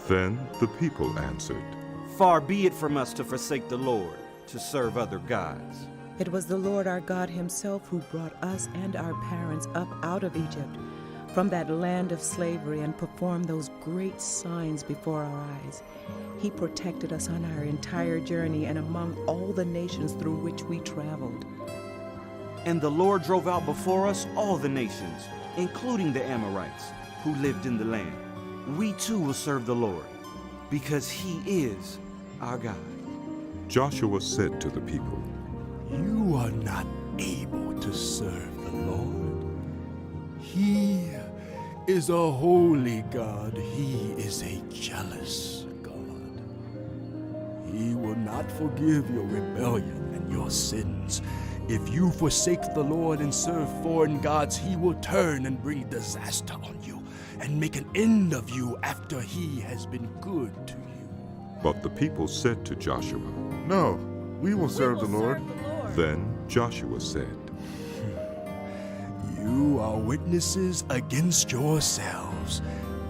Then the people answered, Far be it from us to forsake the Lord, to serve other gods. It was the Lord our God himself who brought us and our parents up out of Egypt, from that land of slavery, and performed those great signs before our eyes. He protected us on our entire journey and among all the nations through which we traveled. And the Lord drove out before us all the nations, including the Amorites, who lived in the land. We too will serve the Lord, because he is our God. Joshua said to the people, You are not able to serve the Lord. He is a holy God. He is a jealous God. He will not forgive your rebellion and your sins. If you forsake the Lord and serve foreign gods, he will turn and bring disaster on you and make an end of you after he has been good to you. But the people said to Joshua, No, we will serve the Lord. Then Joshua said, You are witnesses against yourselves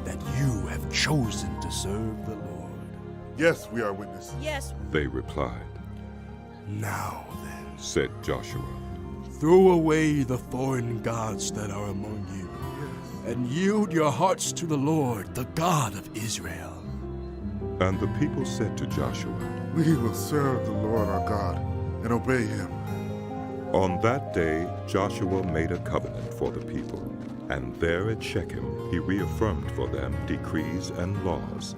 that you have chosen to serve the Lord. Yes, we are witnesses. Yes. They replied. Now then, said Joshua, throw away the foreign gods that are among you, and yield your hearts to the Lord, the God of Israel. And the people said to Joshua, We will serve the Lord our God and obey him. On that day Joshua made a covenant for the people, and there at Shechem he reaffirmed for them decrees and laws.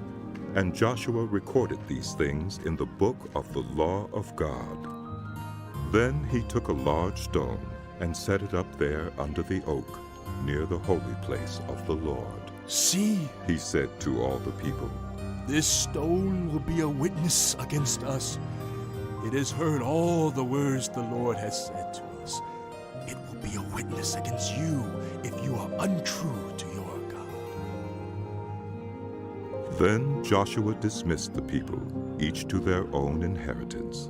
And Joshua recorded these things in the book of the law of God. Then he took a large stone and set it up there under the oak, near the holy place of the Lord. See, he said to all the people, this stone will be a witness against us. It has heard all the words the Lord has said to us. It will be a witness against you if you are untrue to your God. Then Joshua dismissed the people, each to their own inheritance.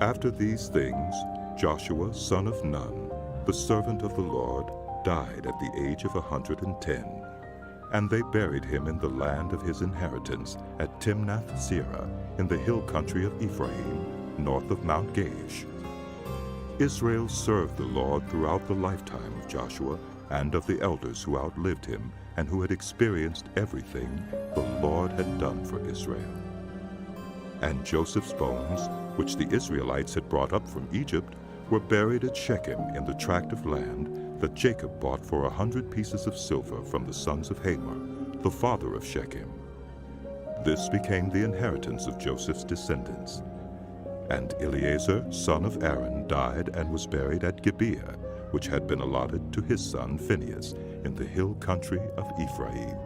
After these things, Joshua, son of Nun, the servant of the Lord, died at the age of 110, and they buried him in the land of his inheritance at Timnath-Serah, in the hill country of Ephraim, north of Mount Gaash. Israel served the Lord throughout the lifetime of Joshua and of the elders who outlived him and who had experienced everything the Lord had done for Israel. And Joseph's bones, which the Israelites had brought up from Egypt, were buried at Shechem in the tract of land that Jacob bought for 100 pieces of silver from the sons of Hamor, the father of Shechem. This became the inheritance of Joseph's descendants. And Eleazar, son of Aaron, died and was buried at Gibeah, which had been allotted to his son Phinehas, in the hill country of Ephraim.